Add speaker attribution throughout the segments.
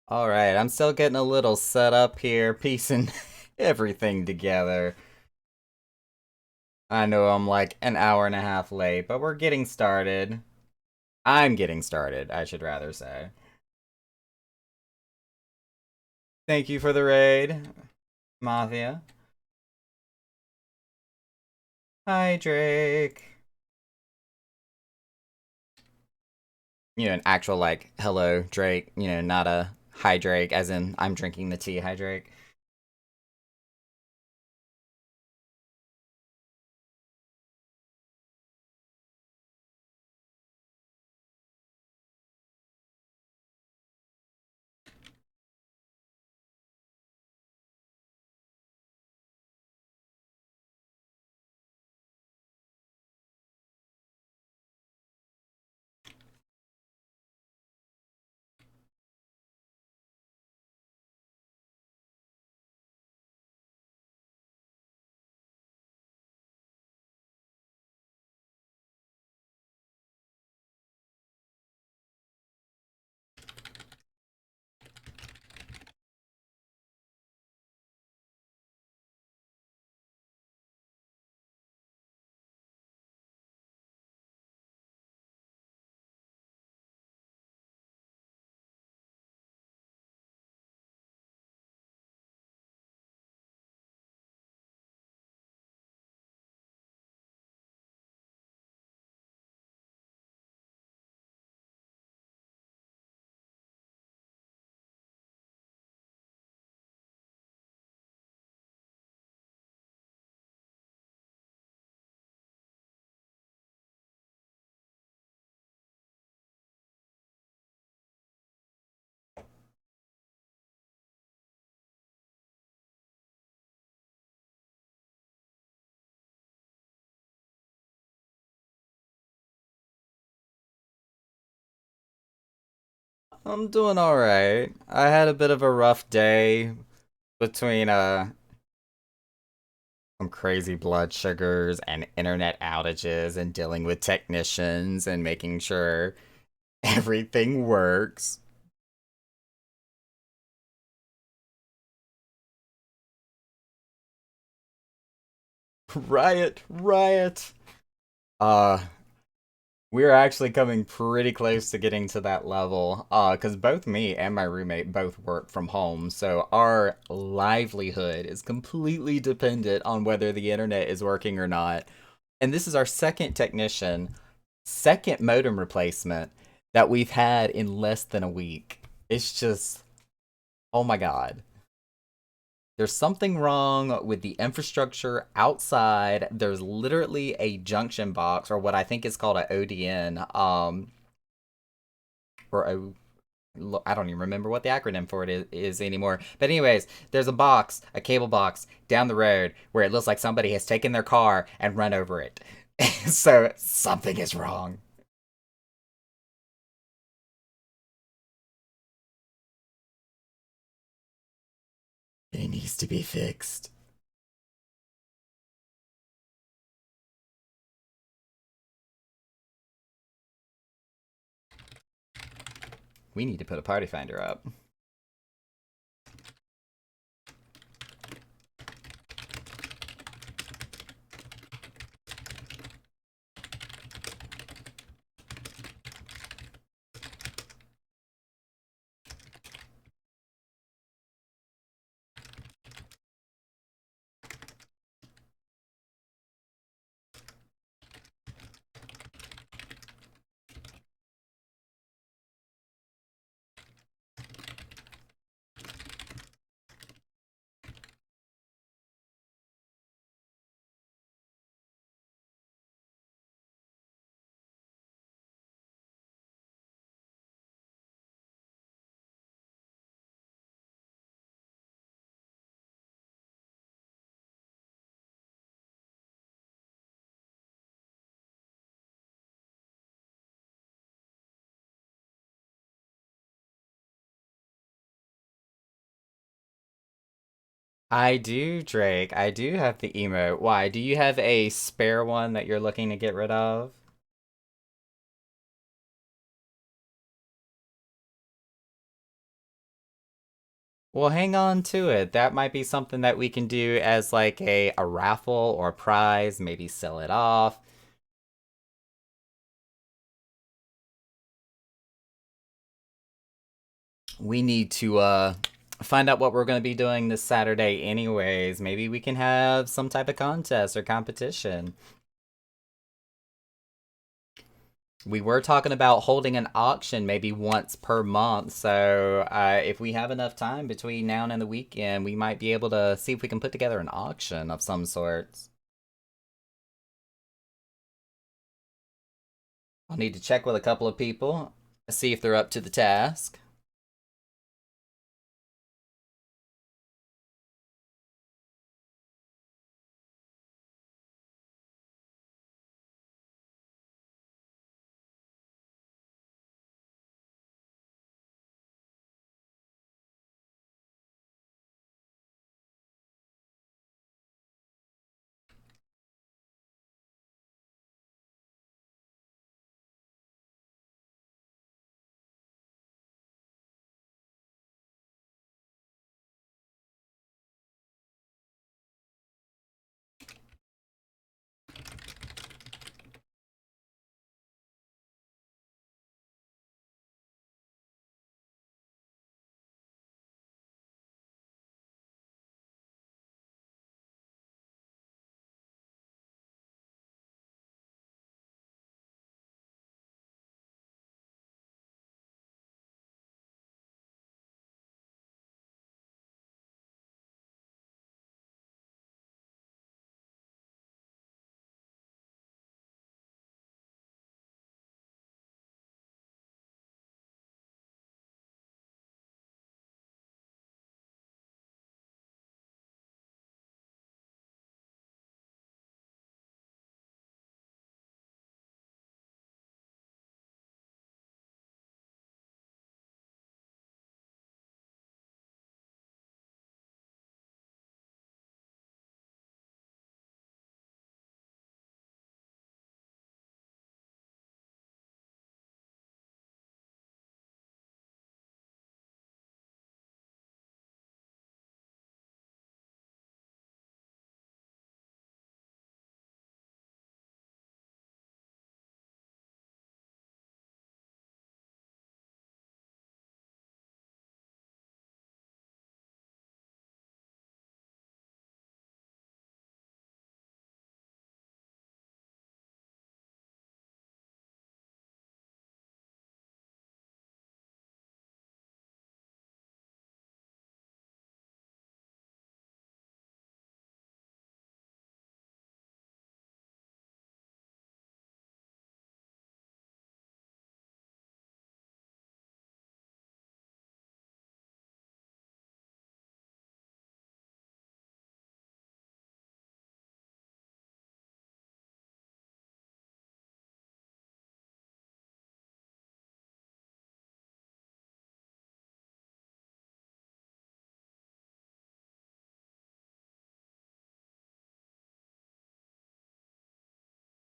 Speaker 1: Alright, I'm still getting a little set up here, piecing everything together. I know I'm like an hour and a half late, but we're getting started. I'm getting started, I should rather say. Thank you for the raid, Mafia. Hi, Drake. An actual like, hello, Drake. Not a hi, Drake, as in I'm drinking the tea, hi, Drake. I'm doing alright. I had a bit of a rough day between some crazy blood sugars and internet outages and dealing with technicians and making sure everything works. Riot, riot. Uh, we're actually coming pretty close to getting to that level. Because both me and my roommate both work from home, so our livelihood is completely dependent on whether the internet is working or not. And this is our second technician, second modem replacement that we've had in less than a week. It's just, oh my god. There's something wrong with the infrastructure outside. There's literally a junction box, or what I think is called a ODN, or a I don't even remember what the acronym for it is anymore. But anyways, there's a box, a cable box down the road where it looks like somebody has taken their car and run over it. So something is wrong. It needs to be fixed. We need to put a party finder up. I do, Drake. I do have the emote. Why? Do you have a spare one that you're looking to get rid of? Well, hang on to it. That might be something that we can do as like a raffle or a prize, maybe sell it off. We need to find out what we're going to be doing this Saturday anyways. Maybe we can have some type of contest or competition. We were talking about holding an auction maybe once per month, so if we have enough time between now and the weekend, we might be able to see if we can put together an auction of some sorts. I'll need to check with a couple of people, see if they're up to the task.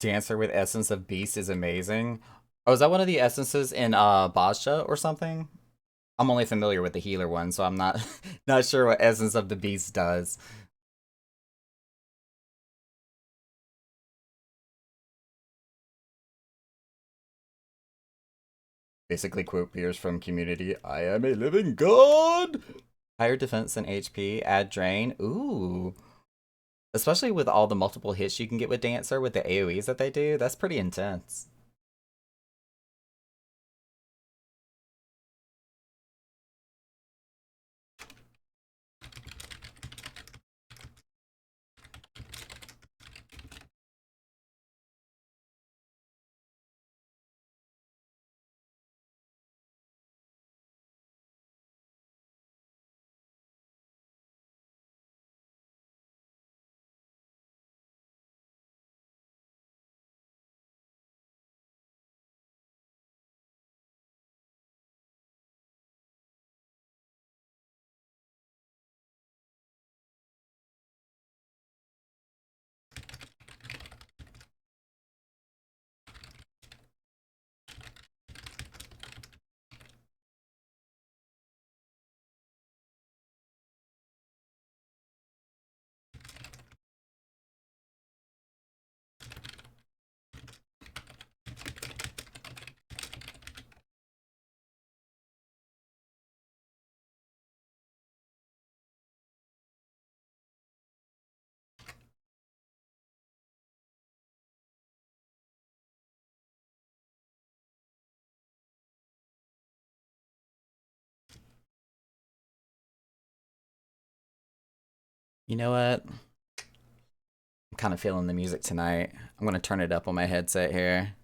Speaker 1: Dancer with Essence of Beast is amazing. Oh, is that one of the essences in Basha or something? I'm only familiar with the healer one, so I'm not not sure what Essence of the Beast does. Basically, quote Pierce from Community: "I am a living god." Higher defense than HP, add drain. Ooh, especially with all the multiple hits you can get with Dancer with the AOE's that they do. That's pretty intense. You know what? I'm kind of feeling the music tonight. I'm gonna turn it up on my headset here.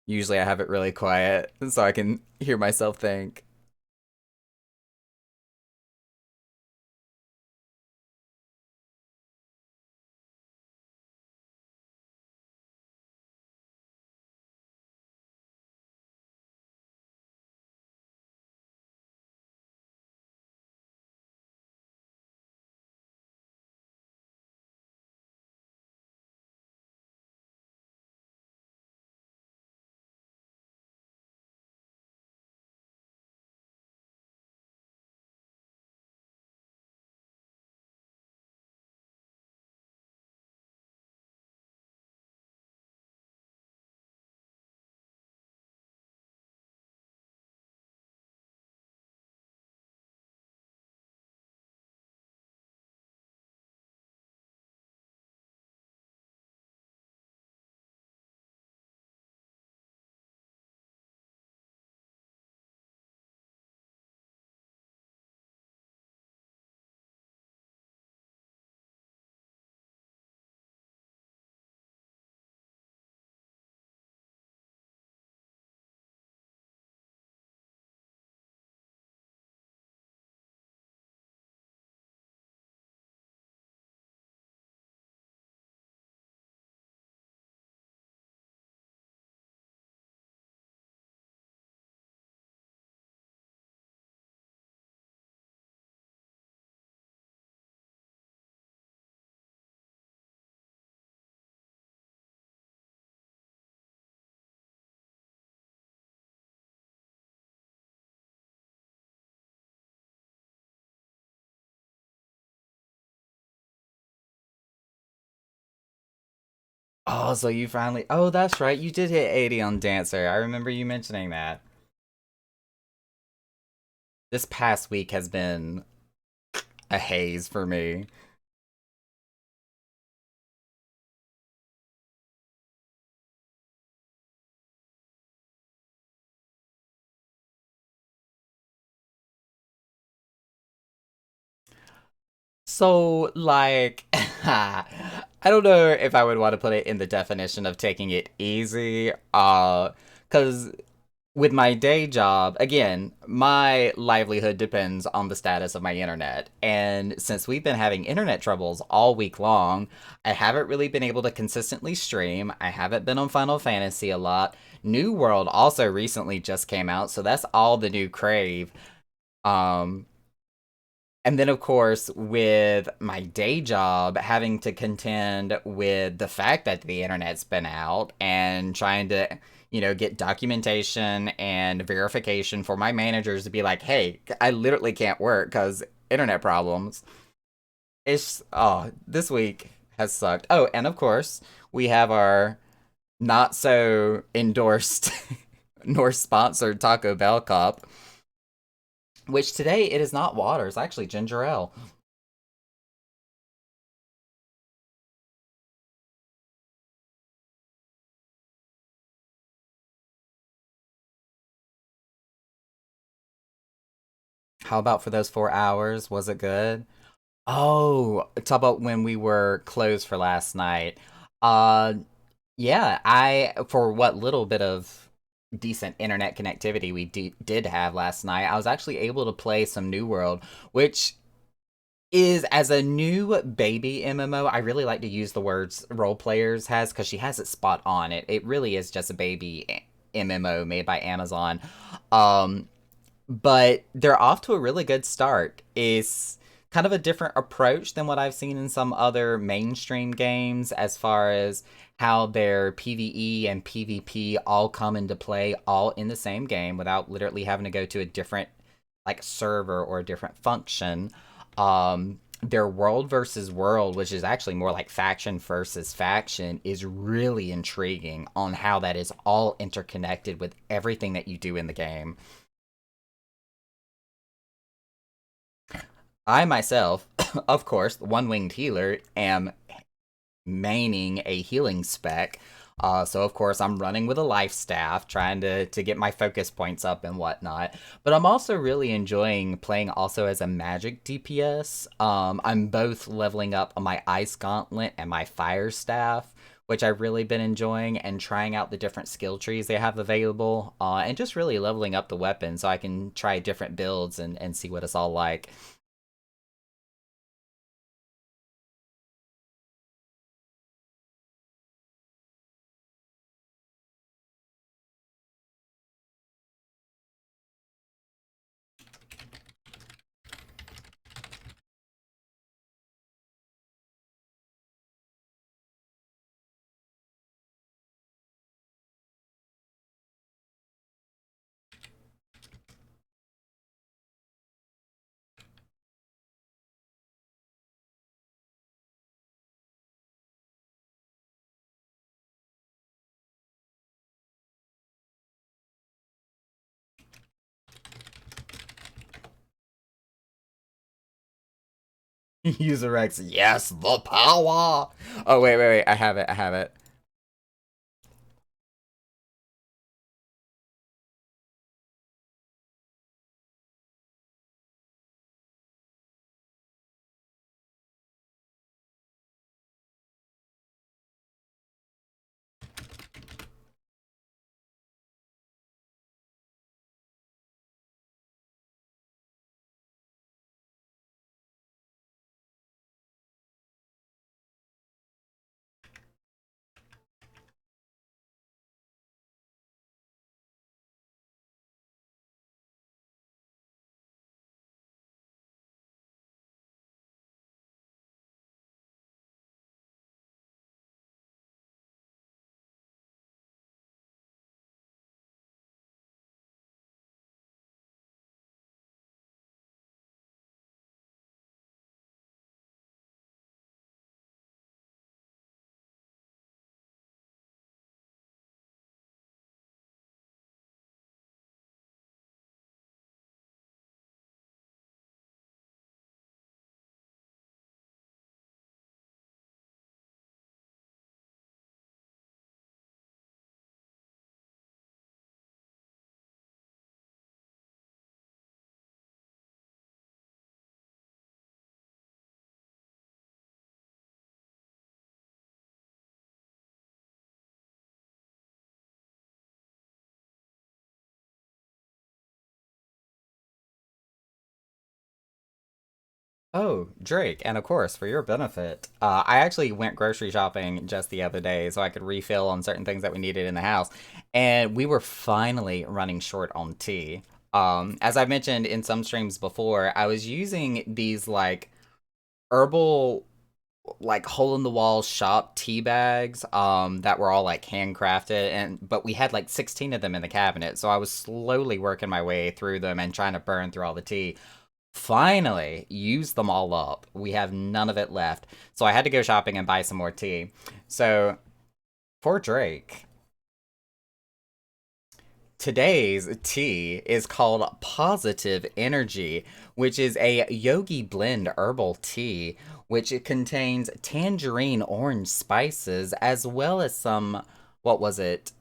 Speaker 1: Usually I have it really quiet so I can hear myself think. Oh, so you finally. Oh, that's right. You did hit 80 on Dancer. I remember you mentioning that. This past week has been a haze for me. So, like, I don't know if I would want to put it in the definition of taking it easy. Because with my day job, again, my livelihood depends on the status of my internet. And since we've been having internet troubles all week long, I haven't really been able to consistently stream. I haven't been on Final Fantasy a lot. New World also recently just came out, so that's all the new crave. Um, and then, of course, with my day job, having to contend with the fact that the internet's been out and trying to, get documentation and verification for my managers to be like, hey, I literally can't work because internet problems. This week has sucked. Oh, and of course, we have our not so endorsed nor sponsored Taco Bell cup, which today it is not water, it's actually ginger ale. How about for those 4 hours? Was it good? Oh, talk about when we were closed for last night. Uh, yeah, for what little bit of decent internet connectivity we did have last night, I was actually able to play some New World, which is as a new baby MMO. I really like to use the words role players has because she has it spot on. It really is just a baby MMO made by Amazon. Um, but they're off to a really good start. It's kind of a different approach than what I've seen in some other mainstream games as far as how their PvE and PvP all come into play all in the same game without literally having to go to a different like server or a different function. Their world versus world, which is actually more like faction versus faction, is really intriguing on how that is all interconnected with everything that you do in the game. I myself, of course, one winged healer, am maining a healing spec. So of course I'm running with a life staff, trying to get my focus points up and whatnot. But I'm also really enjoying playing also as a magic DPS. I'm both leveling up my ice gauntlet and my fire staff, which I've really been enjoying, and trying out the different skill trees they have available, and just really leveling up the weapon so I can try different builds and see what it's all like. User X, yes, the power. Oh wait, I have it, I have it. Oh, Drake, and of course, for your benefit, I actually went grocery shopping just the other day so I could refill on certain things that we needed in the house, and we were finally running short on tea. As I mentioned in some streams before, I was using these like herbal, like hole in the wall shop tea bags, that were all like handcrafted, and but we had like 16 of them in the cabinet, so I was slowly working my way through them and trying to burn through all the tea. Finally used them all up. We have none of it left. So I had to go shopping and buy some more tea. So for Drake, today's tea is called Positive Energy, which is a yogi blend herbal tea, which it contains tangerine orange spices as well as some, what was it?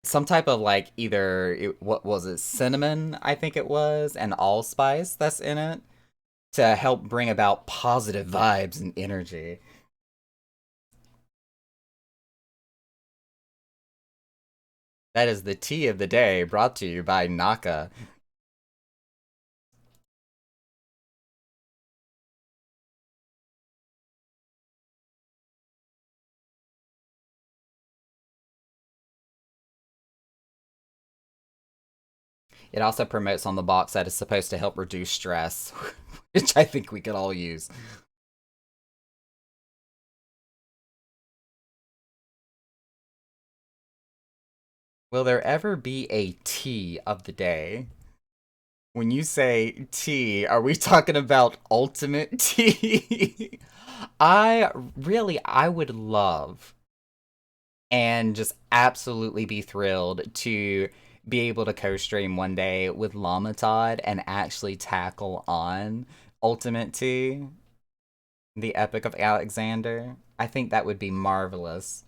Speaker 1: Some type of like what was it? Cinnamon, I think it was, and allspice that's in it, to help bring about positive vibes and energy. That is the tea of the day brought to you by Naka. It also promotes on the box that it's supposed to help reduce stress, which I think we could all use. Will there ever be a tea of the day? When you say tea, are we talking about ultimate tea? I would love and just absolutely be thrilled to be able to co-stream one day with Llama Todd and actually tackle on Ultimate T. The Epic of Alexander. I think that would be marvelous.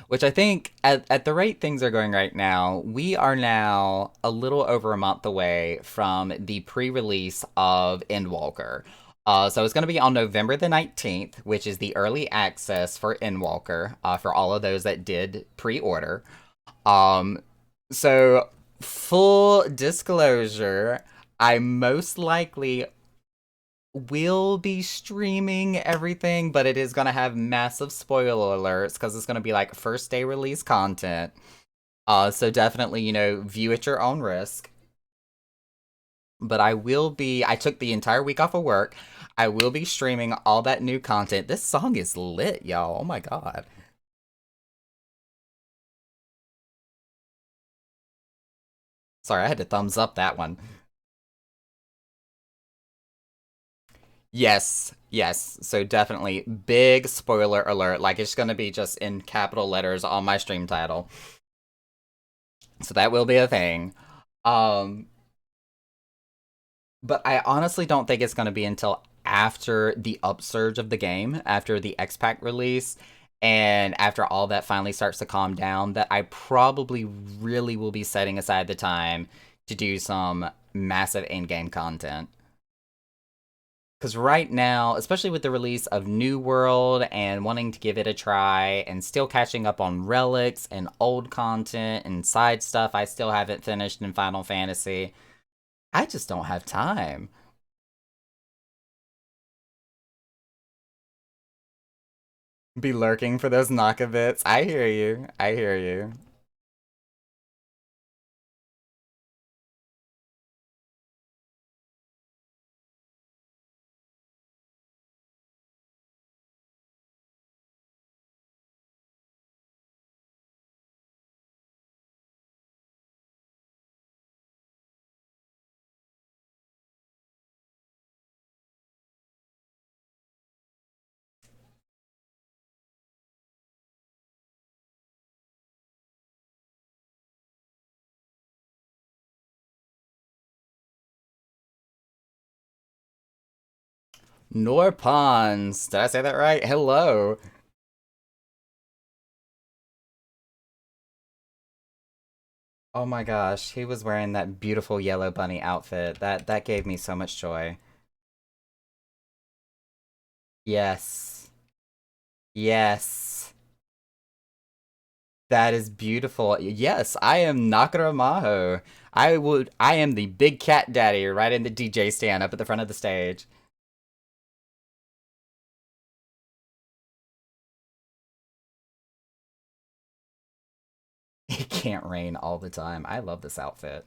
Speaker 1: Which I think, at the rate things are going right now, we are now a little over a month away from the pre release of Endwalker. So it's going to be on November the 19th, which is the early access for Endwalker, for all of those that did pre order. Um, so, full disclosure, I most likely will be streaming everything, but it is going to have massive spoiler alerts because it's going to be like first day release content. So definitely, view at your own risk. But I took the entire week off of work. I will be streaming all that new content. This song is lit, y'all. Oh my god. Sorry, I had to thumbs up that one. Yes, yes. So definitely big spoiler alert. Like it's gonna be just in capital letters on my stream title. So that will be a thing. Um, but I honestly don't think it's gonna be until after the upsurge of the game, after the X-Pack release, and after all that finally starts to calm down, that I probably really will be setting aside the time to do some massive in-game content. Because right now, especially with the release of New World and wanting to give it a try and still catching up on relics and old content and side stuff I still haven't finished in Final Fantasy, I just don't have time. Be lurking for those Naka bits. I hear you. I hear you. Norpons. Did I say that right? Hello. Oh my gosh, he was wearing that beautiful yellow bunny outfit. That gave me so much joy. Yes. Yes. That is beautiful. Yes, I am Nakara Maho. I am the big cat daddy right in the DJ stand up at the front of the stage. It can't rain all the time. I love this outfit.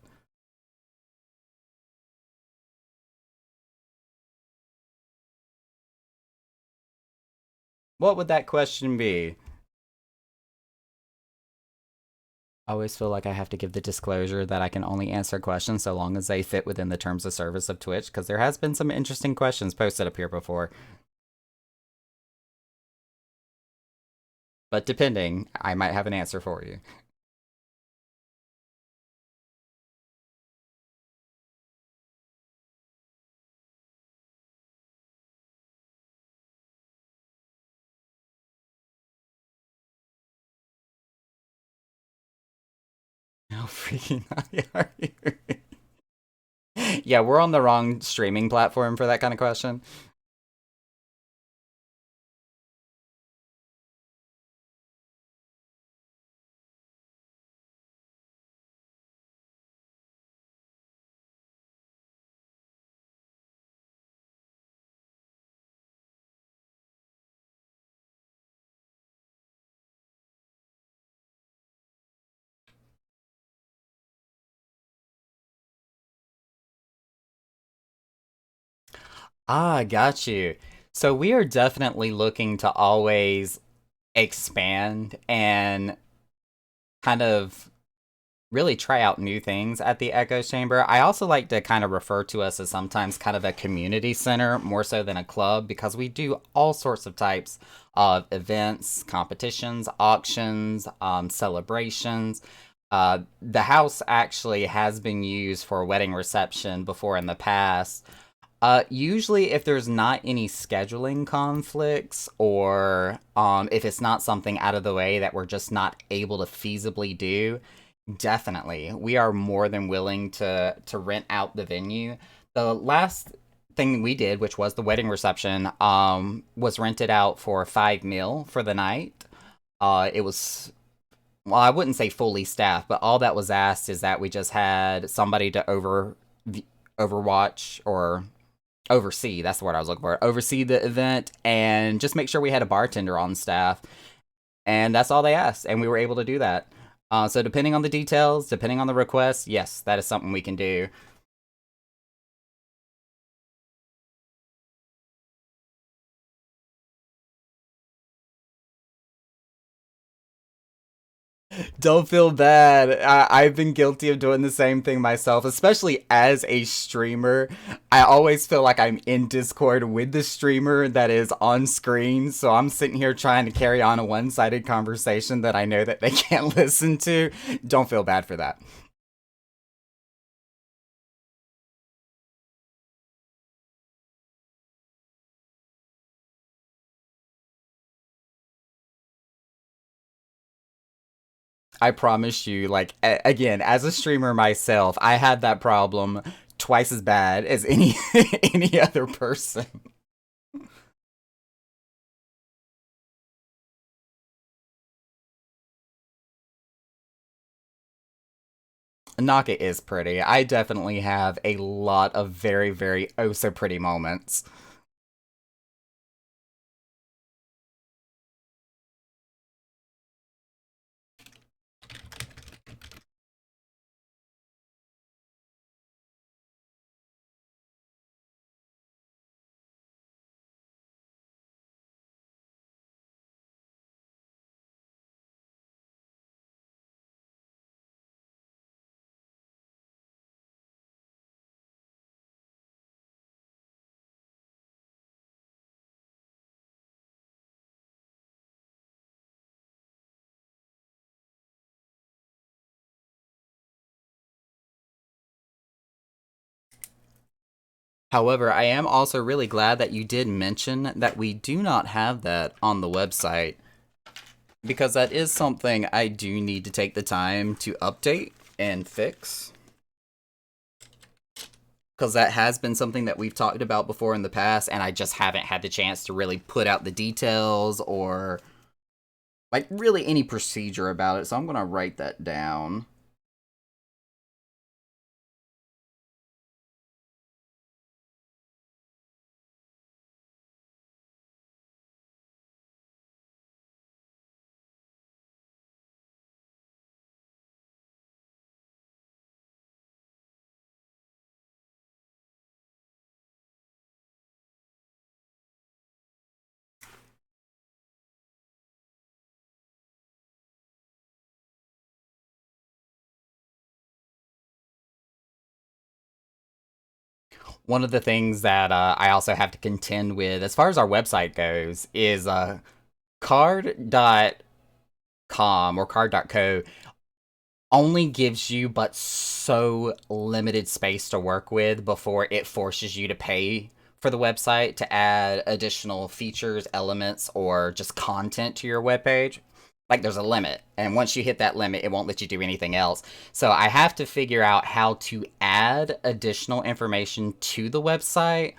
Speaker 1: What would that question be? I always feel like I have to give the disclosure that I can only answer questions so long as they fit within the terms of service of Twitch, because there has been some interesting questions posted up here before. But depending, I might have an answer for you. How freaking high are you? Yeah, we're on the wrong streaming platform for that kind of question. Ah, got you. So we are definitely looking to always expand and kind of really try out new things at the Echo Chamber. I also like to kind of refer to us as sometimes kind of a community center more so than a club because we do all sorts of types of events, competitions, auctions, celebrations. The house actually has been used for a wedding reception before in the past. Usually, if there's not any scheduling conflicts, or if it's not something out of the way that we're just not able to feasibly do, definitely we are more than willing to rent out the venue. The last thing we did, which was the wedding reception, was rented out for 5 mil for the night. It was, well, I wouldn't say fully staffed, but all that was asked is that we just had somebody to overwatch or oversee. That's the word I was looking for. Oversee the event and just make sure we had a bartender on staff. And that's all they asked, and we were able to do that. So depending on the details, depending on the request, yes, that is something we can do. Don't feel bad. I've been guilty of doing the same thing myself, especially as a streamer. I always feel like I'm in Discord with the streamer that is on screen, so I'm sitting here trying to carry on a one-sided conversation that I know that they can't listen to. Don't feel bad for that. I promise you, like, again, as a streamer myself, I had that problem twice as bad as any any other person. Naka is pretty. I definitely have a lot of very, very oh so pretty moments. However, I am also really glad that you did mention that we do not have that on the website, because that is something I do need to take the time to update and fix. Because that has been something that we've talked about before in the past, and I just haven't had the chance to really put out the details or like really any procedure about it. So I'm gonna write that down. One of the things that I also have to contend with, as far as our website goes, is card.com or card.co only gives you but so limited space to work with before it forces you to pay for the website to add additional features, elements, or just content to your webpage. Like there's a limit, and once you hit that limit, it won't let you do anything else. So I have to figure out how to add additional information to the website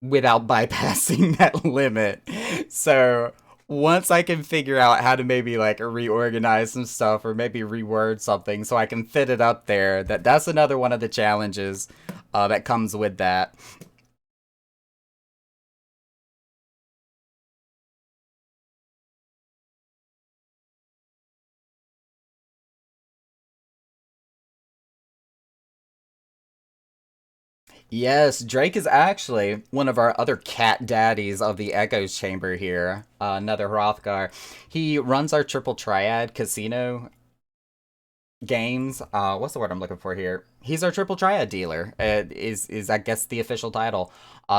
Speaker 1: without bypassing that limit. So once I can figure out how to maybe like reorganize some stuff or maybe reword something so I can fit it up there, that's another one of the challenges that comes with that. Yes, Drake is actually one of our other cat daddies of the Echoes Chamber here, another Hrothgar. He runs our Triple Triad Casino games. What's the word I'm looking for here? He's our Triple Triad dealer. Is I guess the official title.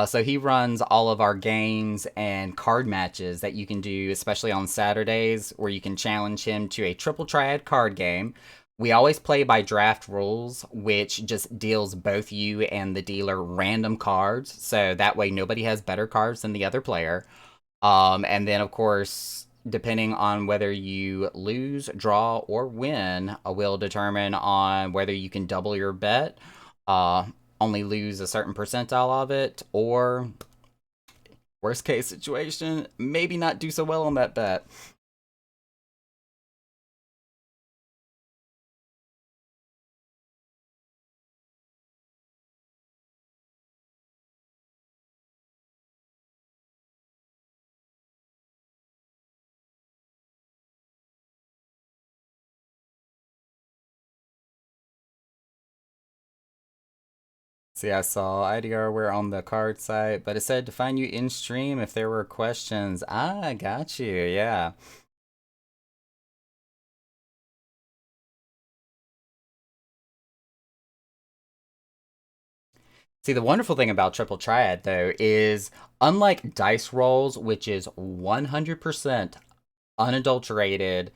Speaker 1: So he runs all of our games and card matches that you can do, especially on Saturdays, where you can challenge him to a Triple Triad card game. We always play by draft rules, which just deals both you and the dealer random cards, so that way nobody has better cards than the other player. And then, of course, depending on whether you lose, draw, or win, will determine on whether you can double your bet, uh, only lose a certain percentile of it, or worst case situation, maybe not do so well on that bet. See, I saw IDR were on the card site, but it said to find you in stream if there were questions. Ah, got you. Yeah. See, the wonderful thing about Triple Triad, though, is unlike dice rolls, which is 100% unadulterated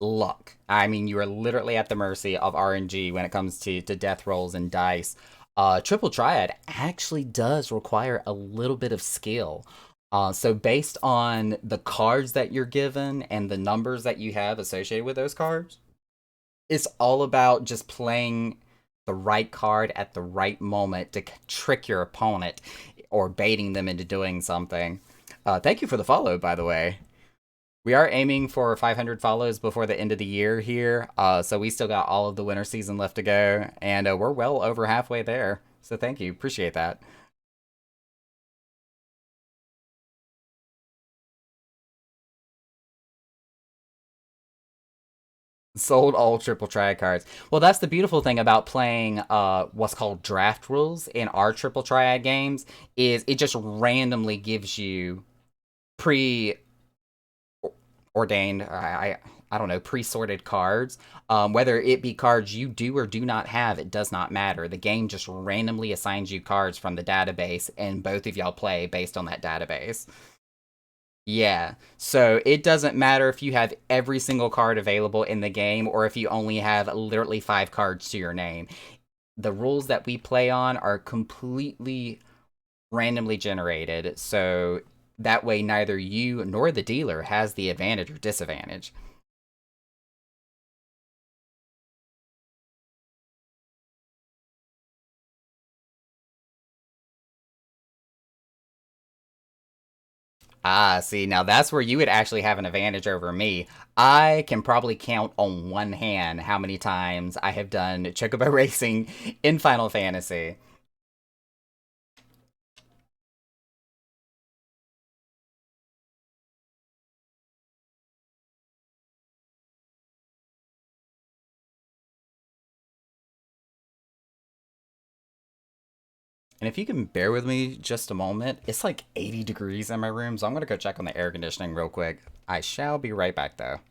Speaker 1: luck. I mean, you are literally at the mercy of RNG when it comes to death rolls and dice. Triple Triad actually does require a little bit of skill. So, based on the cards that you're given and the numbers that you have associated with those cards, it's all about just playing the right card at the right moment to trick your opponent or baiting them into doing something. Thank you for the follow, by the way. We are aiming for 500 follows before the end of the year here, so we still got all of the winter season left to go, and we're well over halfway there. So thank you, appreciate that. Sold all triple triad cards. Well, that's the beautiful thing about playing what's called draft rules in our triple triad games is it just randomly gives you pre ordained I don't know pre-sorted cards, whether it be cards you do or do not have, it does not matter. The game just randomly assigns you cards from the database and both of y'all play based on that database. Yeah, so it doesn't matter if you have every single card available in the game or if you only have literally 5 cards to your name. The rules that we play on are completely randomly generated, so that way neither you nor the dealer has the advantage or disadvantage. Ah, see, now that's where you would actually have an advantage over me. I can probably count on one hand how many times I have done Chocobo Racing in Final Fantasy. And if you can bear with me just a moment, it's like 80 degrees in my room, so I'm gonna go check on the air conditioning real quick. I shall be right back though.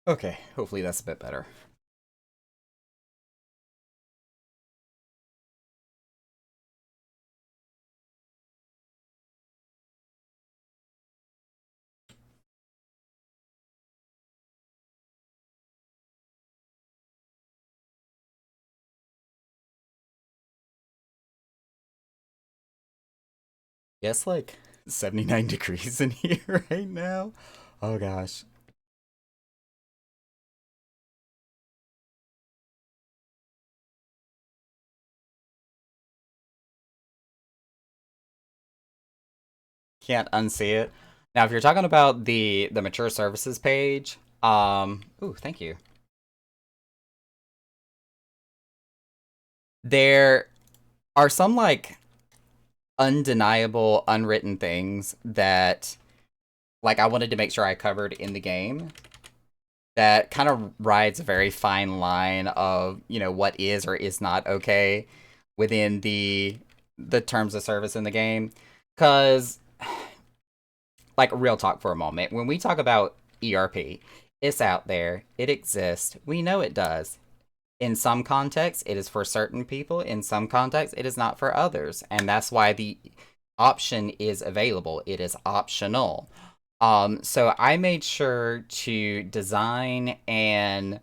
Speaker 1: Okay, hopefully that's a bit better. Yes, like 79 degrees in here right now. Oh gosh. Can't unsee it. Now, if you're talking about the mature services page, ooh, thank you. There are some like undeniable unwritten things that like I wanted to make sure I covered in the game that kind of rides a very fine line of, what is or is not okay within the terms of service in the game. Cause like real talk for a moment, when we talk about ERP, it's out there, it exists, we know it does. In some contexts, it is for certain people. In some contexts, it is not for others. And that's why the option is available. It is optional. So I made sure to design and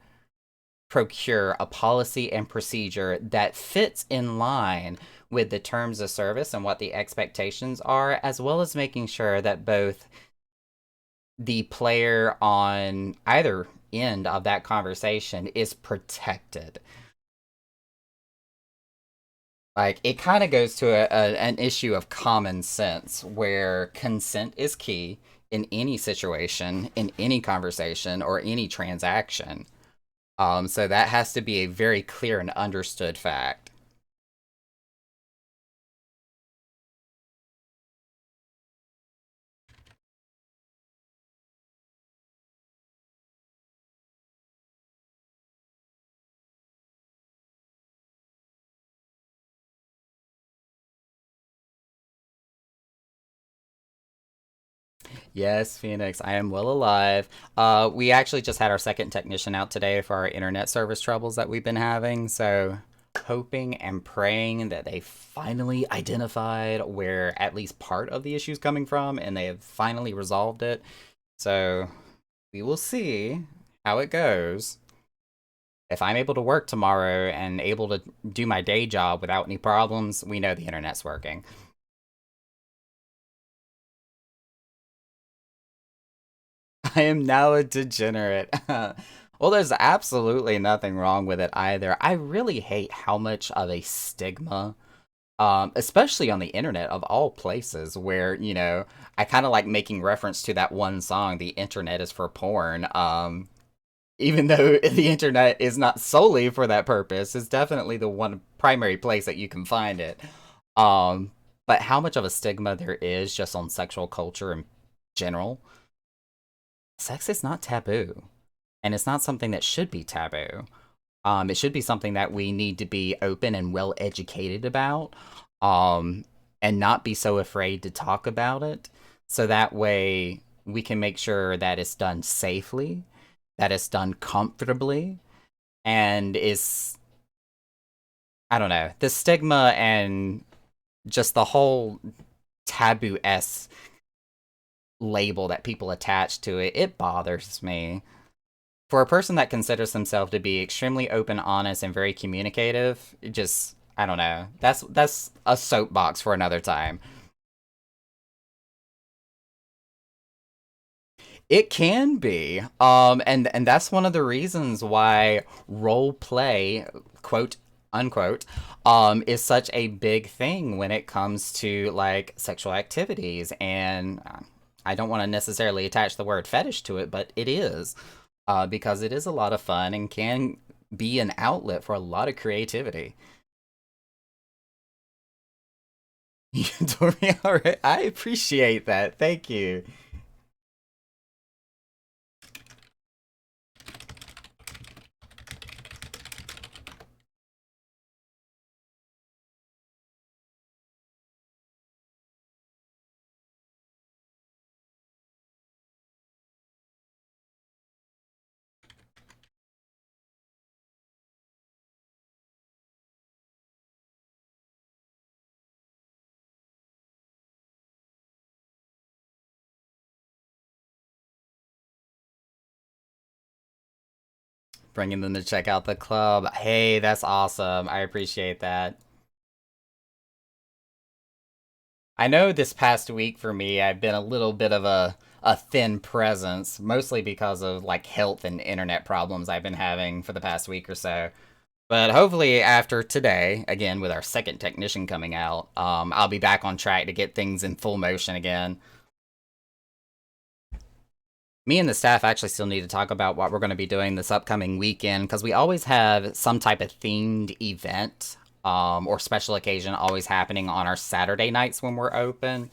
Speaker 1: procure a policy and procedure that fits in line with the terms of service and what the expectations are, as well as making sure that both the player on either end of that conversation is protected. Like, it kind of goes to an issue of common sense where consent is key in any situation, in any conversation, or any transaction. So that has to be a very clear and understood fact. Yes, Phoenix, I am well alive. We actually just had our second technician out today for our internet service troubles that we've been having. So, hoping and praying that they finally identified where at least part of the issue is coming from and they have finally resolved it. So, we will see how it goes. If I'm able to work tomorrow and able to do my day job without any problems, we know the internet's working. I am now a degenerate. Well, there's absolutely nothing wrong with it either. I really hate how much of a stigma, especially on the internet of all places, where, I kind of like making reference to that one song, The Internet is for Porn. Even though the internet is not solely for that purpose, it's definitely the one primary place that you can find it. Um, but how much of a stigma there is just on sexual culture in general. Sex is not taboo, and it's not something that should be taboo. It should be something that we need to be open and well educated about, um, and not be so afraid to talk about it. So that way we can make sure that it's done safely, that it's done comfortably, and is, I don't know, the stigma and just the whole taboo s label that people attach to it, it bothers me. For a person that considers himself to be extremely open, honest, and very communicative, it just, I don't know. That's a soapbox for another time. It can be, and that's one of the reasons why role play, quote unquote, is such a big thing when it comes to like sexual activities. And I don't want to necessarily attach the word fetish to it, but it is, because it is a lot of fun and can be an outlet for a lot of creativity. Dory, all right, I appreciate that. Thank you. bringing them to check out the club. Hey, that's awesome. I appreciate that. I know this past week for me, I've been a little bit of a thin presence, mostly because of like health and internet problems I've been having for the past week or so. But hopefully after today, again with our second technician coming out, I'll be back on track to get things in full motion again. Me and the staff actually still need to talk about what we're going to be doing this upcoming weekend because we always have some type of themed event or special occasion always happening on our Saturday nights when we're open.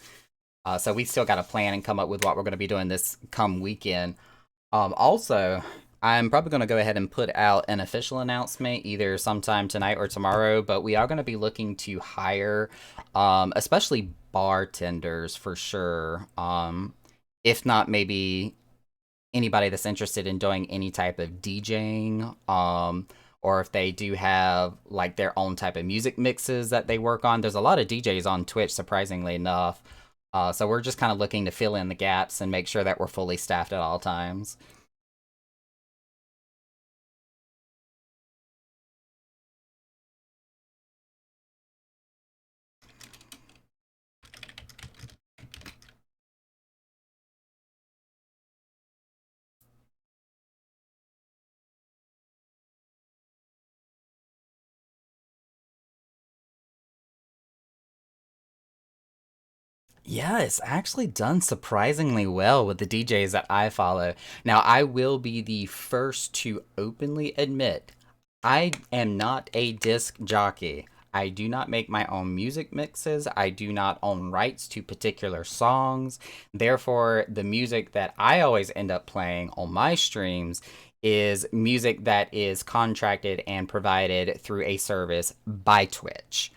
Speaker 1: So we still got to plan and come up with what we're going to be doing this come weekend. Also, I'm probably going to go ahead and put out an official announcement either sometime tonight or tomorrow, but we are going to be looking to hire, especially bartenders for sure. If not, maybe anybody that's interested in doing any type of DJing, or if they do have like their own type of music mixes that they work on. There's a lot of DJs on Twitch, surprisingly enough. So we're just kind of looking to fill in the gaps and make sure that we're fully staffed at all times. Yeah, it's actually done surprisingly well with the DJs that I follow. Now, I will be the first to openly admit I am not a disc jockey. I do not make my own music mixes. I do not own rights to particular songs. Therefore, the music that I always end up playing on my streams is music that is contracted and provided through a service by Twitch.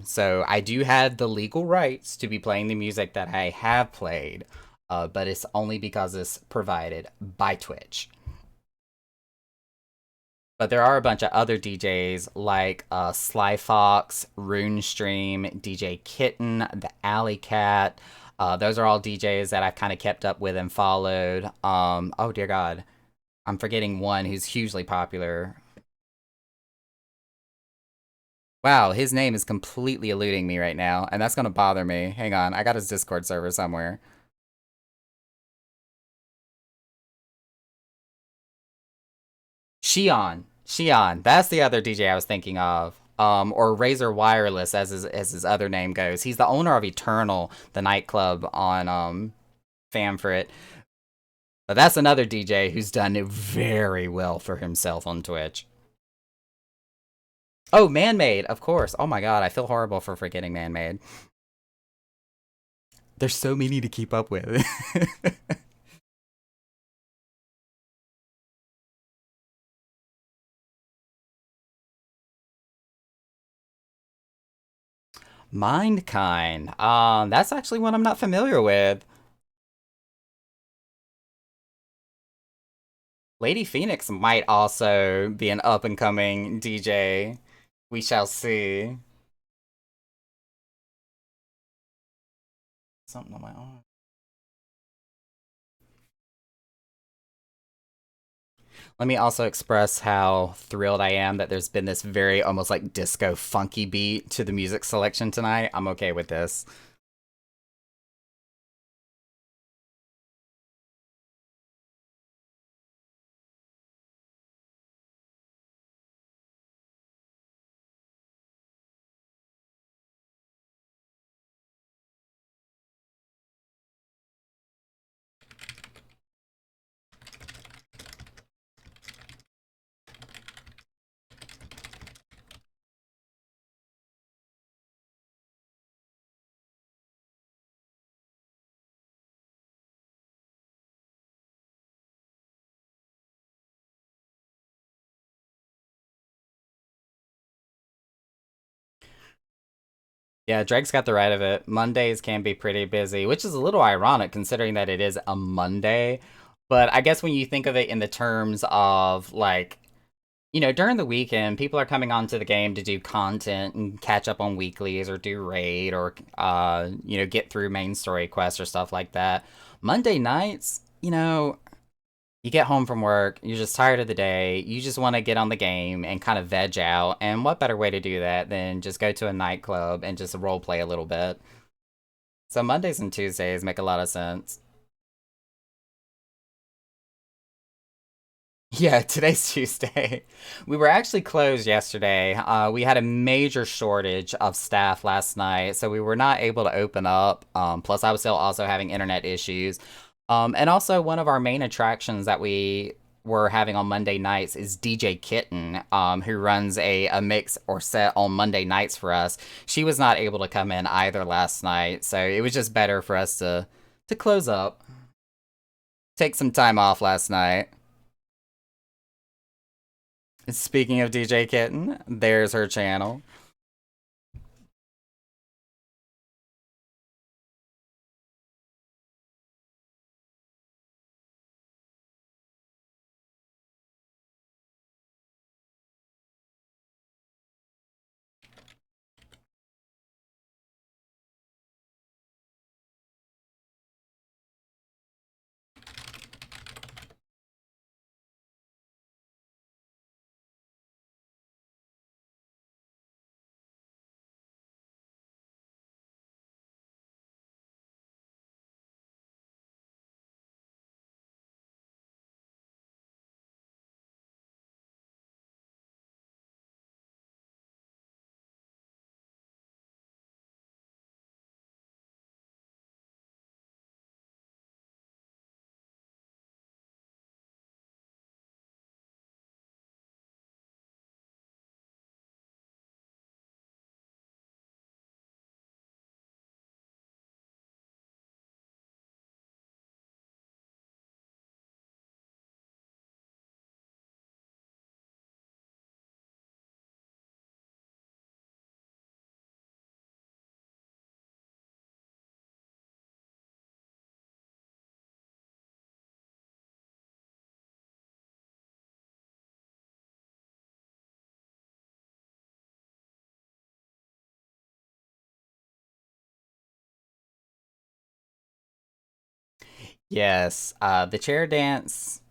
Speaker 1: So I do have the legal rights to be playing the music that I have played, but it's only because it's provided by Twitch. But there are a bunch of other DJs like Sly Fox, Runestream, DJ Kitten, the Alley Cat. Those are all DJs that I've kind of kept up with and followed. Oh dear God, I'm forgetting one who's hugely popular. Wow, his name is completely eluding me right now, and that's gonna bother me. Hang on, I got his Discord server somewhere. Shion, that's the other DJ I was thinking of. Or Razor Wireless, as his other name goes. He's the owner of Eternal, the nightclub on Famfrit. But that's another DJ who's done very well for himself on Twitch. Oh, Man-Made, of course. Oh my god, I feel horrible for forgetting Man-Made. There's so many to keep up with. Mindkind. That's actually one I'm not familiar with. Lady Phoenix might also be an up and coming DJ. We shall see. Something on my own. Let me also express how thrilled I am that there's been this very almost like disco funky beat to the music selection tonight. I'm okay with this. Yeah, Drake's got the right of it. Mondays can be pretty busy, which is a little ironic considering that it is a Monday. But I guess when you think of it in the terms of like, during the weekend, people are coming onto the game to do content and catch up on weeklies or do raid or get through main story quests or stuff like that. Monday nights, You get home from work, you're just tired of the day, you just want to get on the game and kind of veg out. And what better way to do that than just go to a nightclub and just role play a little bit? So Mondays and Tuesdays make a lot of sense. Yeah, today's Tuesday. We were actually closed yesterday. We had a major shortage of staff last night, so we were not able to open up. Plus, I was still also having internet issues. And also, one of our main attractions that we were having on Monday nights is DJ Kitten, who runs a mix or set on Monday nights for us. She was not able to come in either last night, so it was just better for us to close up, take some time off last night. Speaking of DJ Kitten, there's her channel. Yes, the chair dance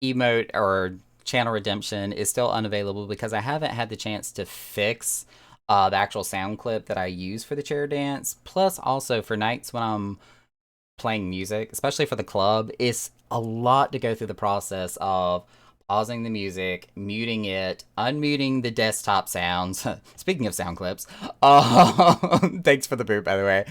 Speaker 1: emote or channel redemption is still unavailable because I haven't had the chance to fix the actual sound clip that I use for the chair dance. Plus, also for nights when I'm playing music, especially for the club, it's a lot to go through the process of pausing the music, muting it, unmuting the desktop sounds. Speaking of sound clips, thanks for the boot, by the way.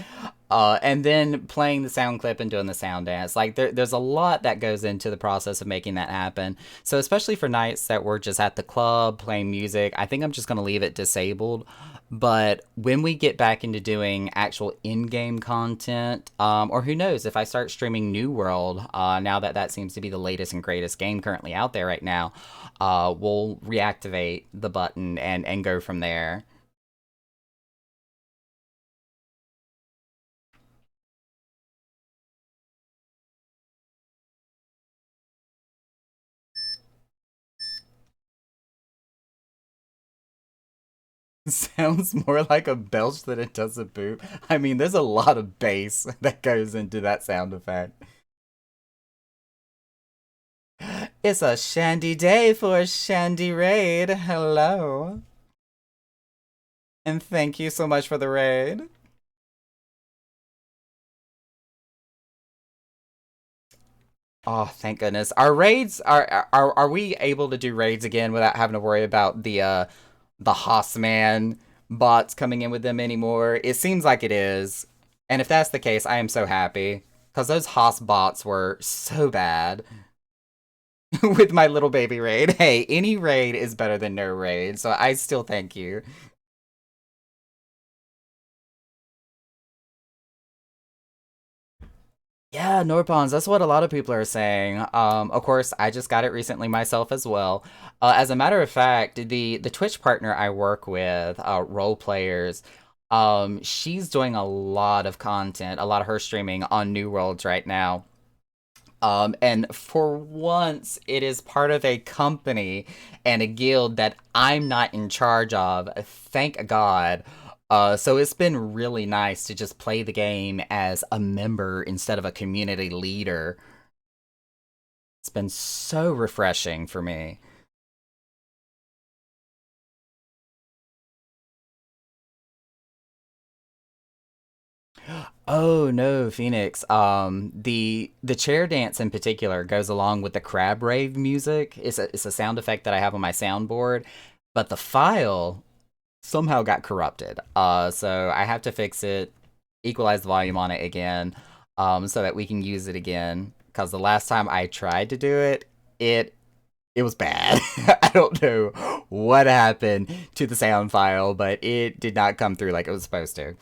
Speaker 1: And then playing the sound clip and doing the sound dance. Like there's a lot that goes into the process of making that happen. So especially for nights that we're just at the club playing music, I think I'm just gonna leave it disabled. But when we get back into doing actual in-game content, or who knows, if I start streaming New World, now that that seems to be the latest and greatest game currently out there right now, we'll reactivate the button and go from there. Sounds more like a belch than it does a boop. I mean, there's a lot of bass that goes into that sound effect. It's a shandy day for a shandy raid. Hello. And thank you so much for the raid. Oh, thank goodness. Our raids are we able to do raids again without having to worry about the Hossman bots coming in with them anymore? It seems like it is. And if that's the case, I am so happy. Because those Hoss bots were so bad with my little baby raid. Hey, any raid is better than no raid, so I still thank you. Yeah, Norpons, that's what a lot of people are saying. Of course, I just got it recently myself as well. As a matter of fact, the Twitch partner I work with, Role Players, she's doing a lot of content, a lot of her streaming on New Worlds right now. And for once, it is part of a company and a guild that I'm not in charge of. Thank God. So it's been really nice to just play the game as a member instead of a community leader. It's been so refreshing for me. Oh no, Phoenix. The chair dance in particular goes along with the crab rave music. It's a sound effect that I have on my soundboard, but the file somehow got corrupted. So I have to fix it, equalize the volume on it again, so that we can use it again. Because the last time I tried to do it, it it was bad. I don't know what happened to the sound file, but it did not come through like it was supposed to.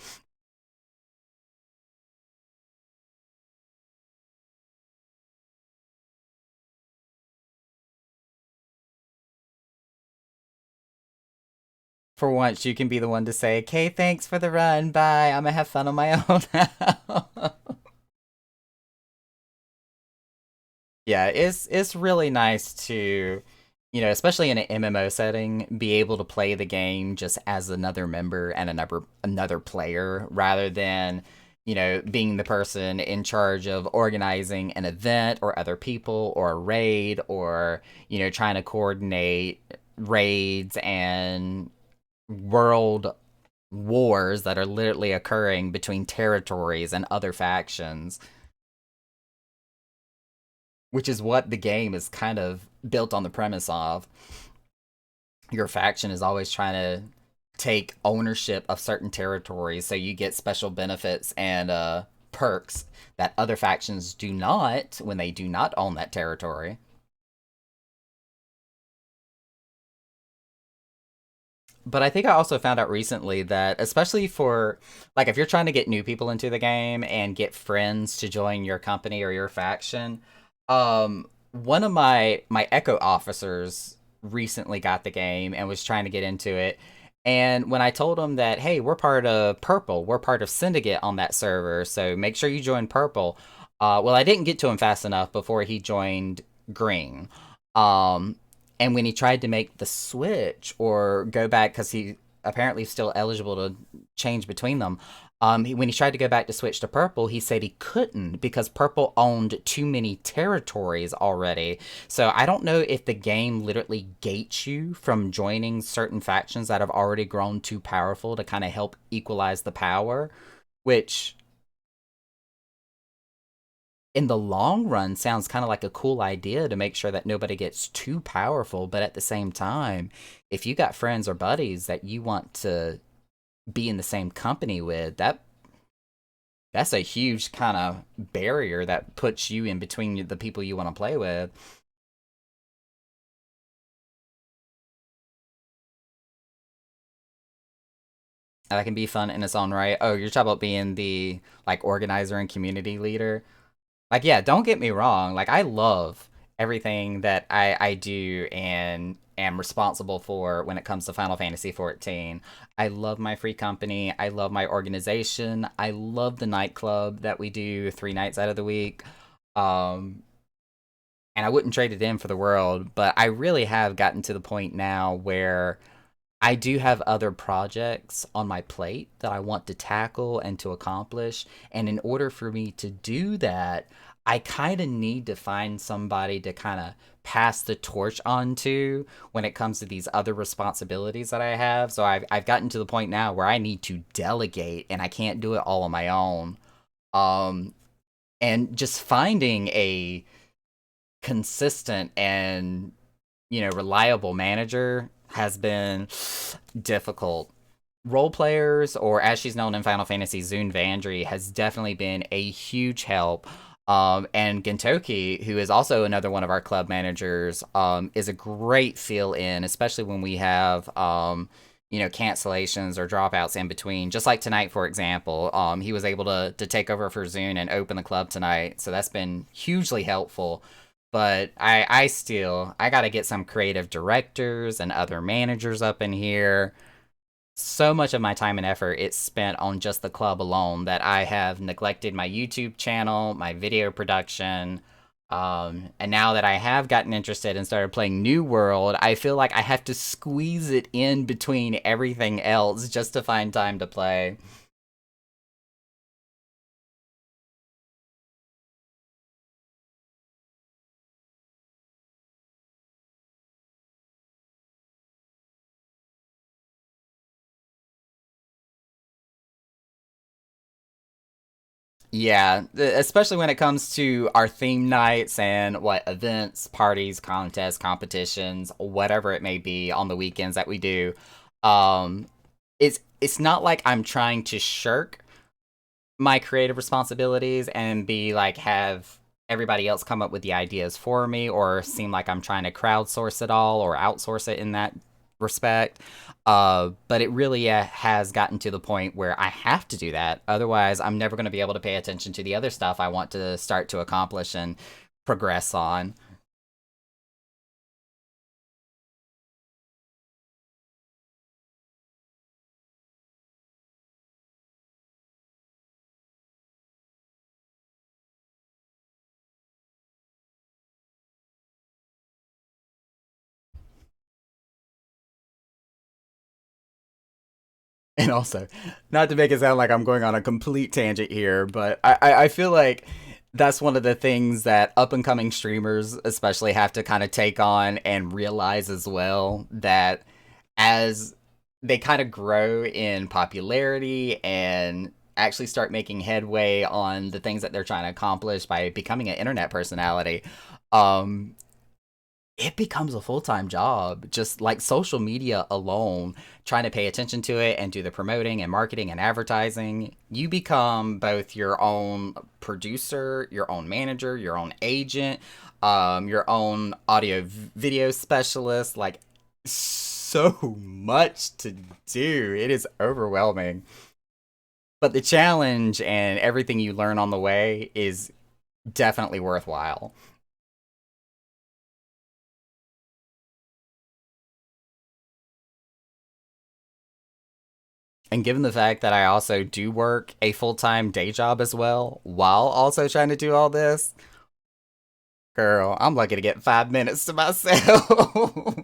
Speaker 1: For once, you can be the one to say, "Okay, thanks for the run. Bye. I'm gonna have fun on my own now." Yeah, it's really nice to, especially in an MMO setting, be able to play the game just as another member and another player rather than, being the person in charge of organizing an event or other people or a raid or, trying to coordinate raids and world wars that are literally occurring between territories and other factions, which is what the game is kind of built on the premise of. Your faction is always trying to take ownership of certain territories, so you get special benefits and perks that other factions do not when they do not own that territory. But I think I also found out recently that, especially for, like, if you're trying to get new people into the game and get friends to join your company or your faction, one of my Echo officers recently got the game and was trying to get into it. And when I told him that, hey, we're part of Purple, we're part of Syndicate on that server, so make sure you join Purple. Well, I didn't get to him fast enough before he joined Green. Um, and when he tried to make the switch or go back, because he apparently is still eligible to change between them, when he tried to go back to switch to purple, he said he couldn't because purple owned too many territories already. So I don't know if the game literally gates you from joining certain factions that have already grown too powerful to kind of help equalize the power, which in the long run sounds kind of like a cool idea to make sure that nobody gets too powerful, but at the same time, if you got friends or buddies that you want to be in the same company with, that's a huge kind of barrier that puts you in between the people you want to play with. That can be fun in its own right. Oh, you're talking about being the like organizer and community leader. Like, yeah, don't get me wrong. Like, I love everything that I do and am responsible for when it comes to Final Fantasy 14. I love my free company. I love my organization. I love the nightclub that we do 3 nights out of the week. Um, and I wouldn't trade it in for the world, but I really have gotten to the point now where I do have other projects on my plate that I want to tackle and to accomplish. And in order for me to do that, I kind of need to find somebody to kind of pass the torch on to when it comes to these other responsibilities that I have. So I've gotten to the point now where I need to delegate and I can't do it all on my own. Um, and just finding a consistent and reliable manager has been difficult. Role players, or as she's known in Final Fantasy, Zune Vandry, has definitely been a huge help. And Gintoki, who is also another one of our club managers, is a great fill in, especially when we have cancellations or dropouts in between. Just like tonight, for example, he was able to take over for Zune and open the club tonight, so that's been hugely helpful. But I gotta get some creative directors and other managers up in here. So much of my time and effort is spent on just the club alone that I have neglected my YouTube channel, my video production. And now that I have gotten interested and started playing New World, I feel like I have to squeeze it in between everything else just to find time to play. Yeah, especially when it comes to our theme nights and what events, parties, contests, competitions, whatever it may be on the weekends that we do. Um, it's not like I'm trying to shirk my creative responsibilities and be like have everybody else come up with the ideas for me or seem like I'm trying to crowdsource it all or outsource it in that respect. But it really has gotten to the point where I have to do that. Otherwise, I'm never going to be able to pay attention to the other stuff I want to start to accomplish and progress on. And also, not to make it sound like I'm going on a complete tangent here, but I feel like that's one of the things that up and coming streamers especially have to kind of take on and realize as well that as they kind of grow in popularity and actually start making headway on the things that they're trying to accomplish by becoming an internet personality, um, it becomes a full-time job, just like social media alone. Trying to pay attention to it and do the promoting and marketing and advertising, you become both your own producer, your own manager, your own agent, your own audio video specialist. Like, so much to do, it is overwhelming, but the challenge and everything you learn on the way is definitely worthwhile. And given the fact that I also do work a full time day job as well, while also trying to do all this, girl, I'm lucky to get 5 minutes to myself.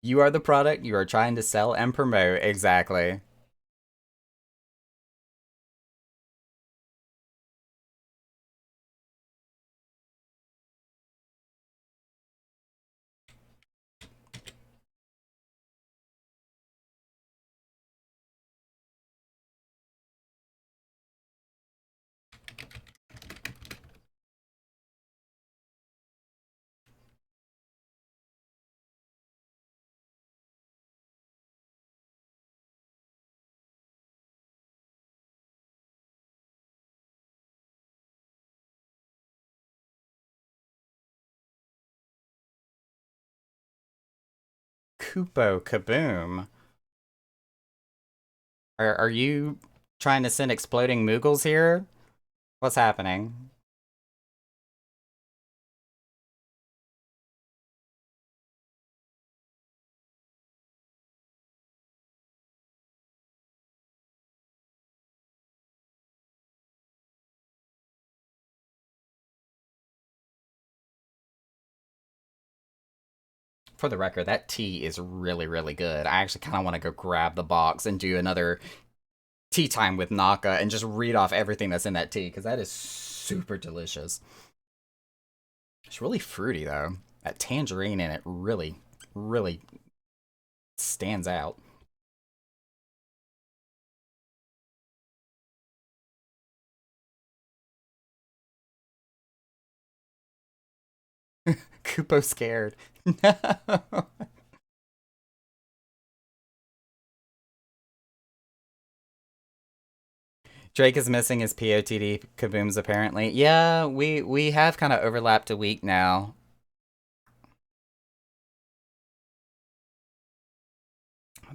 Speaker 1: You are the product you are trying to sell and promote. Exactly. Kupo Kaboom. Are you trying to send exploding Moogles here? What's happening? For the record, that tea is really, really good. I actually kind of want to go grab the box and do another tea time with Naka and just read off everything that's in that tea because that is super delicious. It's really fruity though. That tangerine in it really, really stands out. Kupo scared. No. Drake is missing his POTD kabooms apparently. Yeah, we have kind of overlapped a week now.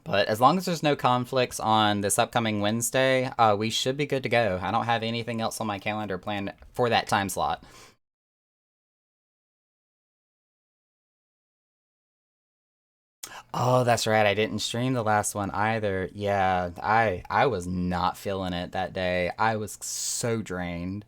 Speaker 1: But as long as there's no conflicts on this upcoming Wednesday, we should be good to go. I don't have anything else on my calendar planned for that time slot. Oh, that's right. I didn't stream the last one either. Yeah, I was not feeling it that day. I was so drained.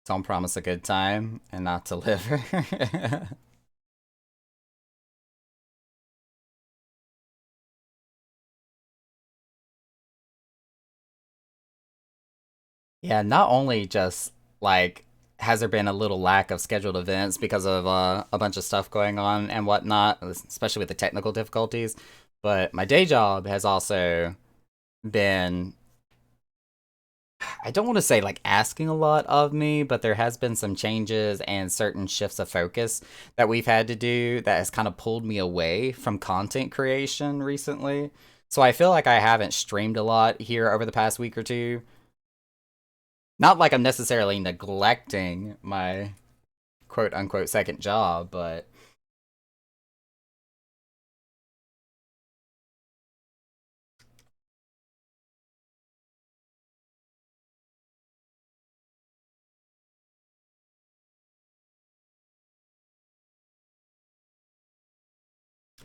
Speaker 1: Don't promise a good time and not deliver. Yeah, not only just like has there been a little lack of scheduled events because of a bunch of stuff going on and whatnot, especially with the technical difficulties, but my day job has also been, I don't want to say like asking a lot of me, but there has been some changes and certain shifts of focus that we've had to do that has kind of pulled me away from content creation recently. So I feel like I haven't streamed a lot here over the past week or two. Not like I'm necessarily neglecting my quote unquote second job, but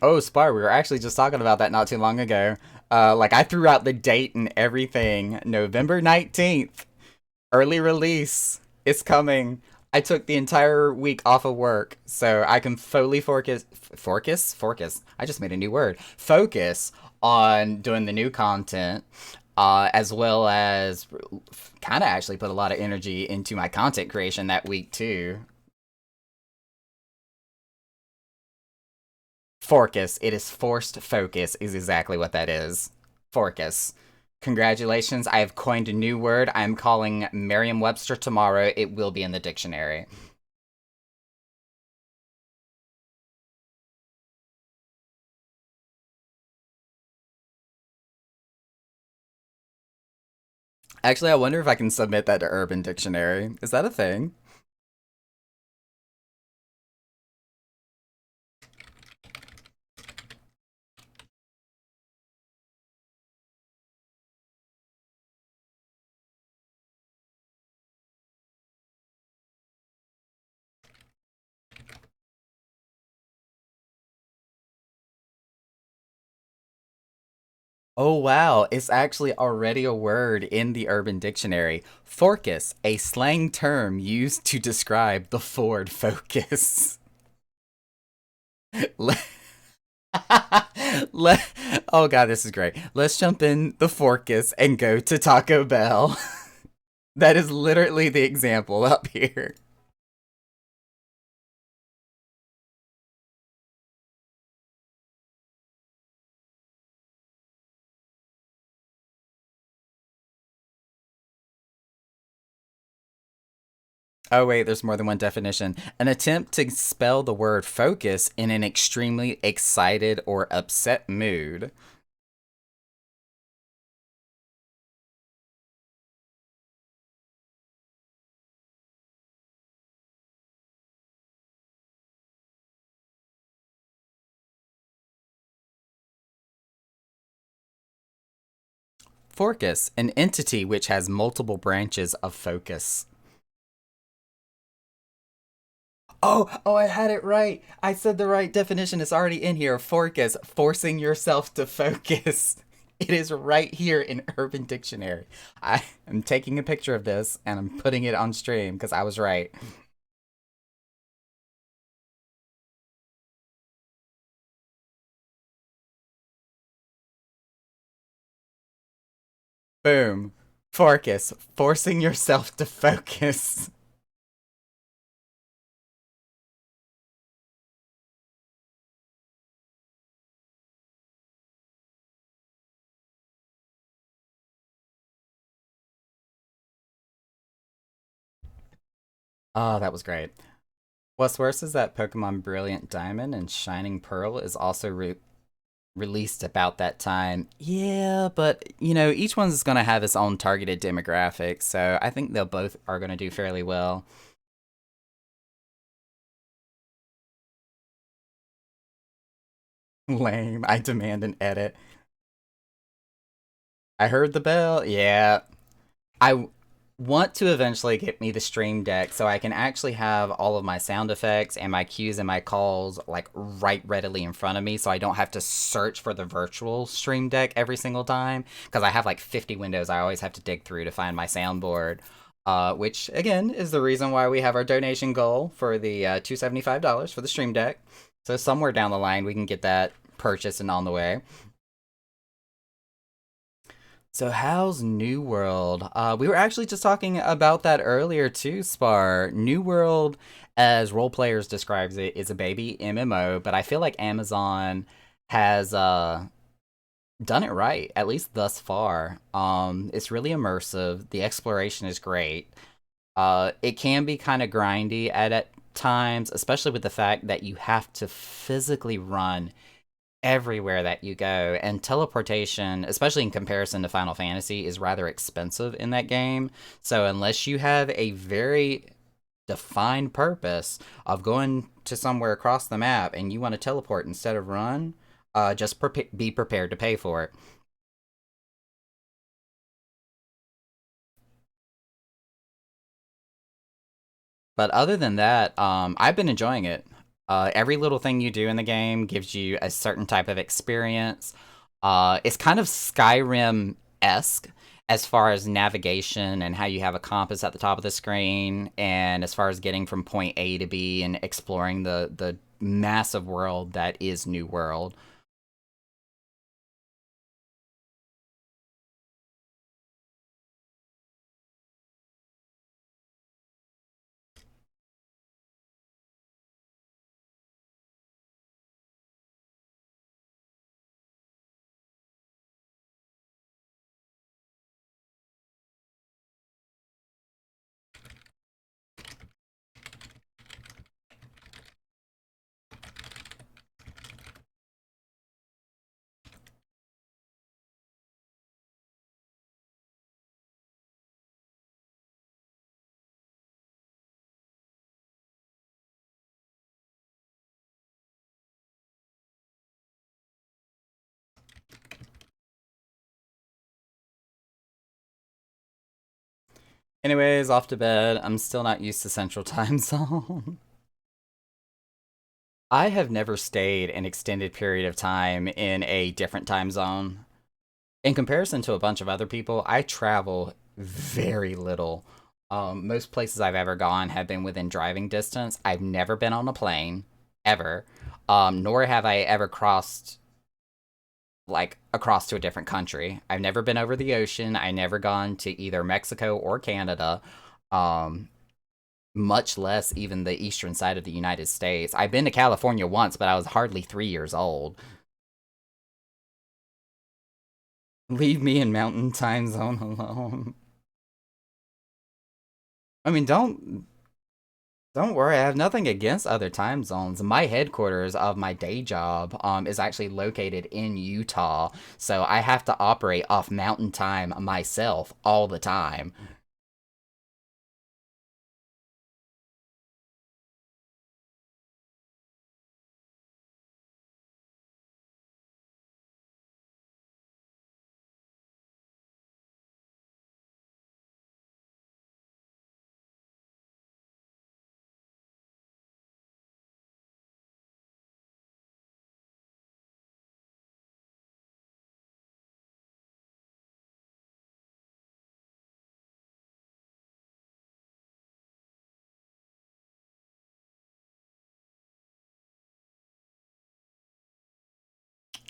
Speaker 1: oh, Spar, we were actually just talking about that not too long ago. Like I threw out the date and everything. November 19th, early release. It's coming. I took the entire week off of work so I can fully focus. I just made a new word. Focus on doing the new content, as well as kind of actually put a lot of energy into my content creation that week too. Focus. It is forced focus, is exactly what that is. Focus. Congratulations, I have coined a new word. I'm calling Merriam Webster tomorrow. It will be in the dictionary. Actually, I wonder if I can submit that to Urban Dictionary. Is that a thing? Oh wow, it's actually already a word in the Urban Dictionary. Forcus, a slang term used to describe the Ford Focus. Le- Le- oh god, this is great. Let's jump in the Forcus and go to Taco Bell. That is literally the example up here. Oh, wait, there's more than one definition. An attempt to spell the word focus in an extremely excited or upset mood. Forcus, an entity which has multiple branches of focus. Oh, I had it right. I said the right definition. It's already in here. Forcus, forcing yourself to focus. It is right here in Urban Dictionary. I am taking a picture of this and I'm putting it on stream because I was right. Boom. Forcus, forcing yourself to focus. Oh, that was great. What's worse is that Pokemon Brilliant Diamond and Shining Pearl is also released about that time. Yeah, but each one's going to have its own targeted demographic, so I think they'll both are going to do fairly well. Lame. I demand an edit. I heard the bell. Yeah. I want to eventually get me the stream deck so I can actually have all of my sound effects and my cues and my calls like right readily in front of me so I don't have to search for the virtual stream deck every single time because I have like 50 windows I always have to dig through to find my soundboard. which again is the reason why we have our donation goal for the $275 for the stream deck. So somewhere down the line we can get that purchased and on the way. So how's New World? We were actually just talking about that earlier too, Spar. New World, as role players describes it, is a baby MMO, but I feel like Amazon has done it right, at least thus far. It's really immersive. The exploration is great. It can be kind of grindy at times, especially with the fact that you have to physically run everywhere that you go, and teleportation, especially in comparison to Final Fantasy, is rather expensive in that game. So unless you have a very defined purpose of going to somewhere across the map and you want to teleport instead of run, just be prepared to pay for it. But other than that, I've been enjoying it. Every little thing you do in the game gives you a certain type of experience. It's kind of Skyrim esque as far as navigation and how you have a compass at the top of the screen, and as far as getting from point A to B and exploring the massive world that is New World. Anyways, off to bed. I'm still not used to Central Time Zone. I have never stayed an extended period of time in a different time zone. In comparison to a bunch of other people, I travel very little. Most places I've ever gone have been within driving distance. I've never been on a plane, ever. Nor have I ever crossed, like, across to a different country. I've never been over the ocean. I never gone to either Mexico or Canada. Um, Much less even the eastern side of the United States. I've been to California once, but I was hardly 3 years old. Leave me in Mountain Time Zone alone. I mean, don't worry. I have nothing against other time zones. My headquarters of my day job is actually located in Utah, so I have to operate off Mountain Time myself all the time.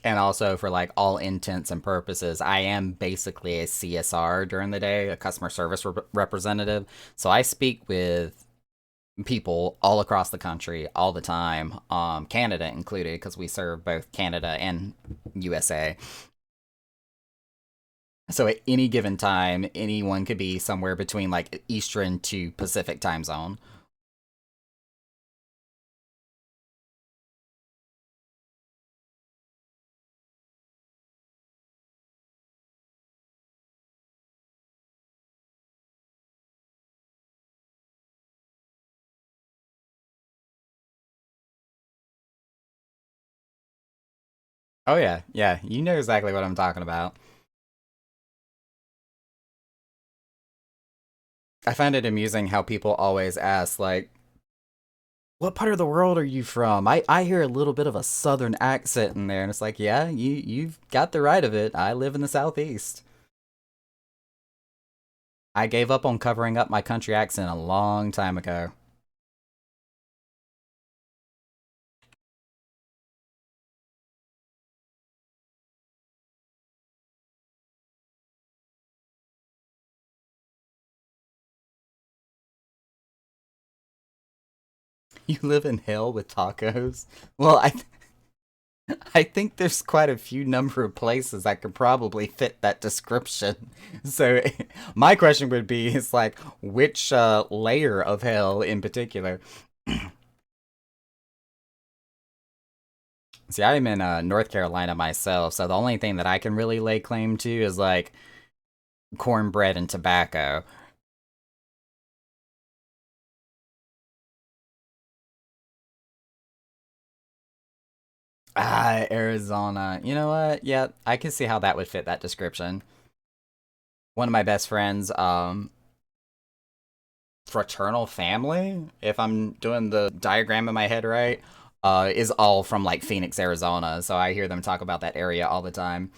Speaker 1: And also, for like all intents and purposes, I am basically a CSR during the day, a customer service representative. So I speak with people all across the country all the time, Canada included, because we serve both Canada and USA. So at any given time, anyone could be somewhere between like Eastern to Pacific time zone. Oh yeah, yeah, you know exactly what I'm talking about. I find it amusing how people always ask like, "What part of the world are you from?" I hear a little bit of a southern accent in there, and it's like, "Yeah, you've got the right of it. I live in the southeast." I gave up on covering up my country accent a long time ago. You live in hell with tacos? Well, I think there's quite a few number of places that could probably fit that description. So my question would be is like which layer of hell in particular? See, I'm in North Carolina myself, so the only thing that I can really lay claim to is like cornbread and tobacco. Ah, Arizona. You know what? Yeah, I can see how that would fit that description. One of my best friends, fraternal family, if I'm doing the diagram in my head right, is all from like Phoenix, Arizona. So I hear them talk about that area all the time.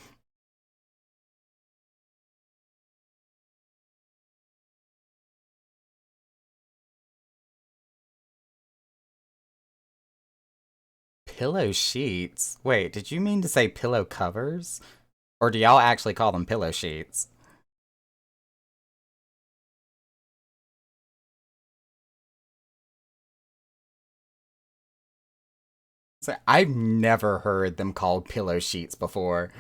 Speaker 1: Pillow sheets? Wait, did you mean to say pillow covers? Or do y'all actually call them pillow sheets? So I've never heard them called pillow sheets before.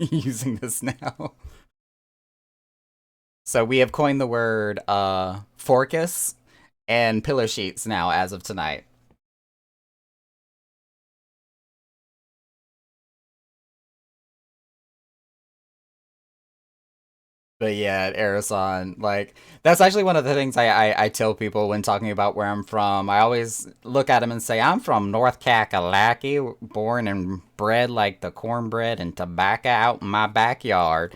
Speaker 1: Using this now. So we have coined the word forcus and pillow sheets now as of tonight. But yeah, Arasan, like that's actually one of the things I tell people when talking about where I'm from. I always look at them and say I'm from North Kakalaki, born and bred like the cornbread and tobacco out in my backyard.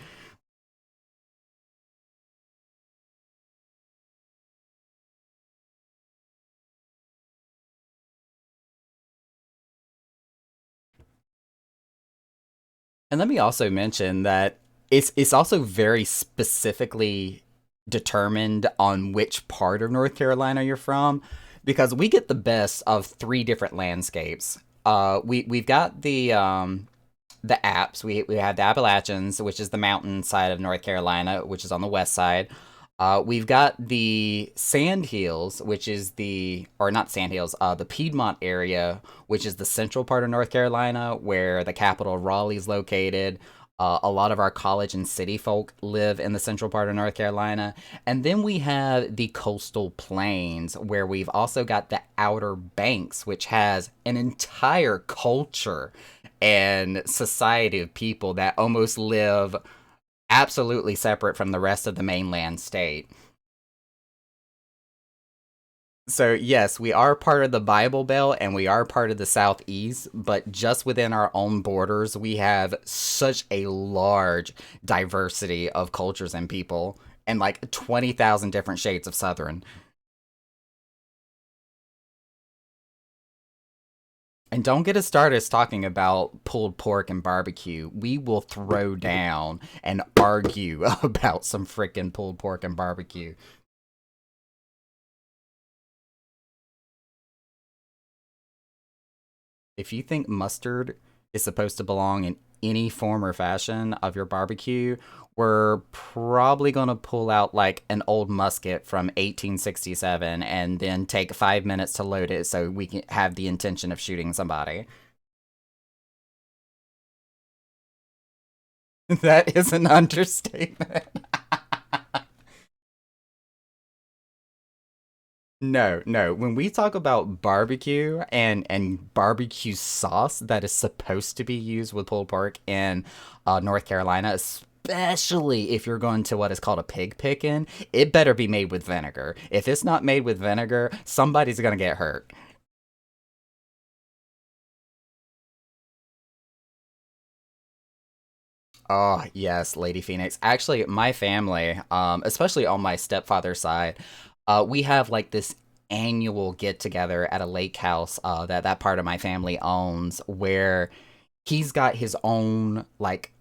Speaker 1: And let me also mention that it's also very specifically determined on which part of North Carolina you're from, because we get the best of three different landscapes. We've got the Apps. We have the Appalachians, which is the mountain side of North Carolina, which is on the west side. We've got the Sand Hills, which is the, or not Sand Hills, the Piedmont area, which is the central part of North Carolina, where the capital Raleigh is located. A lot of our college and city folk live in the central part of North Carolina. And then we have the coastal plains, where we've also got the Outer Banks, which has an entire culture and society of people that almost live absolutely separate from the rest of the mainland state. So, yes, we are part of the Bible Belt and we are part of the Southeast, but just within our own borders, we have such a large diversity of cultures and people and like 20,000 different shades of Southern. And don't get us started talking about pulled pork and barbecue. We will throw down and argue about some freaking pulled pork and barbecue. If you think mustard is supposed to belong in any form or fashion of your barbecue, we're probably going to pull out like an old musket from 1867 and then take 5 minutes to load it so we can have the intention of shooting somebody. That is an understatement. No, no. When we talk about barbecue and barbecue sauce that is supposed to be used with pulled pork in North Carolina, especially if you're going to what is called a pig picking, it better be made with vinegar. If it's not made with vinegar, somebody's gonna get hurt. Oh yes, Lady Phoenix. Actually, my family, especially on my stepfather's side, We have like this annual get together at a lake house that part of my family owns, where he's got his own like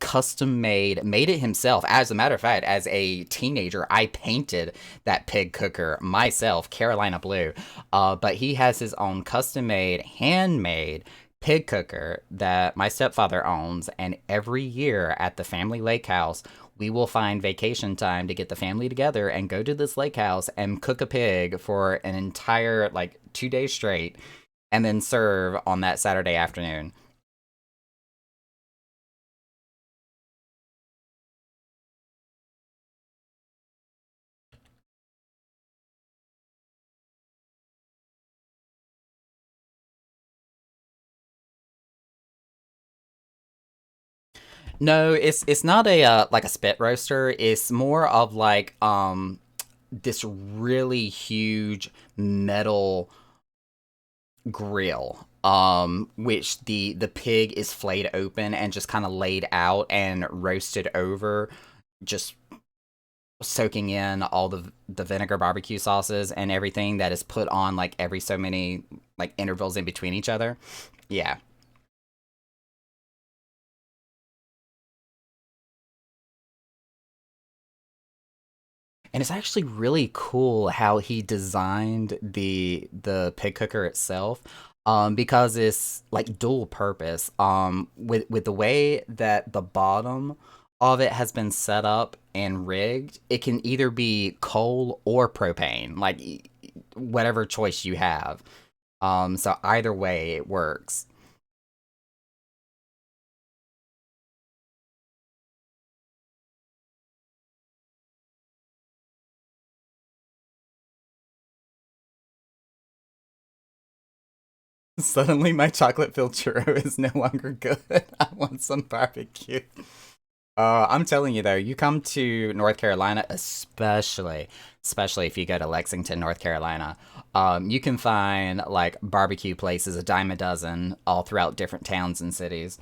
Speaker 1: custom made it himself. As a matter of fact, as a teenager, I painted that pig cooker myself, Carolina blue. But he has his own custom made, handmade pig cooker that my stepfather owns, and every year at the family lake house, we will find vacation time to get the family together and go to this lake house and cook a pig for an entire like 2 days straight, and then serve on that Saturday afternoon. No, it's not a like a spit roaster. It's more of like this really huge metal grill, which the pig is flayed open and just kind of laid out and roasted over, just soaking in all the vinegar barbecue sauces and everything that is put on like every so many like intervals in between each other. Yeah. And it's actually really cool how he designed the pig cooker itself, because it's like dual purpose. With the way that the bottom of it has been set up and rigged, it can either be coal or propane, like whatever choice you have. So either way, it works. Suddenly, my chocolate filled churro is no longer good. I want some barbecue. I'm telling you though, you come to North Carolina, especially if you go to Lexington, North Carolina, you can find like barbecue places a dime a dozen all throughout different towns and cities.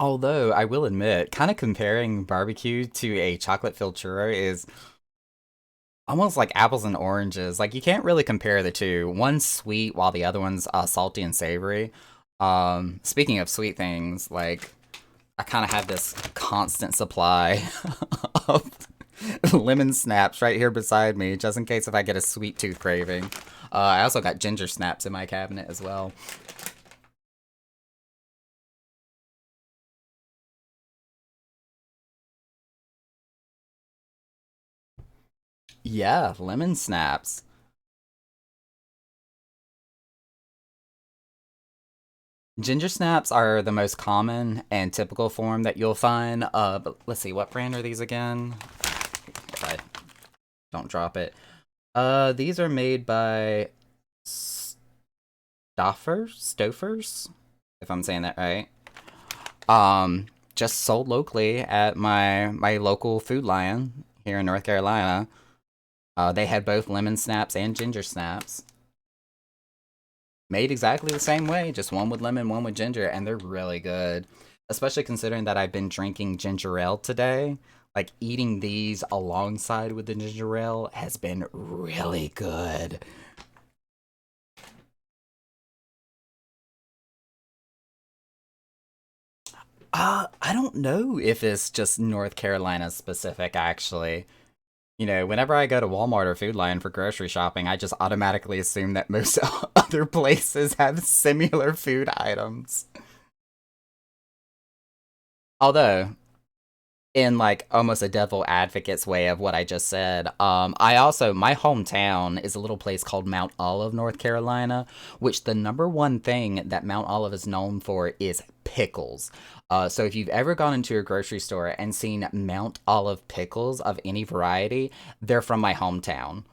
Speaker 1: Although I will admit, kind of comparing barbecue to a chocolate filled churro is almost like apples and oranges. Like you can't really compare the two. One's sweet while the other one's salty and savory. Speaking of sweet things, like I kind of have this constant supply of lemon snaps right here beside me, just in case if I get a sweet tooth craving. I also got ginger snaps in my cabinet as well. Yeah, lemon snaps. Ginger snaps are the most common and typical form that you'll find. But let's see, what brand are these again? If I don't drop it. These are made by Stouffer's, if I'm saying that right. Um, just sold locally at my local Food Lion here in North Carolina. They had both lemon snaps and ginger snaps, made exactly the same way, just one with lemon, one with ginger, and they're really good. Especially considering that I've been drinking ginger ale today. Like eating these alongside with the ginger ale has been really good. I don't know if it's just North Carolina specific, actually. You know, whenever I go to Walmart or Food Lion for grocery shopping, I just automatically assume that most other places have similar food items. Although, in like almost a devil advocate's way of what I just said, I also, my hometown is a little place called Mount Olive, North Carolina, which the number one thing that Mount Olive is known for is pickles. So if you've ever gone into a grocery store and seen Mount Olive pickles of any variety, they're from my hometown.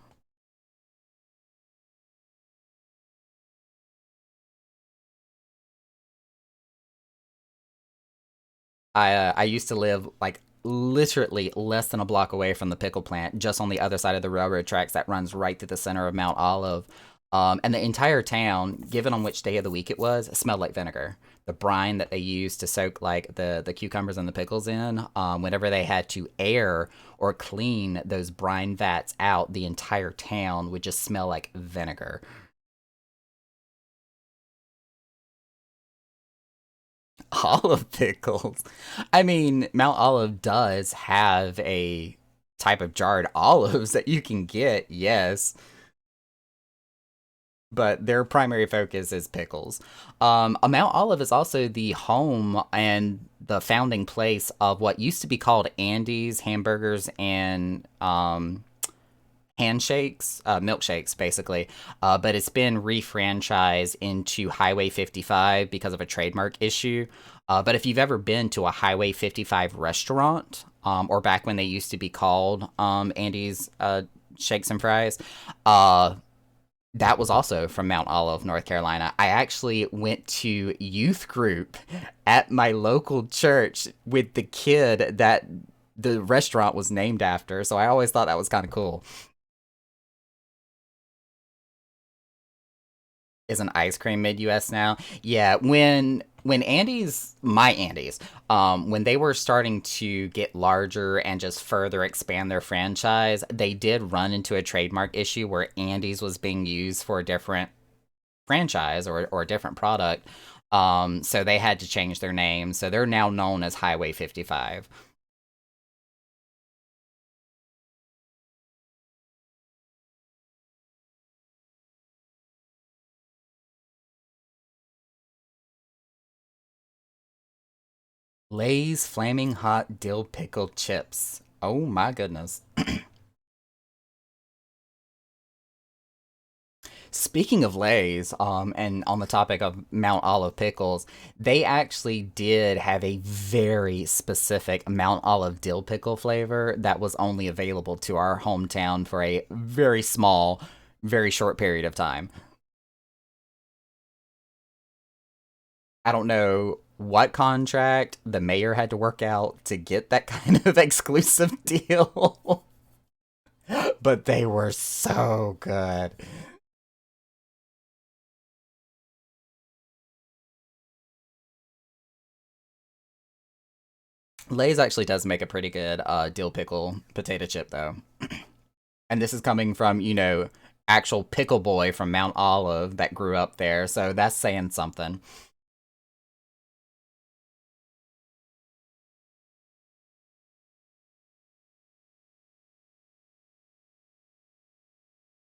Speaker 1: I used to live like literally less than a block away from the pickle plant, just on the other side of the railroad tracks that runs right through the center of Mount Olive. And the entire town, given on which day of the week it was, smelled like vinegar. The brine that they used to soak like the cucumbers and the pickles in, whenever they had to air or clean those brine vats out, the entire town would just smell like vinegar. Olive pickles. I mean, Mount Olive does have a type of jarred olives that you can get, yes, but their primary focus is pickles. Mount Olive is also the home and the founding place of what used to be called Andy's Hamburgers and handshakes, milkshakes, basically. But it's been refranchised into Highway 55 because of a trademark issue. But if you've ever been to a Highway 55 restaurant, or back when they used to be called Andy's Shakes and Fries, uh, that was also from Mount Olive, North Carolina. I actually went to youth group at my local church with the kid that the restaurant was named after, so I always thought that was kind of cool. Is an ice cream mid US now. Yeah, when Andy's my Andy's, when they were starting to get larger and just further expand their franchise, they did run into a trademark issue where Andy's was being used for a different franchise or a different product. So they had to change their name. So they're now known as Highway 55. Lay's Flaming Hot Dill Pickle Chips. Oh my goodness. Speaking of Lay's, and on the topic of Mount Olive pickles, they actually did have a very specific Mount Olive dill pickle flavor that was only available to our hometown for a very small, very short period of time. I don't know what contract the mayor had to work out to get that kind of exclusive deal, but they were so good. Lay's actually does make a pretty good dill pickle potato chip though. And this is coming from, actual pickle boy from Mount Olive that grew up there, so that's saying something.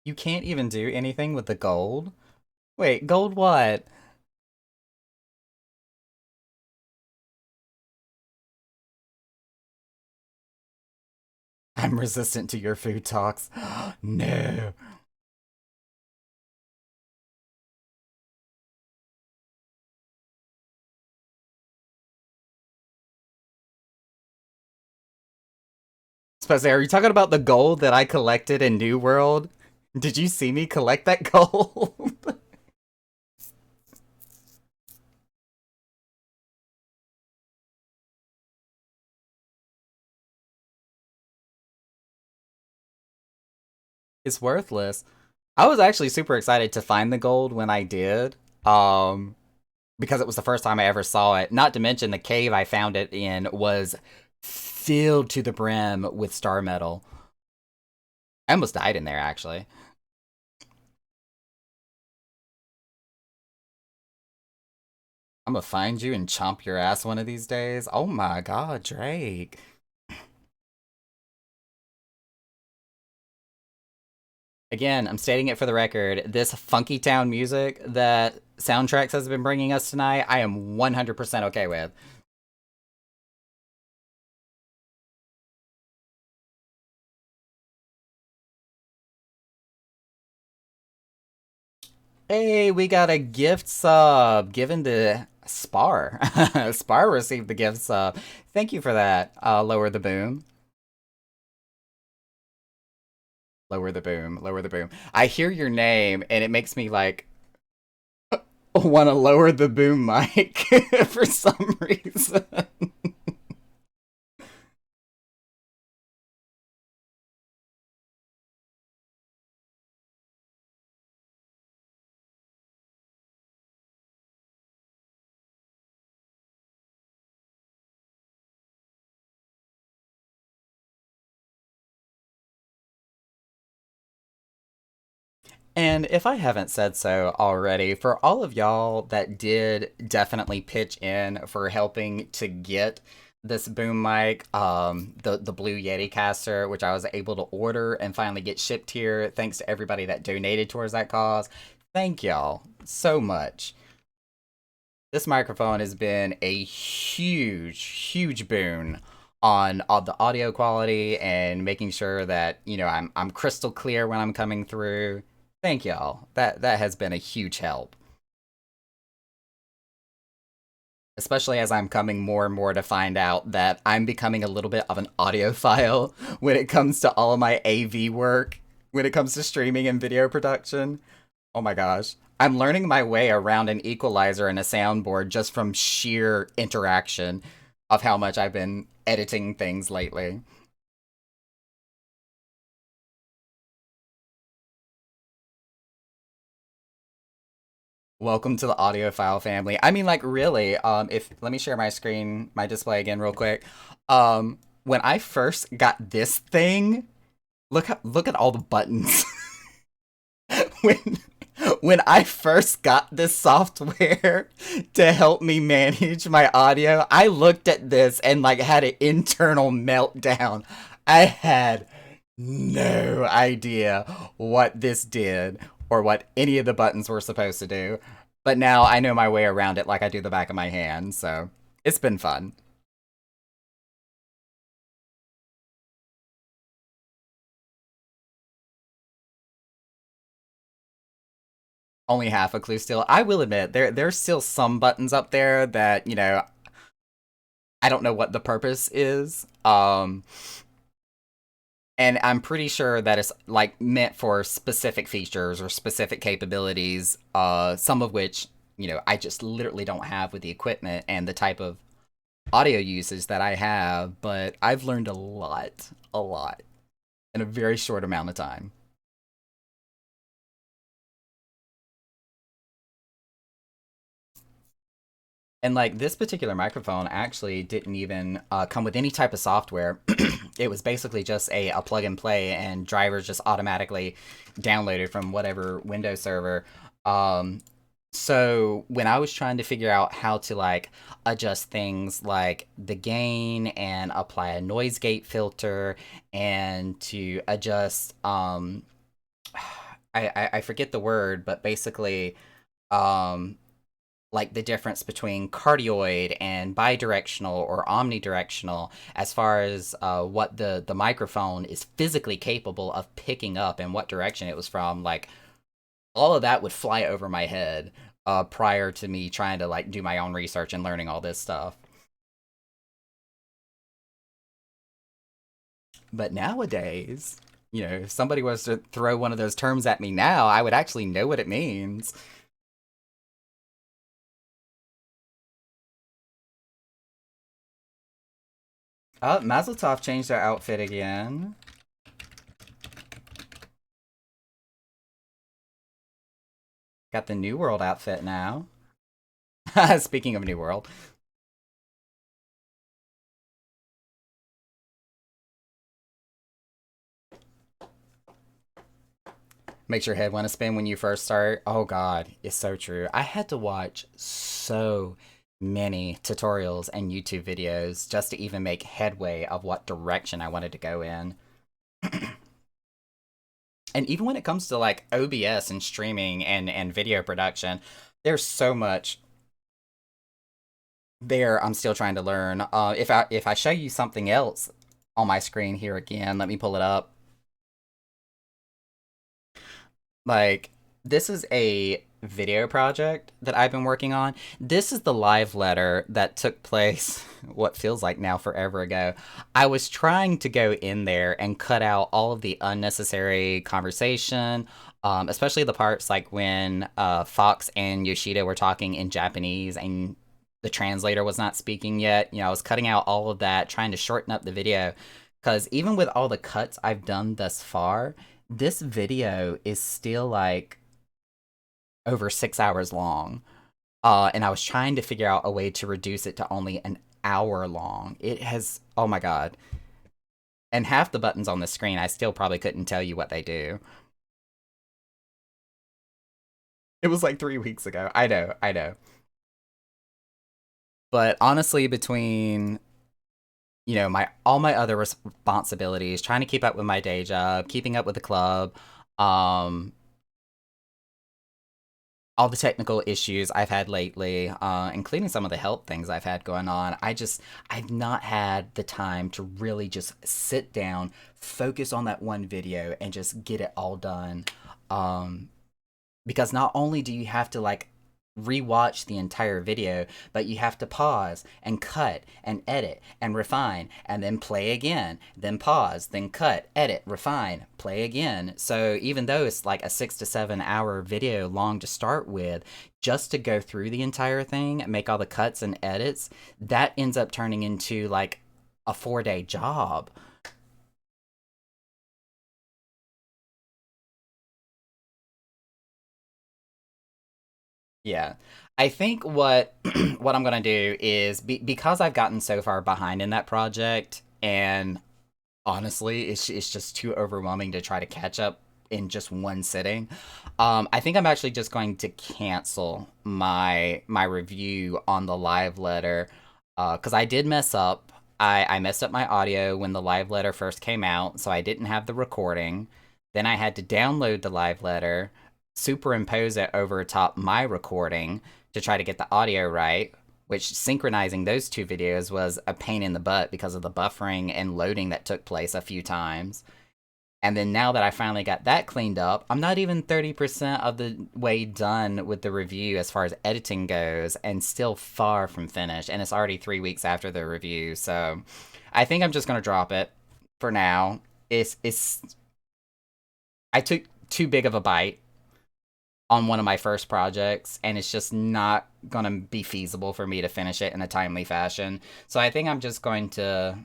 Speaker 1: You can't even do anything with the gold? Wait, gold what? I'm resistant to your food talks. No. Suppose, are you talking about the gold that I collected in New World? Did you see me collect that gold? It's worthless. I was actually super excited to find the gold when I did. Um, because it was the first time I ever saw it. Not to mention the cave I found it in was filled to the brim with star metal. I almost died in there actually. I'm gonna find you and chomp your ass one of these days. Oh my god, Drake. Again, I'm stating it for the record. This Funky Town music that Soundtracks has been bringing us tonight, I am 100% okay with. Hey, we got a gift sub given to Spar. Spar received the gift sub. Thank you for that. Lower the boom. Lower the boom. Lower the boom. I hear your name and it makes me like want to lower the boom mic for some reason. And if I haven't said so already, for all of y'all that did definitely pitch in for helping to get this boom mic, the Blue Yeti caster, which I was able to order and finally get shipped here, thanks to everybody that donated towards that cause. Thank y'all so much. This microphone has been a huge boon on all the audio quality and making sure that I'm crystal clear when I'm coming through. Thank y'all. That has been a huge help, especially as I'm coming more and more to find out that I'm becoming a little bit of an audiophile when it comes to all of my AV work, when it comes to streaming and video production. Oh my gosh. I'm learning my way around an equalizer and a soundboard just from sheer interaction of how much I've been editing things lately. Welcome to the audiophile family. I mean, like, really, if let me share my screen, my display again real quick. When I first got this thing, look at all the buttons. when when I first got this software to help me manage my audio, I looked at this and like had an internal meltdown. I had no idea what this did or what any of the buttons were supposed to do. But now I know my way around it like I do the back of my hand, so it's been fun. Only half a clue still. I will admit there's still some buttons up there that, I don't know what the purpose is. And I'm pretty sure that it's like meant for specific features or specific capabilities, some of which, I just literally don't have with the equipment and the type of audio usage that I have, but I've learned a lot in a very short amount of time. And like this particular microphone actually didn't even come with any type of software. It was basically just a plug and play, and drivers just automatically downloaded from whatever Windows server. Um, so when I was trying to figure out how to like adjust things like the gain and apply a noise gate filter and to adjust I forget the word, but basically um like the difference between cardioid and bidirectional or omnidirectional as far as what the microphone is physically capable of picking up and what direction it was from. Like all of that would fly over my head prior to me trying to like do my own research and learning all this stuff. But nowadays, if somebody was to throw one of those terms at me now, I would actually know what it means. Mazel Tov changed their outfit again. Got the New World outfit now. Speaking of New World, makes your head want to spin when you first start. Oh god, it's so true. I had to watch so many tutorials and YouTube videos just to even make headway of what direction I wanted to go in. And even when it comes to like OBS and streaming and video production, there's so much there I'm still trying to learn. If I show you something else on my screen here again, let me pull it up. Like, this is a video project that I've been working on. This is the live letter that took place what feels like now forever ago. I was trying to go in there and cut out all of the unnecessary conversation, especially the parts like when Fox and Yoshida were talking in Japanese and the translator was not speaking yet. I was cutting out all of that, trying to shorten up the video. Because even with all the cuts I've done thus far, this video is still like over 6 hours long. And I was trying to figure out a way to reduce it to only an hour long. It has, oh my god. And half the buttons on the screen, I still probably couldn't tell you what they do. It was like 3 weeks ago. I know, I know. But honestly, between my all my other responsibilities, trying to keep up with my day job, keeping up with the club, um, all the technical issues I've had lately, including some of the health things I've had going on, I've not had the time to really just sit down, focus on that one video, and just get it all done. Um, because not only do you have to like rewatch the entire video, but you have to pause and cut and edit and refine and then play again, then pause, then cut, edit, refine, play again. So even though it's like a 6 to 7 hour video long to start with, just to go through the entire thing, make all the cuts and edits, that ends up turning into like a 4 day job. Yeah. I think what what I'm gonna do is because I've gotten so far behind in that project, and honestly, it's just too overwhelming to try to catch up in just one sitting. I think I'm actually just going to cancel my review on the live letter, because I did mess up. I messed up my audio when the live letter first came out, so I didn't have the recording. Then I had to download the live letter, superimpose it over top my recording to try to get the audio right, which synchronizing those two videos was a pain in the butt because of the buffering and loading that took place a few times. And then now that I finally got that cleaned up, I'm not even 30% of the way done with the review as far as editing goes, and still far from finished. And it's already 3 weeks after the review. So I think I'm just going to drop it for now. It's I took too big of a bite on one of my first projects, and it's just not going to be feasible for me to finish it in a timely fashion. So I think I'm just going to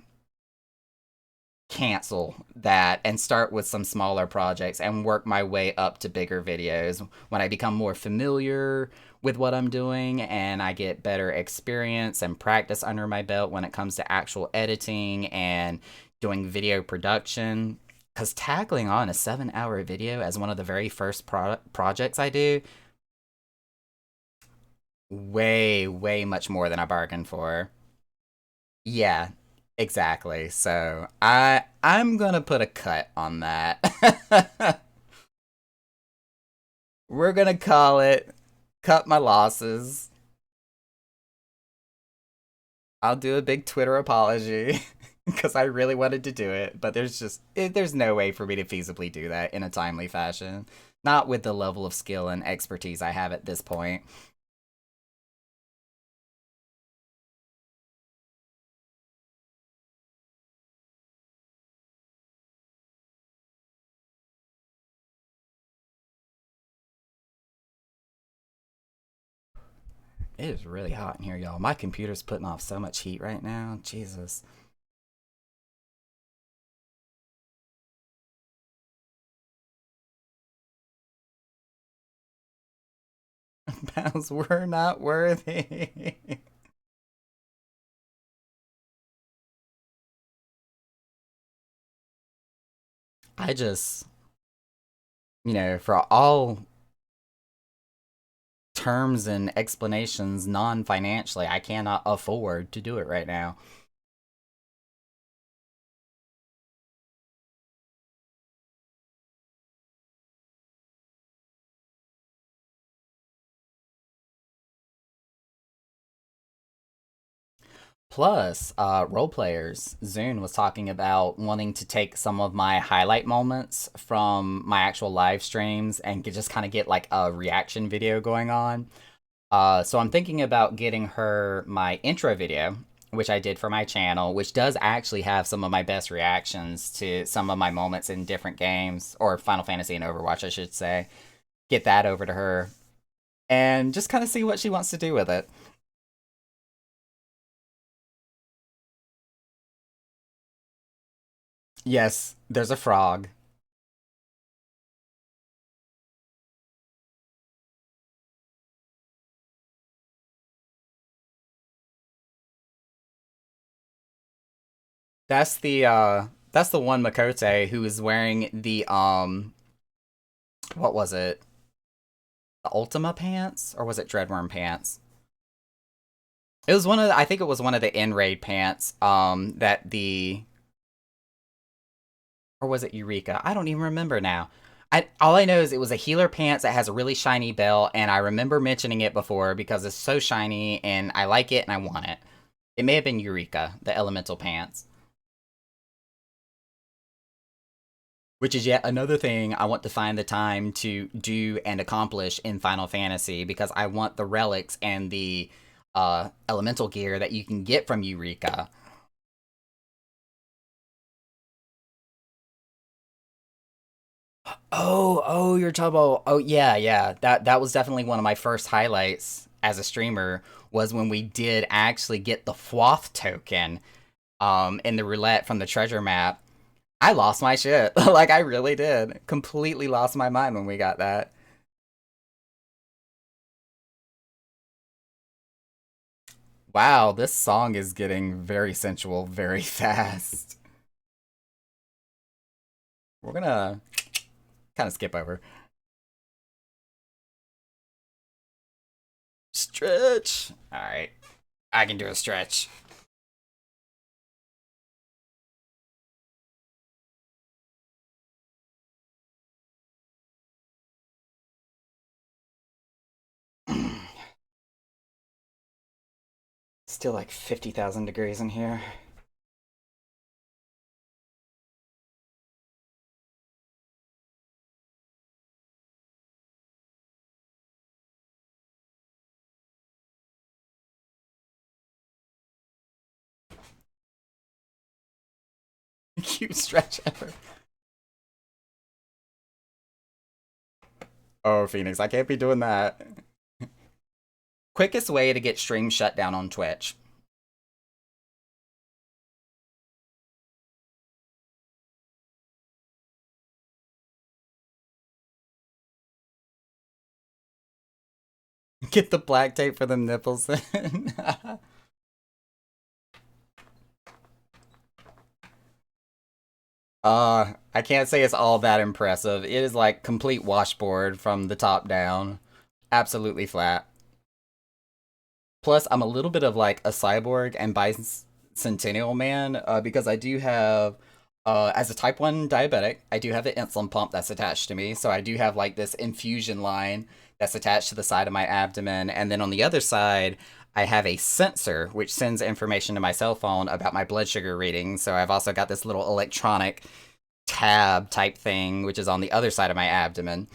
Speaker 1: cancel that and start with some smaller projects and work my way up to bigger videos when I become more familiar with what I'm doing and I get better experience and practice under my belt when it comes to actual editing and doing video production. Because tackling on a 7 hour video as one of the very first projects I do, way, way much more than I bargained for. Yeah, exactly. So I'm gonna put a cut on that. We're gonna call it cut my losses. I'll do a big Twitter apology because I really wanted to do it, but there's no way for me to feasibly do that in a timely fashion. Not with the level of skill and expertise I have at this point. It is really hot in here, y'all. My computer's putting off so much heat right now. Jesus. Pounds were not worthy. I just, for all terms and explanations non financially, I cannot afford to do it right now. Plus, role players, Zune was talking about wanting to take some of my highlight moments from my actual live streams and just kind of get like a reaction video going on. So I'm thinking about getting her my intro video, which I did for my channel, which does actually have some of my best reactions to some of my moments in different games, or Final Fantasy and Overwatch, I should say. Get that over to her and just kind of see what she wants to do with it. Yes, there's a frog. That's the one Makote who is wearing the what was it? The Ultima pants? Or was it Dreadworm pants? It was one of the, I think it was one of the N-Raid pants, that the, or was it Eureka? I don't even remember now. All I know is it was a healer pants that has a really shiny belt, and I remember mentioning it before because it's so shiny, and I like it, and I want it. It may have been Eureka, the elemental pants. Which is yet another thing I want to find the time to do and accomplish in Final Fantasy, because I want the relics and the elemental gear that you can get from Eureka. You're talking about. Oh, yeah, yeah. That was definitely one of my first highlights as a streamer, was when we did actually get the Fwoth token in the roulette from the treasure map. I lost my shit. Like, I really did. Completely lost my mind when we got that. Wow, this song is getting very sensual very fast. We're gonna kind of skip over. Stretch. Alright. I can do a stretch. Still like 50,000 degrees in here. Cute stretch ever. Oh, Phoenix, I can't be doing that. Quickest way to get stream shut down on Twitch. Get the black tape for them nipples then. I can't say it's all that impressive. It is like complete washboard from the top down. Absolutely flat. Plus, I'm a little bit of like a cyborg and bicentennial man, because I do have, as a type 1 diabetic, I do have an insulin pump that's attached to me. So I do have like this infusion line that's attached to the side of my abdomen. And then on the other side, I have a sensor which sends information to my cell phone about my blood sugar reading. So I've also got this little electronic tab type thing, which is on the other side of my abdomen.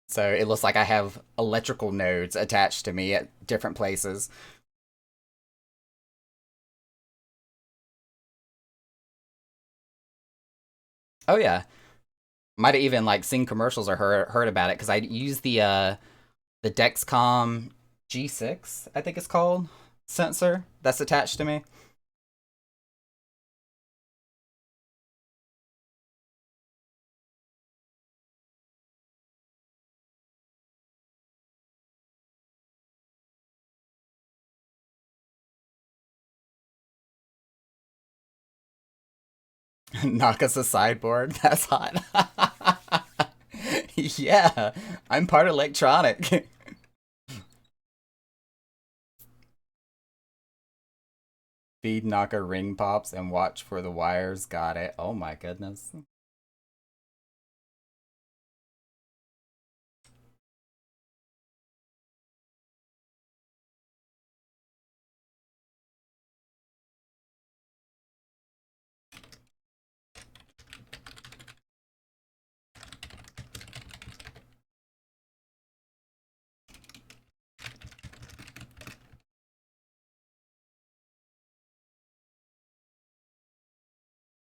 Speaker 1: So it looks like I have electrical nodes attached to me at different places. Oh yeah, might have even like seen commercials or heard about it, because I use the Dexcom G6, I think it's called, sensor that's attached to me. Knock us a sideboard. That's hot. Yeah, I'm part electronic. Feed Naka ring pops and watch for the wires. Got it. Oh my goodness.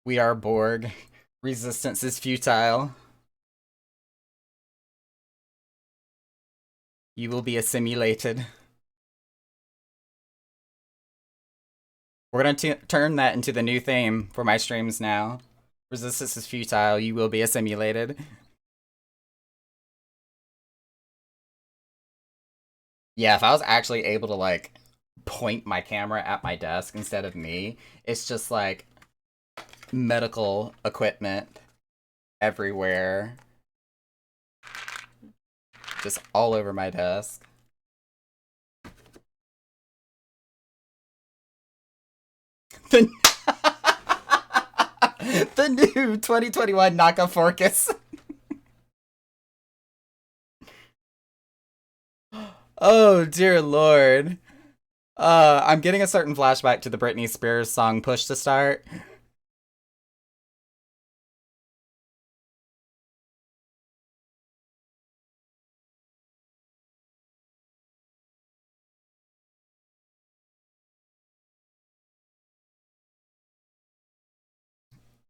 Speaker 1: We are Borg. Resistance is futile. You will be assimilated. We're gonna turn that into the new theme for my streams now. Resistance is futile. You will be assimilated. Yeah, if I was actually able to like point my camera at my desk instead of me, it's just like medical equipment everywhere. just all over my desk. The, the new 2021 Naka Forcus. Oh dear lord. I'm getting a certain flashback to the Britney Spears song Push to Start.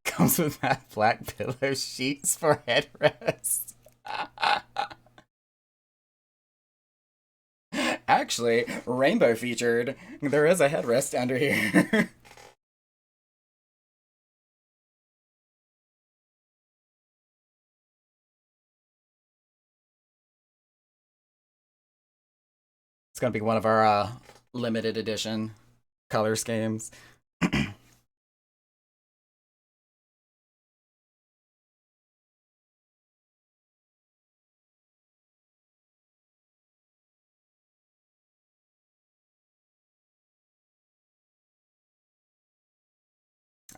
Speaker 1: Comes with that black pillow sheets for headrest. Actually, rainbow featured. There is a headrest under here. It's gonna be one of our limited edition color schemes.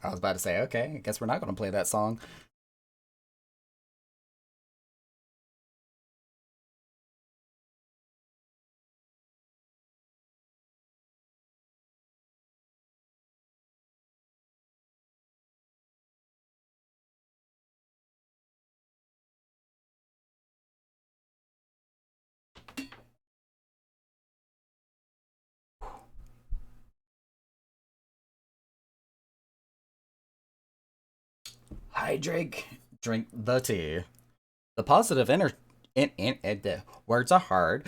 Speaker 1: I was about to say, okay, I guess we're not gonna play that song. Hydrate, drink the tea. The positive energy. The words are hard.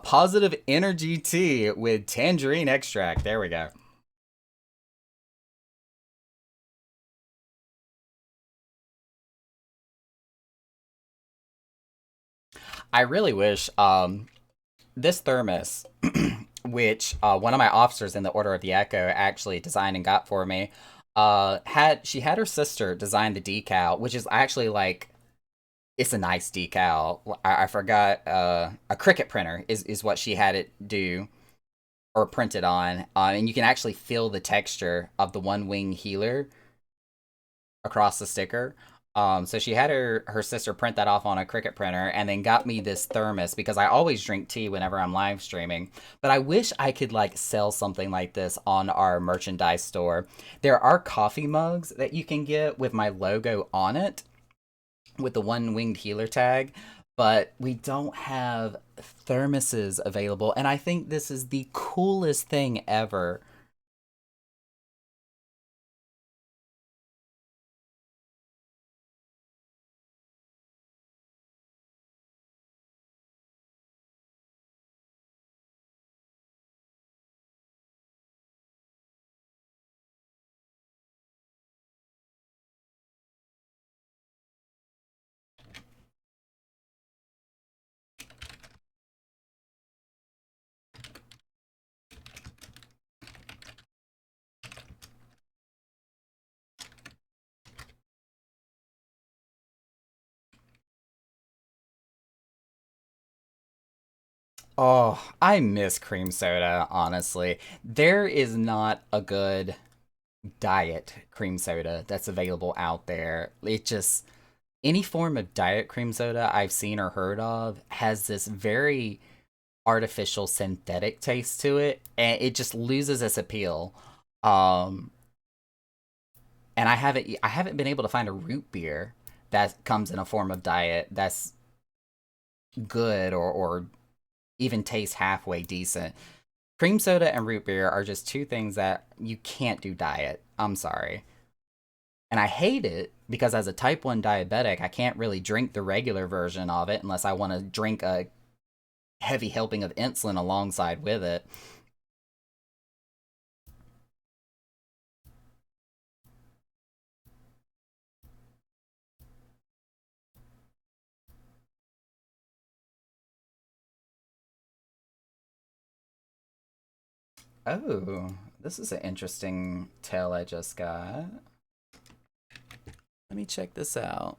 Speaker 1: Positive energy tea with tangerine extract. There we go. I really wish this thermos, which one of my officers in the Order of the Echo actually designed and got for me, had her sister design the decal, which is actually like it's a nice decal. I forgot a Cricut printer is what she had it do or printed on, and you can actually feel the texture of the one wing healer across the sticker. So she had her sister print that off on a Cricut printer, and then got me this thermos because I always drink tea whenever I'm live streaming. But I wish I could like sell something like this on our merchandise store. There are coffee mugs that you can get with my logo on it, with the one winged healer tag, but we don't have thermoses available, and I think this is the coolest thing ever. Oh, I miss cream soda, honestly. There is not a good diet cream soda that's available out there. It just, any form of diet cream soda I've seen or heard of has this very artificial synthetic taste to it, and it just loses its appeal. Um, and I haven't been able to find a root beer that comes in a form of diet that's good or even tastes halfway decent. Cream soda and root beer are just two things that you can't do diet. I'm sorry. And I hate it because as a type 1 diabetic, I can't really drink the regular version of it unless I want to drink a heavy helping of insulin alongside with it. Oh, this is an interesting tale I just got. Let me check this out.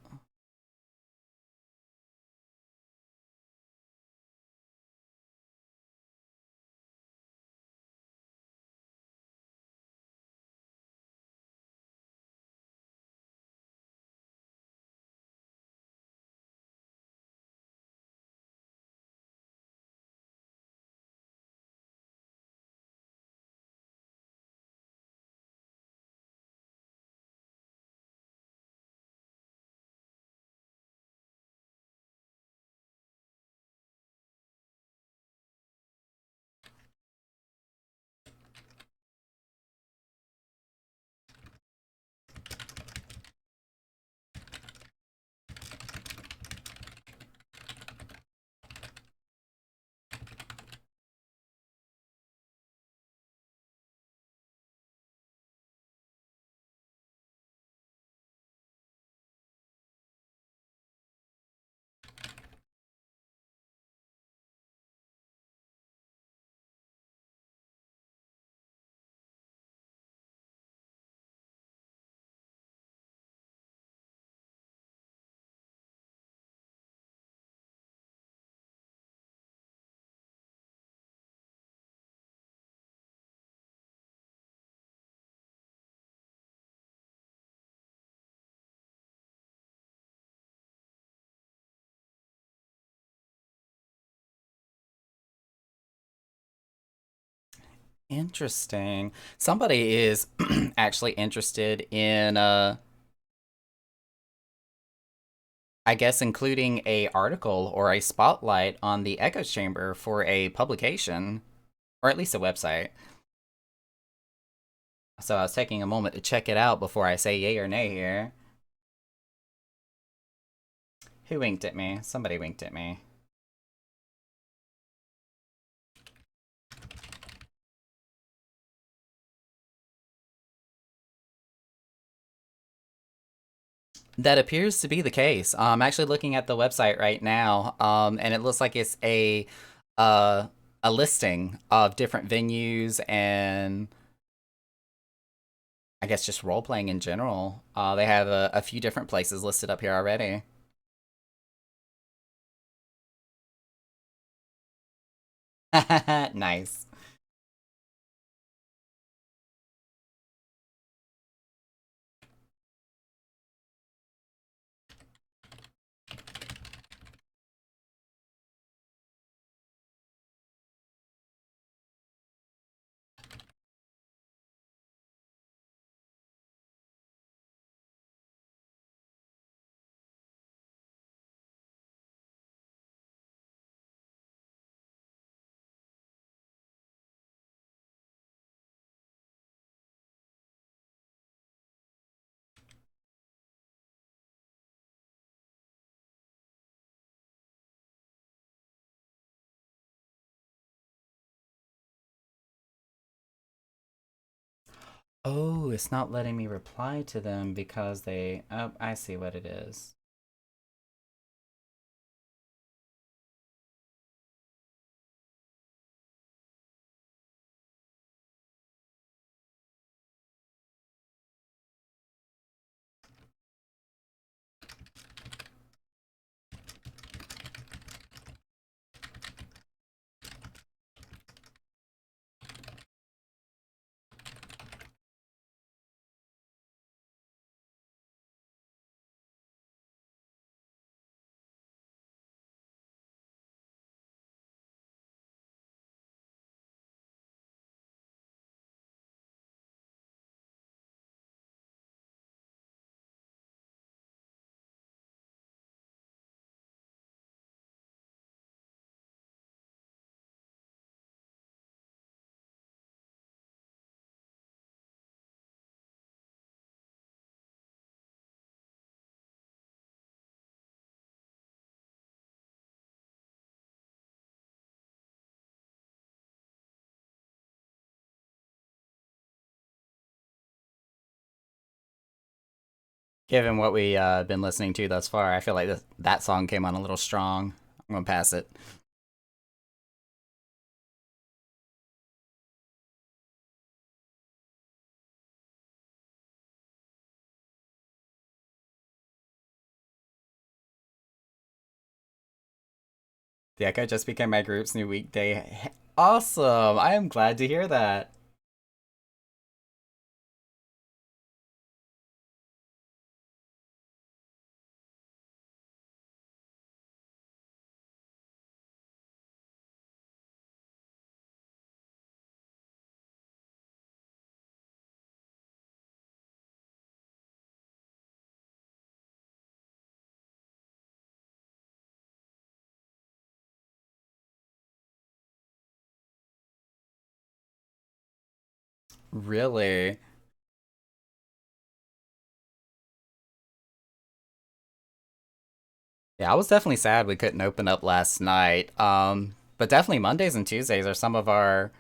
Speaker 1: Interesting. Somebody is actually interested in I guess including a article or a spotlight on the echo chamber for a publication or at least a website. So I was taking a moment to check it out before I say yay or nay here. Who winked at me? Somebody winked at me. That appears to be the case. I'm actually looking at the website right now, and it looks like it's uh, a listing of different venues and I guess just role playing in general. They have a few different places listed up here already. Nice. Oh, it's not letting me reply to them because they. Oh, I see what it is. Given what we been listening to thus far, I feel like that song came on a little strong. I'm gonna pass it. The Echo just became my group's new weekday. Awesome! I am glad to hear that. Really? Yeah, I was definitely sad we couldn't open up last night. But definitely Mondays and Tuesdays are some of our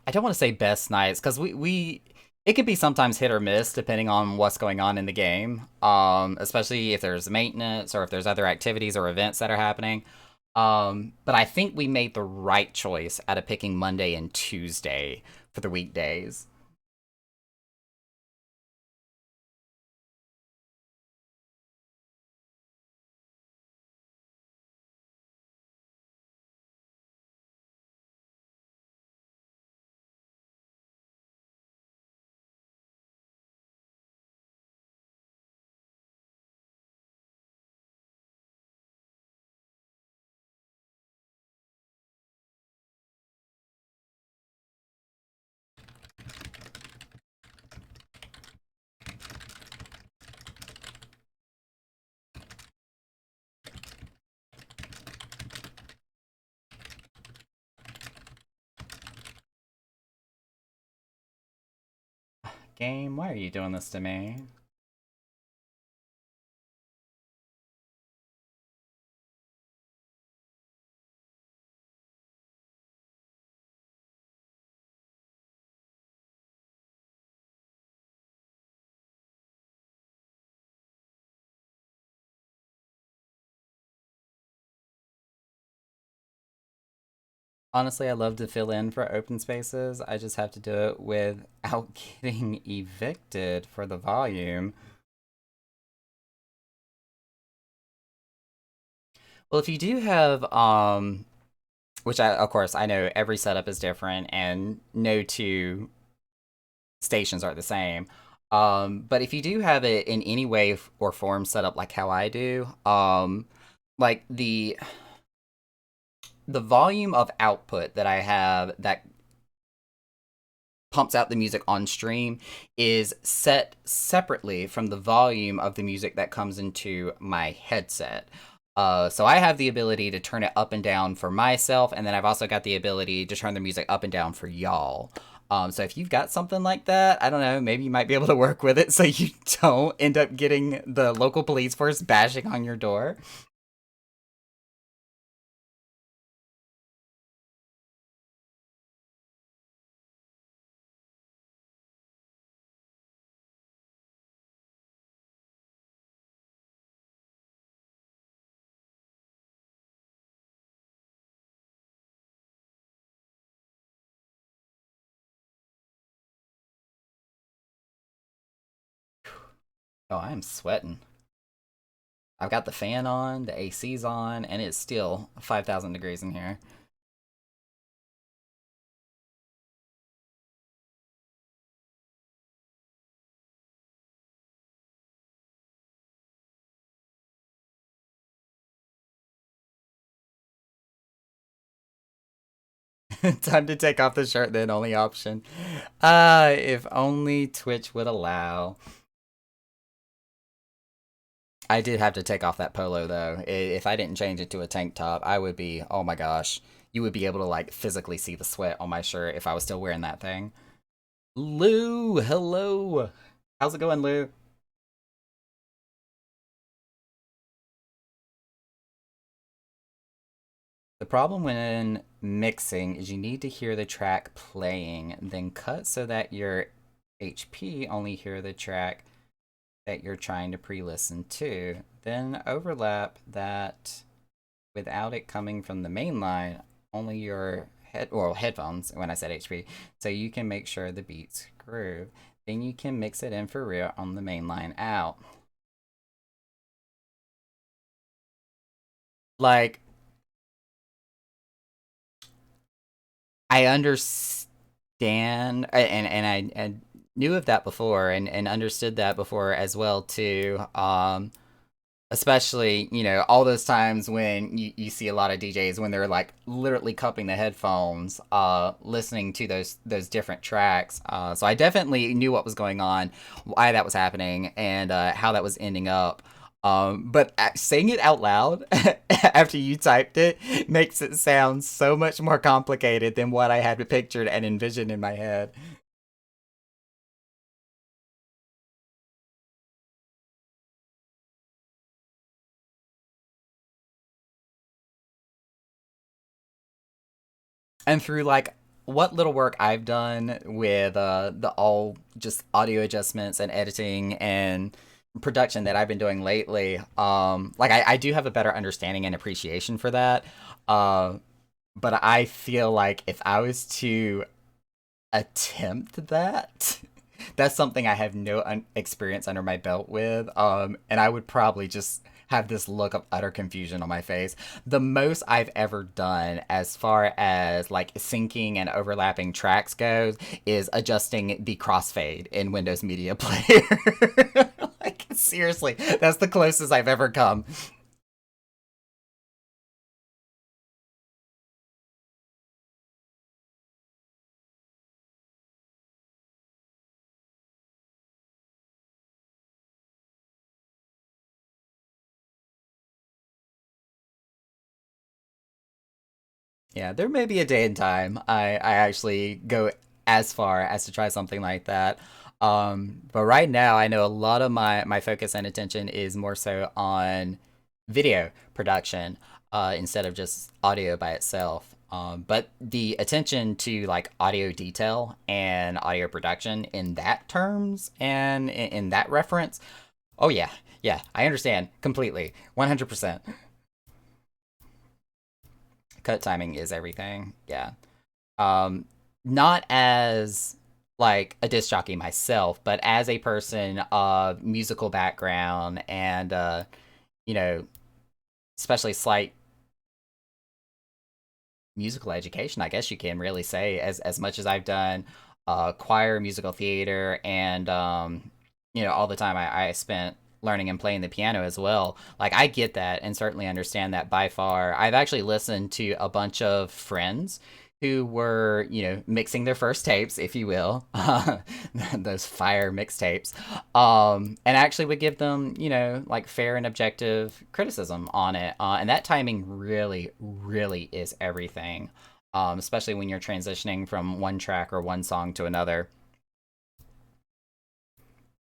Speaker 1: I don't want to say best nights because we it could be sometimes hit or miss depending on what's going on in the game. Especially if there's maintenance or if there's other activities or events that are happening. But I think we made the right choice out of picking Monday and Tuesday for the weekdays. Game, why are you doing this to me? Honestly, I love to fill in for open spaces. I just have to do it without getting evicted for the volume. Well, if you do have, which I, of course, I know every setup is different and no two stations are the same. But if you do have it in any way or form set up like how I do, like the volume of output that I have that pumps out the music on stream is set separately from the volume of the music that comes into my headset. So I have the ability to turn it up and down for myself, and then I've also got the ability to turn the music up and down for y'all. So if you've got something like that, I don't know, maybe you might be able to work with it so you don't end up getting the local police force bashing on your door. Oh, I am sweating. I've got the fan on, the AC's on, and it's still 5,000 degrees in here. Time to take off the shirt, then only option. If only Twitch would allow. I did have to take off that polo though. If I didn't change it to a tank top, I would be, oh my gosh. You would be able to like physically see the sweat on my shirt if I was still wearing that thing. Lou, hello. How's it going, Lou? The problem when mixing is you need to hear the track playing, then cut so that your HP only hear the track that you're trying to pre-listen to, then overlap that without it coming from the main line, only your headphones when I said HP, so you can make sure the beats groove. Then you can mix it in for real on the main line out. Like I understand and I knew of that before and understood that before as well too. Especially, all those times when you see a lot of DJs when they're like literally cupping the headphones, listening to those different tracks. So I definitely knew what was going on, why that was happening, and how that was ending up. But saying it out loud after you typed it makes it sound so much more complicated than what I had pictured and envisioned in my head. And through like what little work I've done with the all just audio adjustments and editing and production that I've been doing lately, like I do have a better understanding and appreciation for that. Uh, but I feel like if I was to attempt that, that's something I have no experience under my belt with. And I would probably just have this look of utter confusion on my face. The most I've ever done as far as like syncing and overlapping tracks goes is adjusting the crossfade in Windows Media Player. Like seriously, that's the closest I've ever come. Yeah, there may be a day and time I actually go as far as to try something like that. But right now, I know a lot of my focus and attention is more so on video production instead of just audio by itself. But the attention to like audio detail and audio production in that terms and in that reference, oh yeah, yeah, I understand completely, 100%. Cut timing is everything. Yeah. Um, Not as like a disc jockey myself, but as a person of musical background and you know, especially slight musical education, I guess you can really say, as much as I've done choir, musical theater, and all the time I spent learning and playing the piano as well. Like I get that and certainly understand that by far. I've actually listened to a bunch of friends who were, mixing their first tapes, if you will, those fire mixtapes, and actually would give them, like fair and objective criticism on it. And that timing really, really is everything, especially when you're transitioning from one track or one song to another.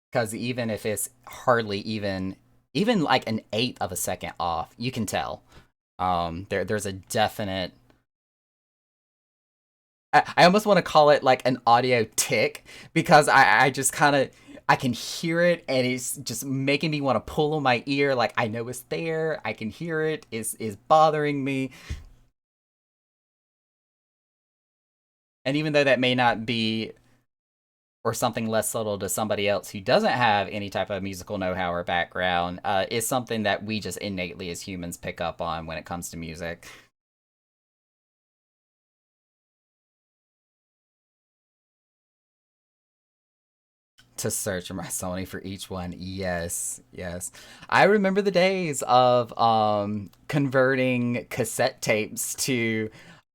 Speaker 1: Because even if it's hardly even like an eighth of a second off, you can tell. There's a definite. I almost want to call it like an audio tick because I just kind of I can hear it and it's just making me want to pull on my ear. Like I know it's there, I can hear it. Is bothering me, and even though that may not be or something less subtle to somebody else who doesn't have any type of musical know-how or background, is something that we just innately as humans pick up on when it comes to music. To search my Sony for each one. Yes, yes. I remember the days of converting cassette tapes to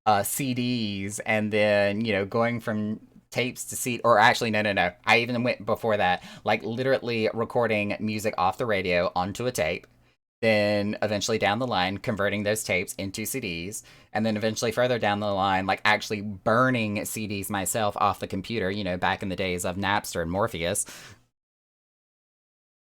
Speaker 1: CDs and then, going from tapes to CD, or actually no no no. I even went before that, like literally recording music off the radio onto a tape, then eventually down the line converting those tapes into CDs, and then eventually further down the line like actually burning CDs myself off the computer, back in the days of Napster and Morpheus.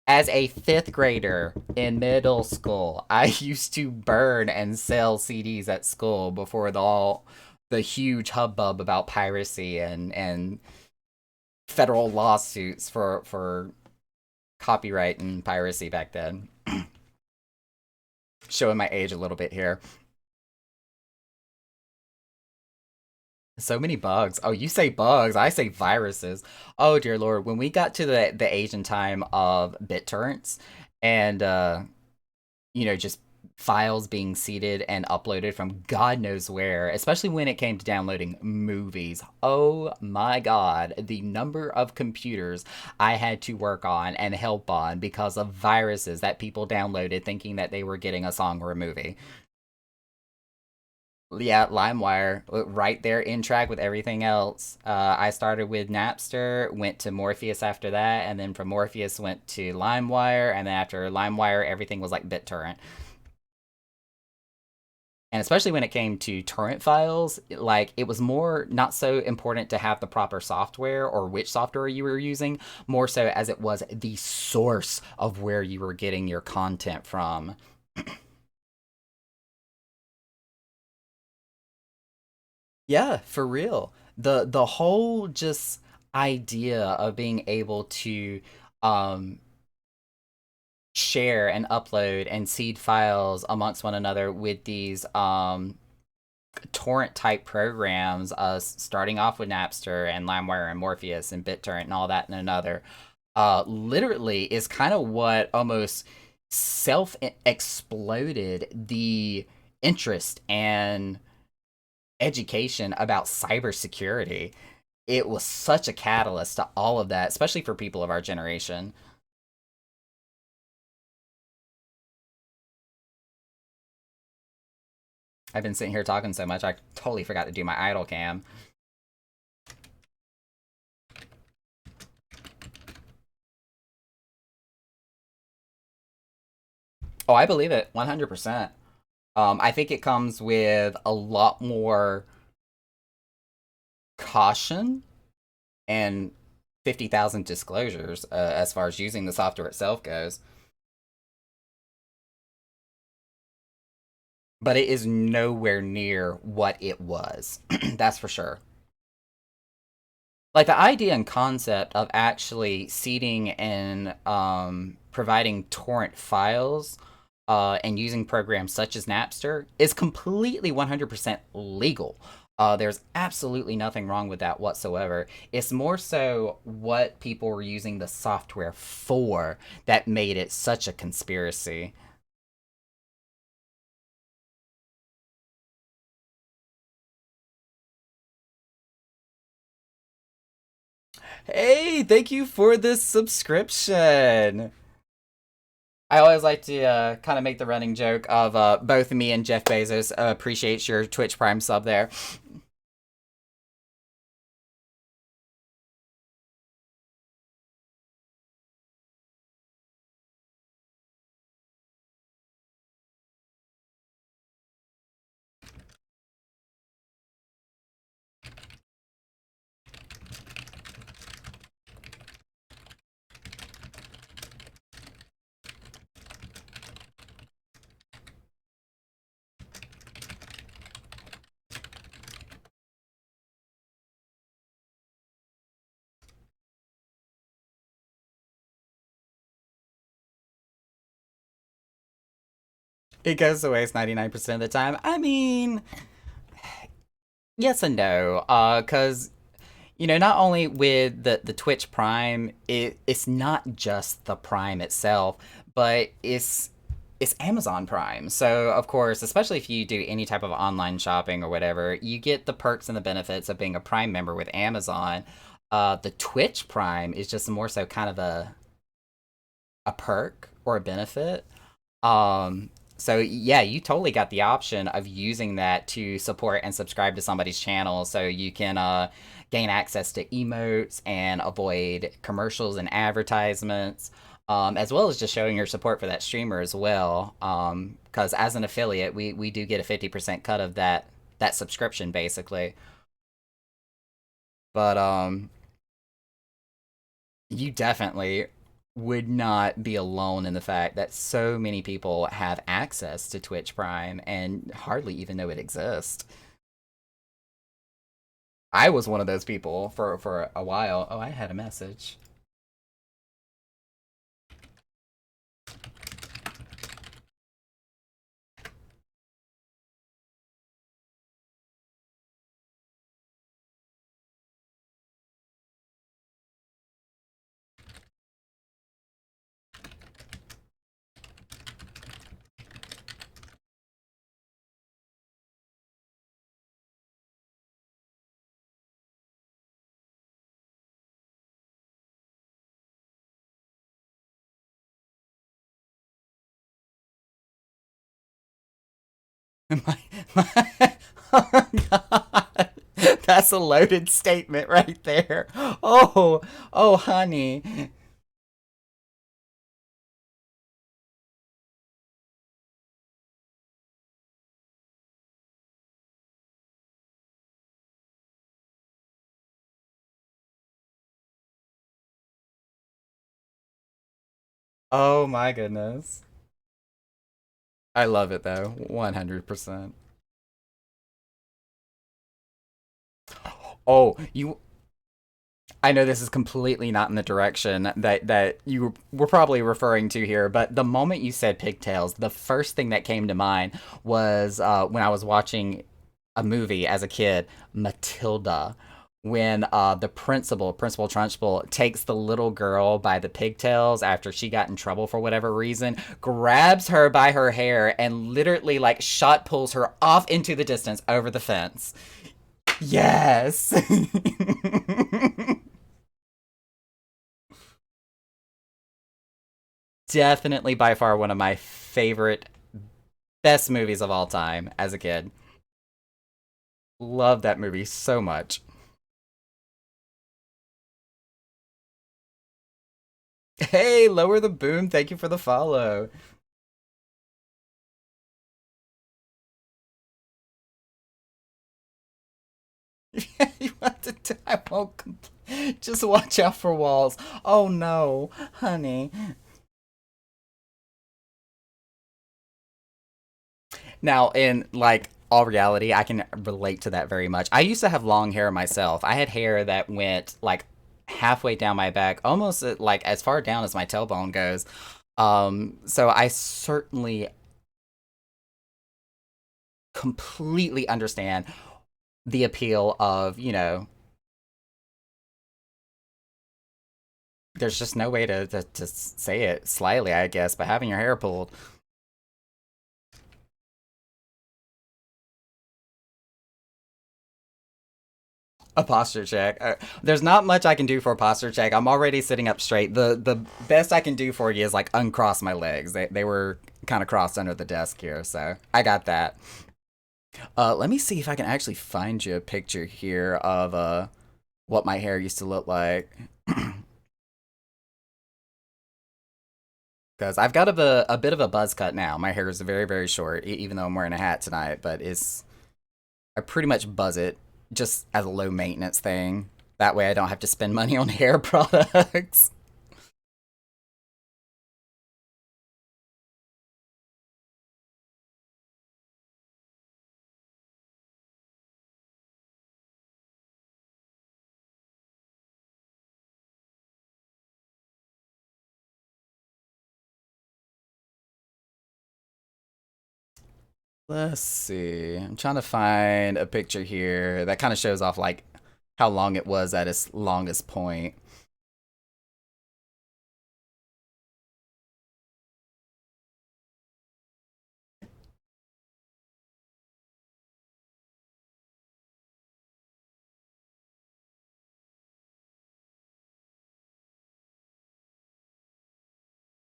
Speaker 1: As a fifth grader in middle school, I used to burn and sell CDs at school before the huge hubbub about piracy and federal lawsuits for copyright and piracy back then. Showing my age a little bit here. So many bugs. Oh, you say bugs. I say viruses. Oh dear lord. When we got to the age and time of BitTorrents and just files being seeded and uploaded from God knows where, especially when it came to downloading movies. Oh my god, the number of computers I had to work on and help on because of viruses that people downloaded thinking that they were getting a song or a movie. Yeah, LimeWire, right there in track with everything else. I started with Napster, went to Morpheus after that, and then from Morpheus went to LimeWire, and then after LimeWire, everything was like BitTorrent. And especially when it came to torrent files, like it was more not so important to have the proper software or which software you were using, more so as it was the source of where you were getting your content from. Yeah, for real. The whole just idea of being able to um share and upload and seed files amongst one another with these torrent type programs, starting off with Napster and LimeWire and Morpheus and BitTorrent and all that and another, literally is kind of what almost self exploded the interest and education about cybersecurity. It was such a catalyst to all of that, especially for people of our generation. I've been sitting here talking so much, I totally forgot to do my idle cam. Oh, I believe it 100%. I think it comes with a lot more caution and 50,000 disclosures as far as using the software itself goes. But it is nowhere near what it was. That's for sure. Like the idea and concept of actually seeding and providing torrent files and using programs such as Napster is completely 100% legal. There's absolutely nothing wrong with that whatsoever. It's more so what people were using the software for that made it such a conspiracy. Hey, thank you for this subscription. I always like to kind of make the running joke of both me and Jeff Bezos appreciates your Twitch Prime sub there. It goes to waste 99% of the time. I mean, yes and no. Cause not only with the Twitch Prime, it's not just the Prime itself, but it's Amazon Prime. So, of course, especially if you do any type of online shopping or whatever, you get the perks and the benefits of being a Prime member with Amazon. The Twitch Prime is just more so kind of a perk or a benefit. So yeah, you totally got the option of using that to support and subscribe to somebody's channel so you can gain access to emotes and avoid commercials and advertisements. As well as just showing your support for that streamer as well. Because as an affiliate, we do get a 50% cut of that subscription basically. But you definitely would not be alone in the fact that so many people have access to Twitch Prime and hardly even know it exists. I was one of those people for a while. Oh, I had a message. my, my, oh God. That's a loaded statement right there. Oh, honey. Oh my goodness. I love it though, 100%. Oh, you I know this is completely not in the direction that you were probably referring to here, but the moment you said pigtails, the first thing that came to mind was when I was watching a movie as a kid, Matilda, when the Principal Trunchbull, takes the little girl by the pigtails after she got in trouble for whatever reason, grabs her by her hair, and literally like shot pulls her off into the distance over the fence. Yes. Definitely by far one of my favorite, best movies of all time as a kid. Love that movie so much. Hey, Lower the Boom, thank you for the follow. You want to I won't complain. Just watch out for walls. Oh no, honey. Now, in like all reality, I can relate to that very much. I used to have long hair myself. I had hair that went like halfway down my back, almost like as far down as my tailbone goes. So I certainly completely understand the appeal of, there's just no way to say it slyly, I guess, but having your hair pulled. A posture check. There's not much I can do for a posture check. I'm already sitting up straight. The best I can do for you is like uncross my legs. They were kind of crossed under the desk here, so I got that. Let me see if I can actually find you a picture here of what my hair used to look like. Because I've got a bit of a buzz cut now. My hair is very short, even though I'm wearing a hat tonight. But it's I pretty much buzz it just as a low maintenance thing. That way I don't have to spend money on hair products. Let's see. I'm trying to find a picture here that kind of shows off like how long it was at its longest point.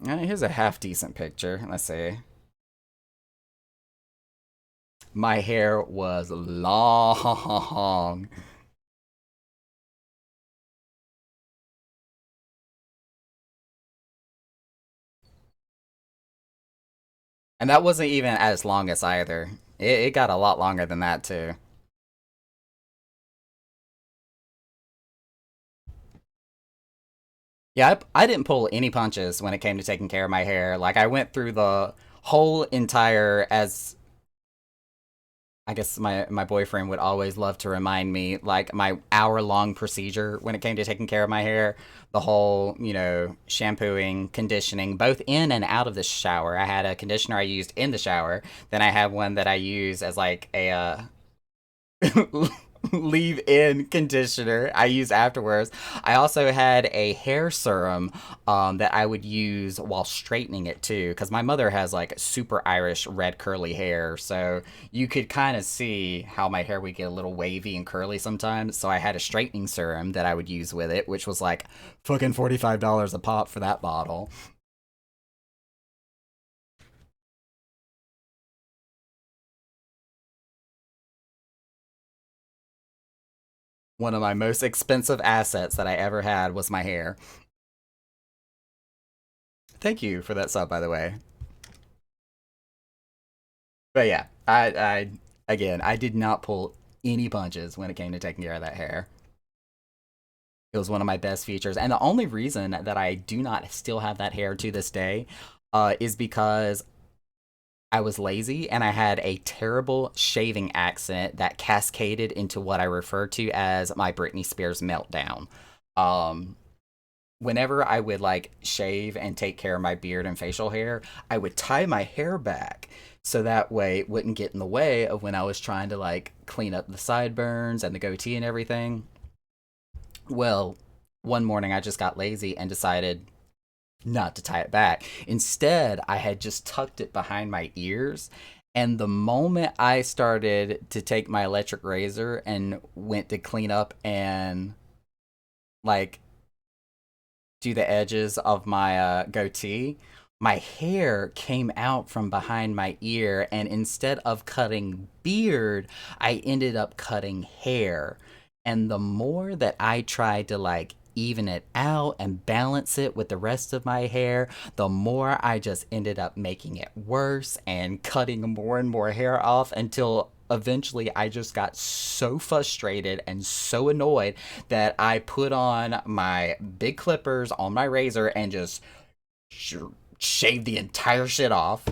Speaker 1: Here's a half decent picture. Let's see. My hair was long. And that wasn't even as long as either. It got a lot longer than that too. Yeah, I didn't pull any punches when it came to taking care of my hair. Like I went through the whole entire, as I guess my boyfriend would always love to remind me, like my hour-long procedure when it came to taking care of my hair. The whole, shampooing, conditioning, both in and out of the shower. I had a conditioner I used in the shower. Then I have one that I use as like a leave in conditioner I use afterwards. I also had a hair serum that I would use while straightening it too, because my mother has like super Irish red curly hair, so you could kind of see how my hair would get a little wavy and curly sometimes. So I had a straightening serum that I would use with it, which was like fucking $45 a pop for that bottle. One of my most expensive assets that I ever had was my hair. Thank you for that sub, by the way. But yeah, again, I did not pull any punches when it came to taking care of that hair. It was one of my best features, and the only reason that I do not still have that hair to this day, is because I was lazy and I had a terrible shaving accident that cascaded into what I refer to as my Britney Spears meltdown. Um, Whenever I would like shave and take care of my beard and facial hair, I would tie my hair back so that way it wouldn't get in the way of when I was trying to like clean up the sideburns and the goatee and everything. Well, one morning I just got lazy and decided not to tie it back. Instead, I had just tucked it behind my ears. And the moment I started to take my electric razor and went to clean up and like do the edges of my goatee, my hair came out from behind my ear, and instead of cutting beard, I ended up cutting hair. And the more that I tried to like even it out and balance it with the rest of my hair, the more I just ended up making it worse and cutting more and more hair off until eventually I just got so frustrated and so annoyed that I put on my big clippers on my razor and just sh- shaved the entire shit off.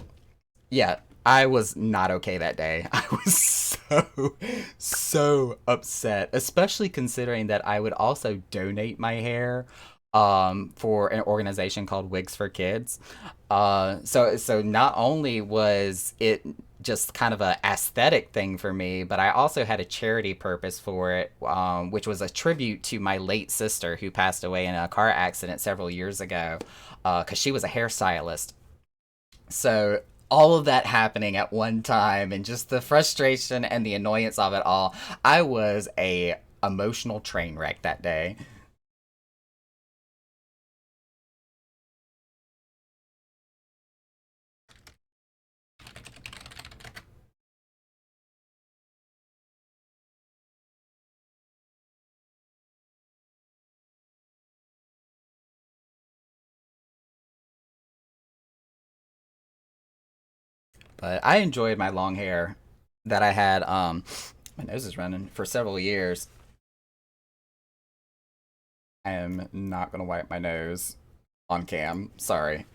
Speaker 1: Yeah, I was not okay that day. I was so upset, especially considering that I would also donate my hair for an organization called Wigs for Kids. So not only was it just kind of a aesthetic thing for me, but I also had a charity purpose for it, which was a tribute to my late sister who passed away in a car accident several years ago, because she was a hairstylist. So all of that happening at one time and just the frustration and the annoyance of it all, I was a emotional train wreck that day. But I enjoyed my long hair that I had. My nose is running for several years. I am not gonna wipe my nose on cam. Sorry.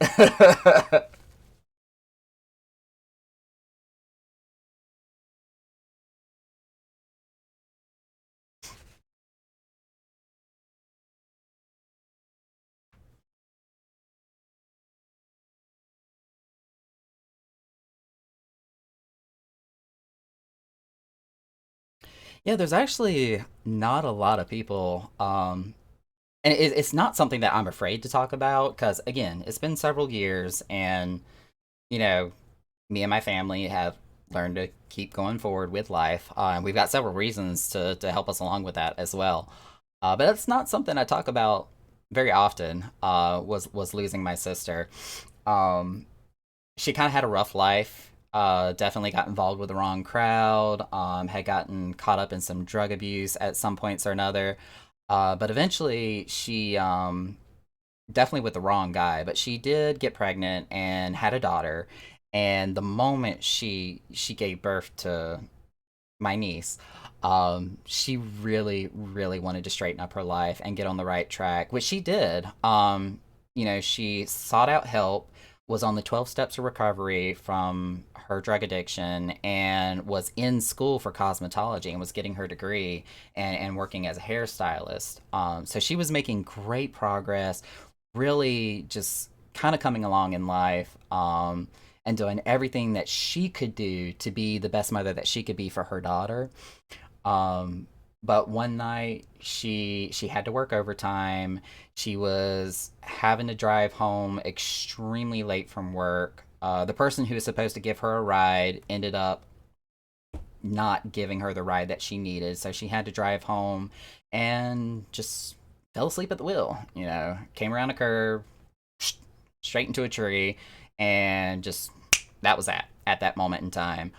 Speaker 1: Yeah, there's actually not a lot of people. And it's not something that I'm afraid to talk about because, again, it's been several years, and you know, me and my family have learned to keep going forward with life. And we've got several reasons to help us along with that as well. But that's not something I talk about very often. Was losing my sister. Um, she kind of had a rough life. Definitely got involved with the wrong crowd. Had gotten caught up in some drug abuse at some points or another. But eventually, she definitely with the wrong guy, but she did get pregnant and had a daughter. And the moment she gave birth to my niece, she really really wanted to straighten up her life and get on the right track, which she did. She sought out help, was on the 12 steps of recovery from her drug addiction, and was in school for cosmetology and was getting her degree and working as a hairstylist. So she was making great progress, really just kind of coming along in life, and doing everything that she could do to be the best mother that she could be for her daughter. Um, but one night she had to work overtime. She was having to drive home extremely late from work. The person who was supposed to give her a ride ended up not giving her the ride that she needed, so she had to drive home and just fell asleep at the wheel. Came around a curve, straight into a tree, and just that was that at that moment in time.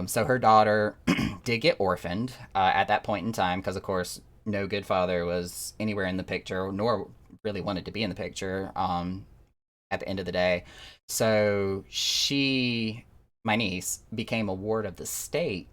Speaker 1: So her daughter did get orphaned at that point in time because, of course, no good father was anywhere in the picture, nor really wanted to be in the picture at the end of the day. So my niece, became a ward of the state,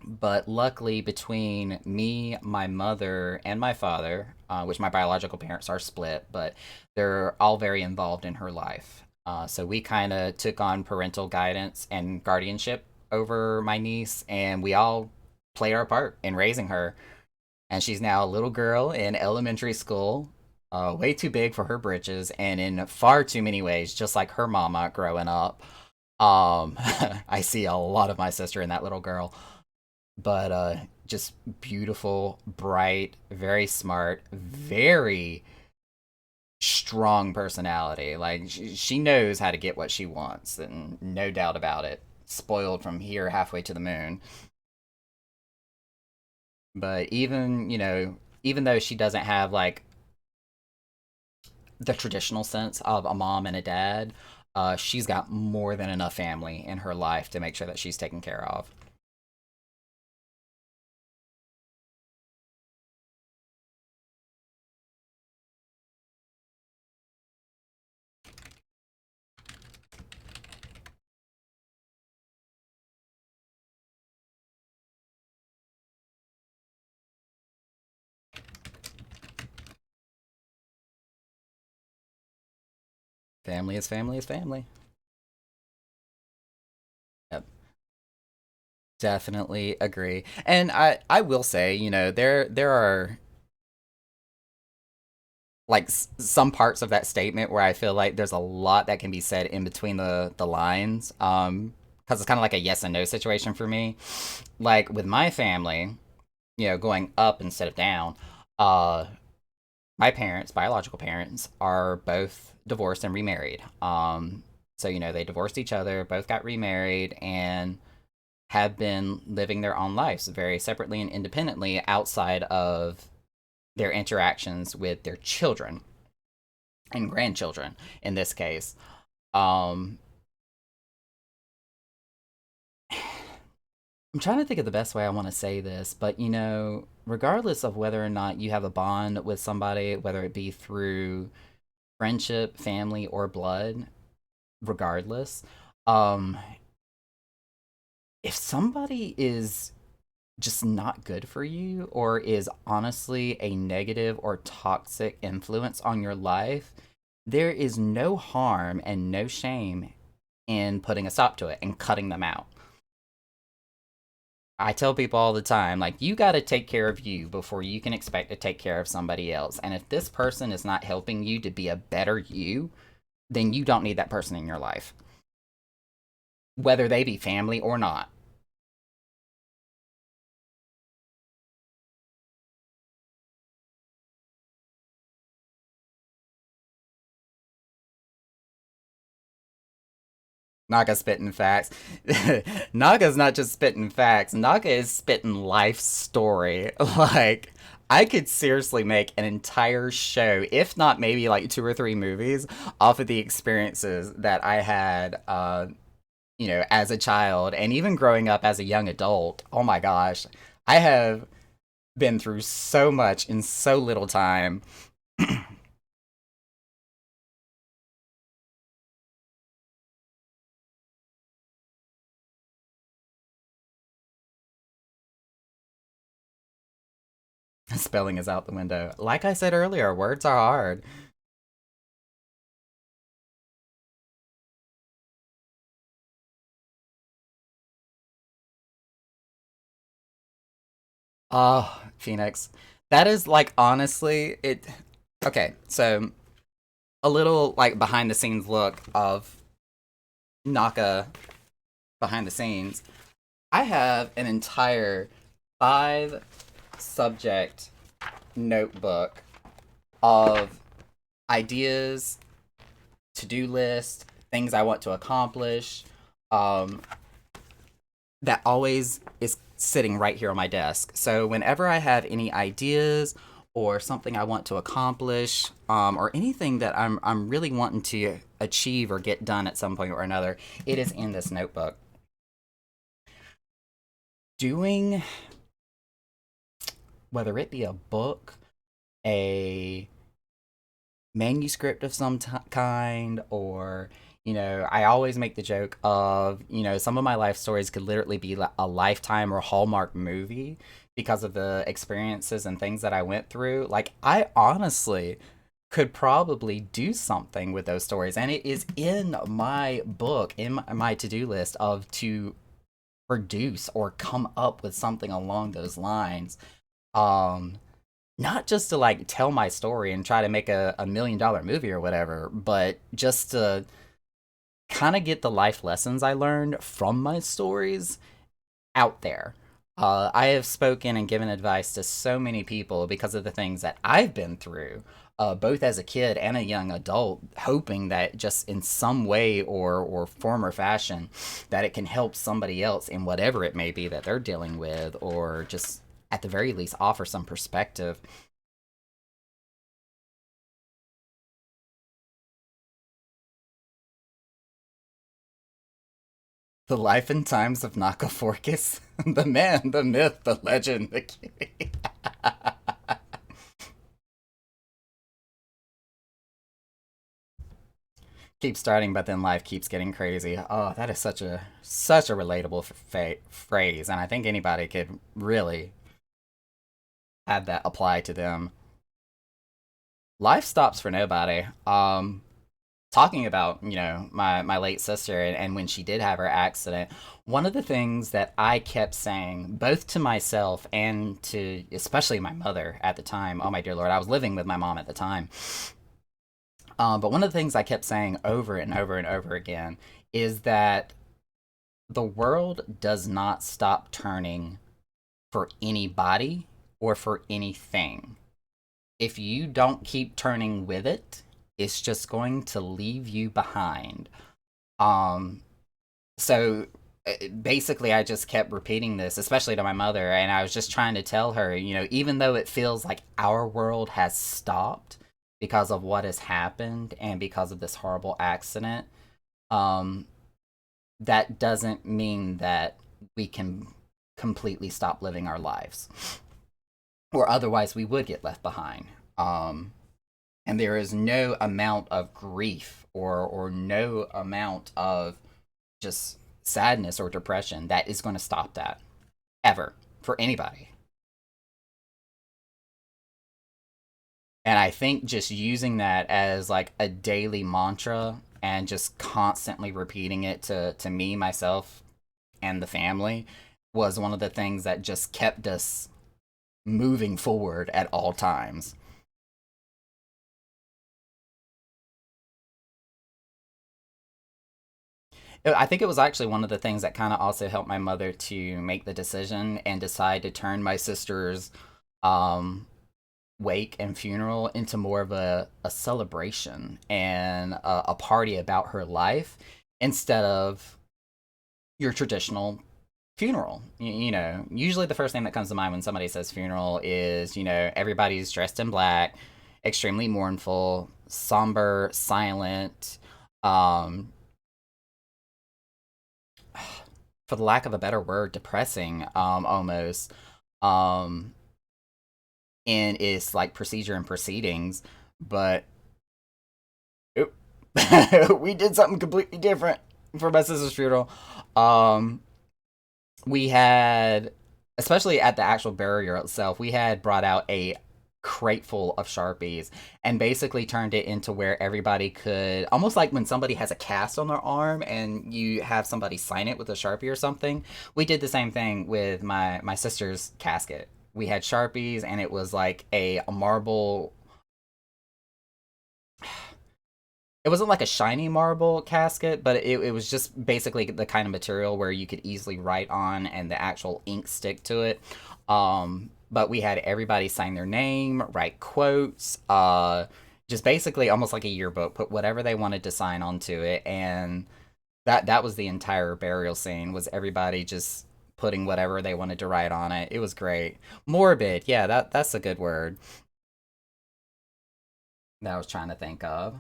Speaker 1: but luckily between me, my mother, and my father, which my biological parents are split, but they're all very involved in her life. So we kind of took on parental guidance and guardianship over my niece, and we all played our part in raising her. And she's now a little girl in elementary school, way too big for her britches, and in far too many ways, just like her mama growing up. I see a lot of my sister in that little girl, but just beautiful, bright, very smart, very strong personality. Like she knows how to get what she wants, and no doubt about it. Spoiled from here halfway to the moon. But even though she doesn't have like the traditional sense of a mom and a dad, she's got more than enough family in her life to make sure that she's taken care of. Family is family is family. Yep. Definitely agree. And I will say, there are like some parts of that statement where I feel like there's a lot that can be said in between the lines. Because it's kind of like a yes and no situation for me. Like with my family, going up instead of down. Uh, my parents, biological parents, are both divorced and remarried. So they divorced each other, both got remarried, and have been living their own lives very separately and independently outside of their interactions with their children and grandchildren in this case. Um, I'm trying to think of the best way I want to say this, but regardless of whether or not you have a bond with somebody, whether it be through friendship, family, or blood, regardless, um, if somebody is just not good for you or is honestly a negative or toxic influence on your life, there is no harm and no shame in putting a stop to it and cutting them out. I tell people all the time, like, you got to take care of you before you can expect to take care of somebody else. And if this person is not helping you to be a better you, then you don't need that person in your life, whether they be family or not. Naga spitting facts. Naga's not just spitting facts. Naga is spitting life story. Like I could seriously make an entire show, if not maybe like two or three movies, off of the experiences that I had, as a child and even growing up as a young adult. Oh my gosh, I have been through so much in so little time. Spelling is out the window. Like I said earlier, words are hard. Oh, Phoenix. That is like honestly it. Okay, so a little like behind the scenes look of Naka behind the scenes. I have an entire five subject notebook of ideas, to do list, things I want to accomplish. Um, that always is sitting right here on my desk. So whenever I have any ideas or something I want to accomplish, or anything that I'm really wanting to achieve or get done at some point or another, it is in this notebook. Doing whether it be a book, a manuscript of some kind, or I always make the joke of some of my life stories could literally be a lifetime or Hallmark movie because of the experiences and things that I went through. Like I honestly could probably do something with those stories, and it is in my book, in my to-do list of to produce or come up with something along those lines. um Not just to like tell my story and try to make a $1 million movie or whatever, but just to kind of get the life lessons I learned from my stories out there. I have spoken and given advice to so many people because of the things that I've been through, both as a kid and a young adult, hoping that just in some way or form or fashion, that it can help somebody else in whatever it may be that they're dealing with, or just at the very least offer some perspective. The life and times of Nakaforkis, the man, the myth, the legend, the kitty. Keeps starting, but then life keeps getting crazy. Oh, that is such a relatable phrase, and I think anybody could really have that apply to them. Life stops for nobody. talking about, my late sister, and when she did have her accident, one of the things that I kept saying, both to myself and to especially my mother at the time, oh my dear Lord, I was living with my mom at the time. But one of the things I kept saying over and over and over again is that the world does not stop turning for anybody or for anything. If you don't keep turning with it, it's just going to leave you behind. Um, so basically, I just kept repeating this, especially to my mother, and I was just trying to tell her, even though it feels like our world has stopped because of what has happened and because of this horrible accident, um, that doesn't mean that we can completely stop living our lives, or otherwise we would get left behind. Um, and there is no amount of grief or no amount of just sadness or depression that is going to stop that ever for anybody. And I think just using that as like a daily mantra and just constantly repeating it to me, myself, and the family was one of the things that just kept us moving forward at all times. I think it was actually one of the things that kind of also helped my mother to make the decision and decide to turn my sister's um, wake and funeral into more of a celebration and a party about her life instead of your traditional funeral. Usually the first thing that comes to mind when somebody says funeral is, everybody's dressed in black, extremely mournful, somber, silent, um, for the lack of a better word, depressing, almost. Um, in its like procedure and proceedings, but oop, we did something completely different for my sister's funeral. Um, we had, especially at the actual burial itself, we had brought out a crate full of Sharpies and basically turned it into where everybody could, almost like when somebody has a cast on their arm and you have somebody sign it with a Sharpie or something. We did the same thing with my sister's casket. We had Sharpies and it was like a marble, it wasn't like a shiny marble casket, but it was just basically the kind of material where you could easily write on and the actual ink stick to it. But we had everybody sign their name, write quotes, just basically almost like a yearbook, put whatever they wanted to sign onto it, and that was the entire burial scene. Was everybody just putting whatever they wanted to write on it? It was great. Morbid, yeah, that's a good word that I was trying to think of.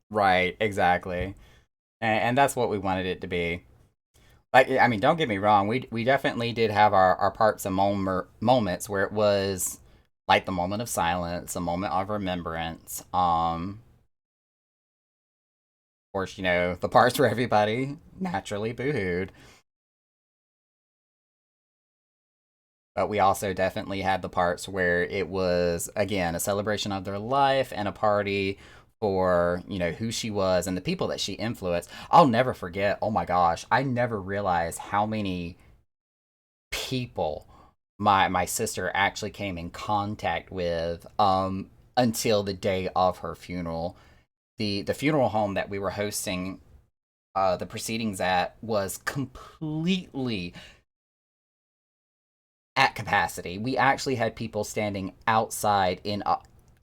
Speaker 1: Right, exactly. And that's what we wanted it to be. Like, I mean, don't get me wrong, we definitely did have our parts and moments where it was like the moment of silence, a moment of remembrance. Of course, the parts where everybody naturally boohooed. But we also definitely had the parts where it was, again, a celebration of their life and a party for, who she was and the people that she influenced. I'll never forget, oh my gosh, I never realized how many people my sister actually came in contact with until the day of her funeral. The funeral home that we were hosting the proceedings at was completely at capacity. We actually had people standing outside in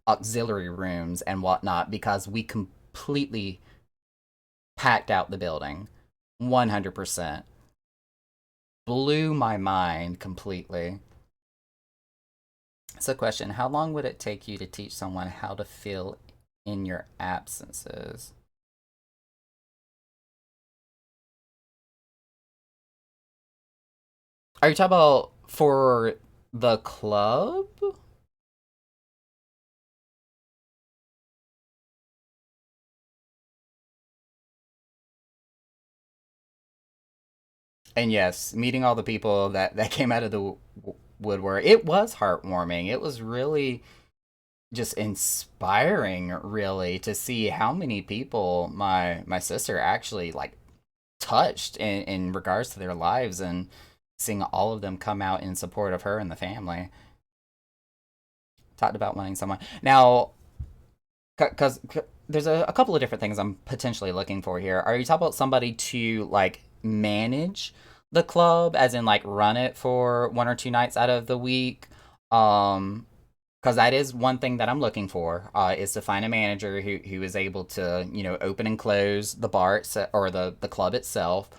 Speaker 1: auxiliary rooms and whatnot because we completely packed out the building. 100%. Blew my mind completely. So, question: how long would it take you to teach someone how to feel in your absences? Are you talking about for the club? And yes, meeting all the people that came out of the woodwork, it was heartwarming. It was really just inspiring, really, to see how many people my sister actually like touched in regards to their lives, and seeing all of them come out in support of her and the family. Talked about wanting someone now, because there's a couple of different things I'm potentially looking for here. Are you talking about somebody to like manage the club, as in like run it for 1 or 2 nights out of the week? Because that is one thing that I'm looking for, is to find a manager who is able to, open and close the bar or the club itself.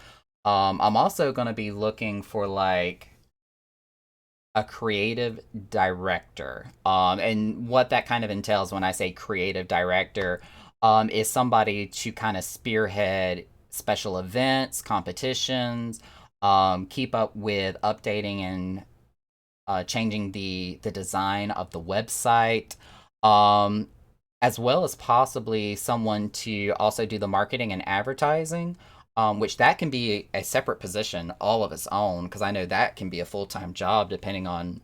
Speaker 1: I'm also going to be looking for like a creative director. And what that kind of entails when I say creative director, is somebody to kind of spearhead special events, competitions, keep up with updating and changing the design of the website, um, as well as possibly someone to also do the marketing and advertising, which that can be a separate position all of its own, because I know that can be a full-time job depending on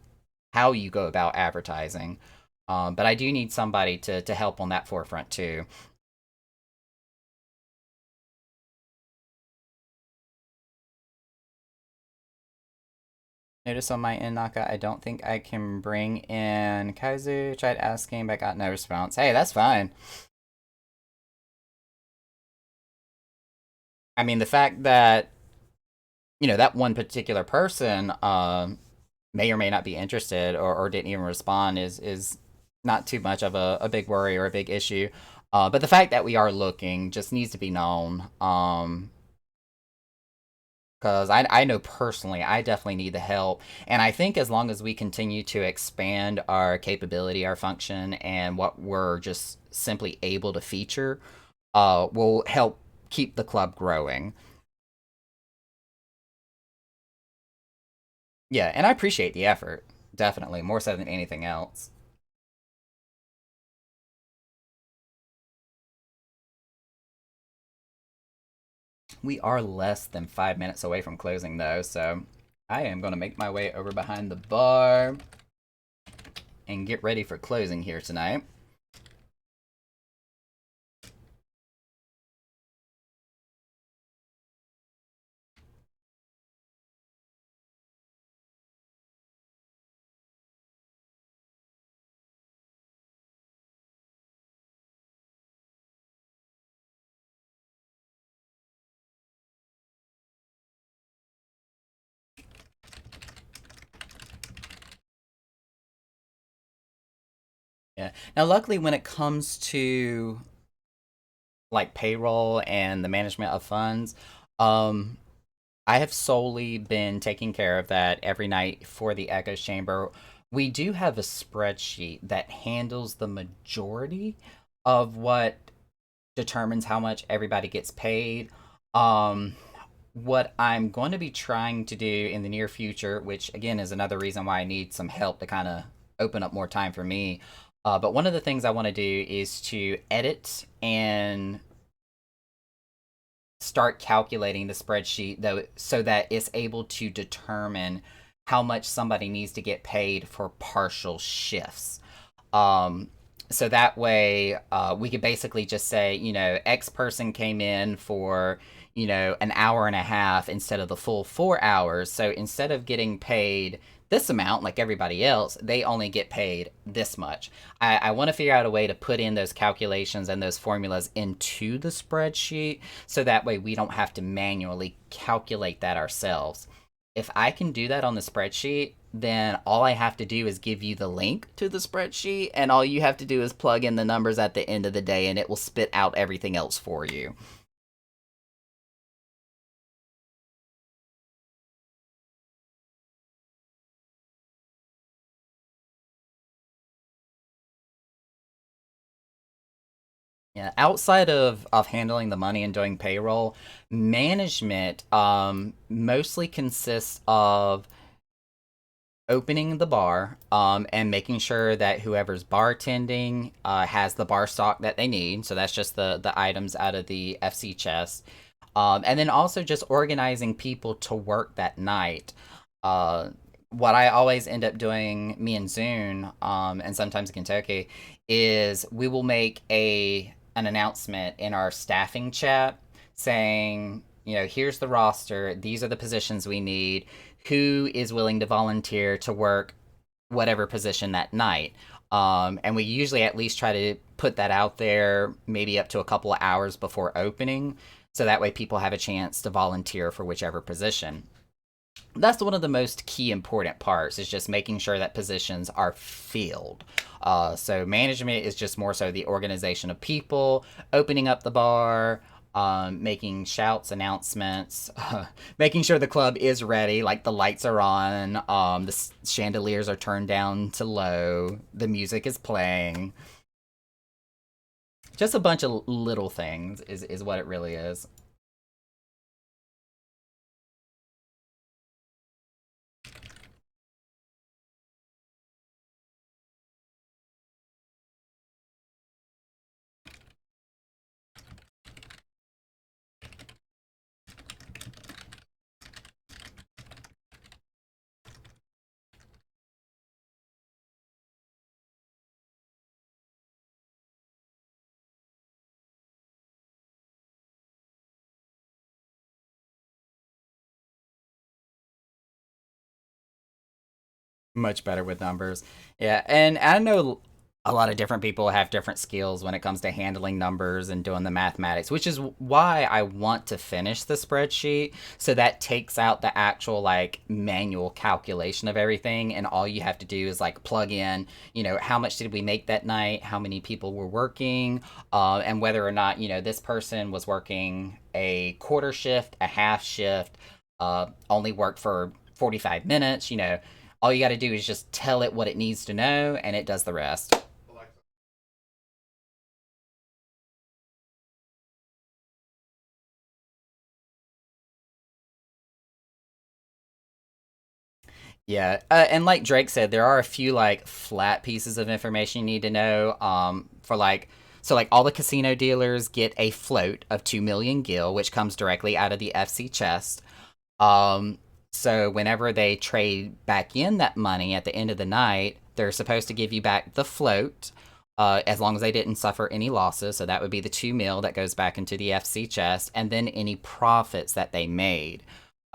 Speaker 1: how you go about advertising. But I do need somebody to help on that forefront too. Notice on my end, Naka, I don't think I can bring in Kaizu. Tried asking, but got no response. Hey, that's fine. I mean, the fact that that one particular person may or may not be interested, or didn't even respond is not too much of a big worry or a big issue. But the fact that we are looking just needs to be known. Because I know personally, I definitely need the help. And I think as long as we continue to expand our capability, our function, and what we're just simply able to feature, will help keep the club growing. Yeah, and I appreciate the effort. Definitely, more so than anything else. We are less than 5 minutes away from closing, though, so I am going to make my way over behind the bar and get ready for closing here tonight. Yeah. Now, luckily, when it comes to like payroll and the management of funds, um, I have solely been taking care of that every night for the Echoes Chamber. We do have a spreadsheet that handles the majority of what determines how much everybody gets paid. Um, what I'm going to be trying to do in the near future, which again is another reason why I need some help to kind of open up more time for me. But one of the things I want to do is to edit and start calculating the spreadsheet, though, so that it's able to determine how much somebody needs to get paid for partial shifts. Um, so that way, we could basically just say, X person came in for, an hour and a half instead of the full 4 hours. So instead of getting paid this amount like everybody else, they only get paid this much. I want to figure out a way to put in those calculations and those formulas into the spreadsheet so that way we don't have to manually calculate that ourselves. If I can do that on the spreadsheet, then all I have to do is give you the link to the spreadsheet, and all you have to do is plug in the numbers at the end of the day, and it will spit out everything else for you. Yeah, outside of handling the money and doing payroll, management mostly consists of opening the bar and making sure that whoever's bartending has the bar stock that they need. So that's just the items out of the FC chest. And then also just organizing people to work that night. Uh, what I always end up doing, me and Zune, and sometimes Kentucky, is we will make an announcement in our staffing chat saying, here's the roster, these are the positions we need, who is willing to volunteer to work whatever position that night. And we usually at least try to put that out there maybe up to a couple of hours before opening. So that way people have a chance to volunteer for whichever position. That's one of the most key important parts is just making sure that positions are filled. So management is just more so the organization of people, opening up the bar, making shouts, announcements, making sure the club is ready, like the lights are on, the chandeliers are turned down to low, the music is playing. Just a bunch of little things is what it really is. Much better with numbers. Yeah, and I know a lot of different people have different skills when it comes to handling numbers and doing the mathematics, which is why I want to finish the spreadsheet so that takes out the actual like manual calculation of everything and all you have to do is like plug in, how much did we make that night, how many people were working, and whether or not, this person was working a quarter shift, a half shift, only worked for 45 minutes, all you got to do is just tell it what it needs to know, and it does the rest. Yeah, and like Drake said, there are a few like flat pieces of information you need to know. For like, so like all the casino dealers get a float of 2 million gil, which comes directly out of the FC chest. Um, so whenever they trade back in that money at the end of the night, they're supposed to give you back the float, as long as they didn't suffer any losses. So that would be the 2 mil that goes back into the FC chest, and then any profits that they made.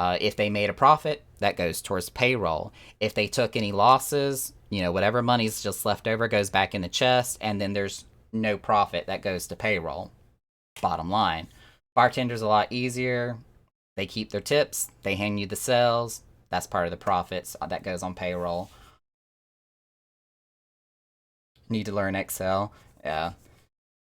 Speaker 1: If they made a profit, that goes towards payroll. If they took any losses, whatever money's just left over goes back in the chest, and then there's no profit that goes to payroll. Bottom line. Bartender's a lot easier. They keep their tips. They hand you the sales. That's part of the profits that goes on payroll. Need to learn Excel. Yeah.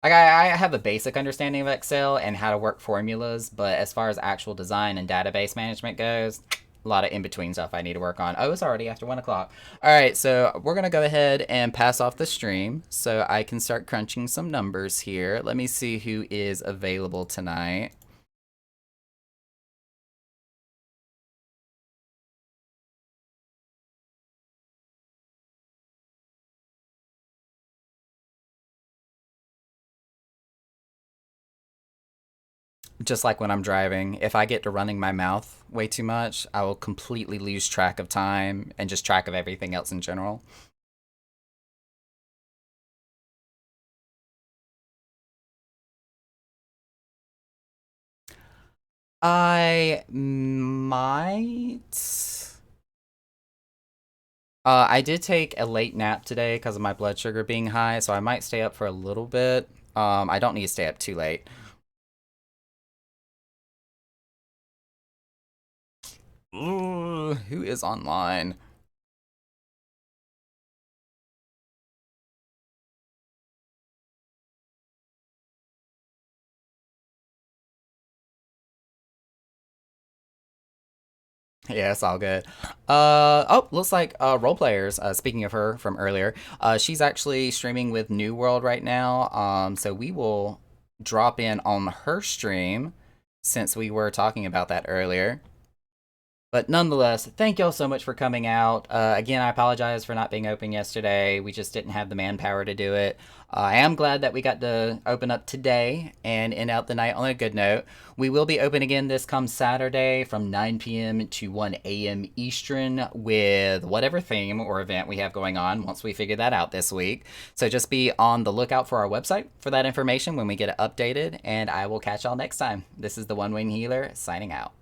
Speaker 1: Like I have a basic understanding of Excel and how to work formulas, but as far as actual design and database management goes, a lot of in between stuff I need to work on. Oh, it's already after 1 o'clock. All right, so we're gonna go ahead and pass off the stream so I can start crunching some numbers here. Let me see who is available tonight. Just like when I'm driving, if I get to running my mouth way too much, I will completely lose track of time and just track of everything else in general. I might. I did take a late nap today because of my blood sugar being high, so I might stay up for a little bit. I don't need to stay up too late. Ooh, who is online? Yeah, it's all good. Oh, looks like role players. Speaking of her from earlier, she's actually streaming with New World right now. So we will drop in on her stream since we were talking about that earlier. But nonetheless, thank y'all so much for coming out. Again, I apologize for not being open yesterday. We just didn't have the manpower to do it. I am glad that we got to open up today and end out the night on a good note. We will be open again this come Saturday from 9 p.m. to 1 a.m. Eastern with whatever theme or event we have going on once we figure that out this week. So just be on the lookout for our website for that information when we get it updated, and I will catch y'all next time. This is the One Wing Healer signing out.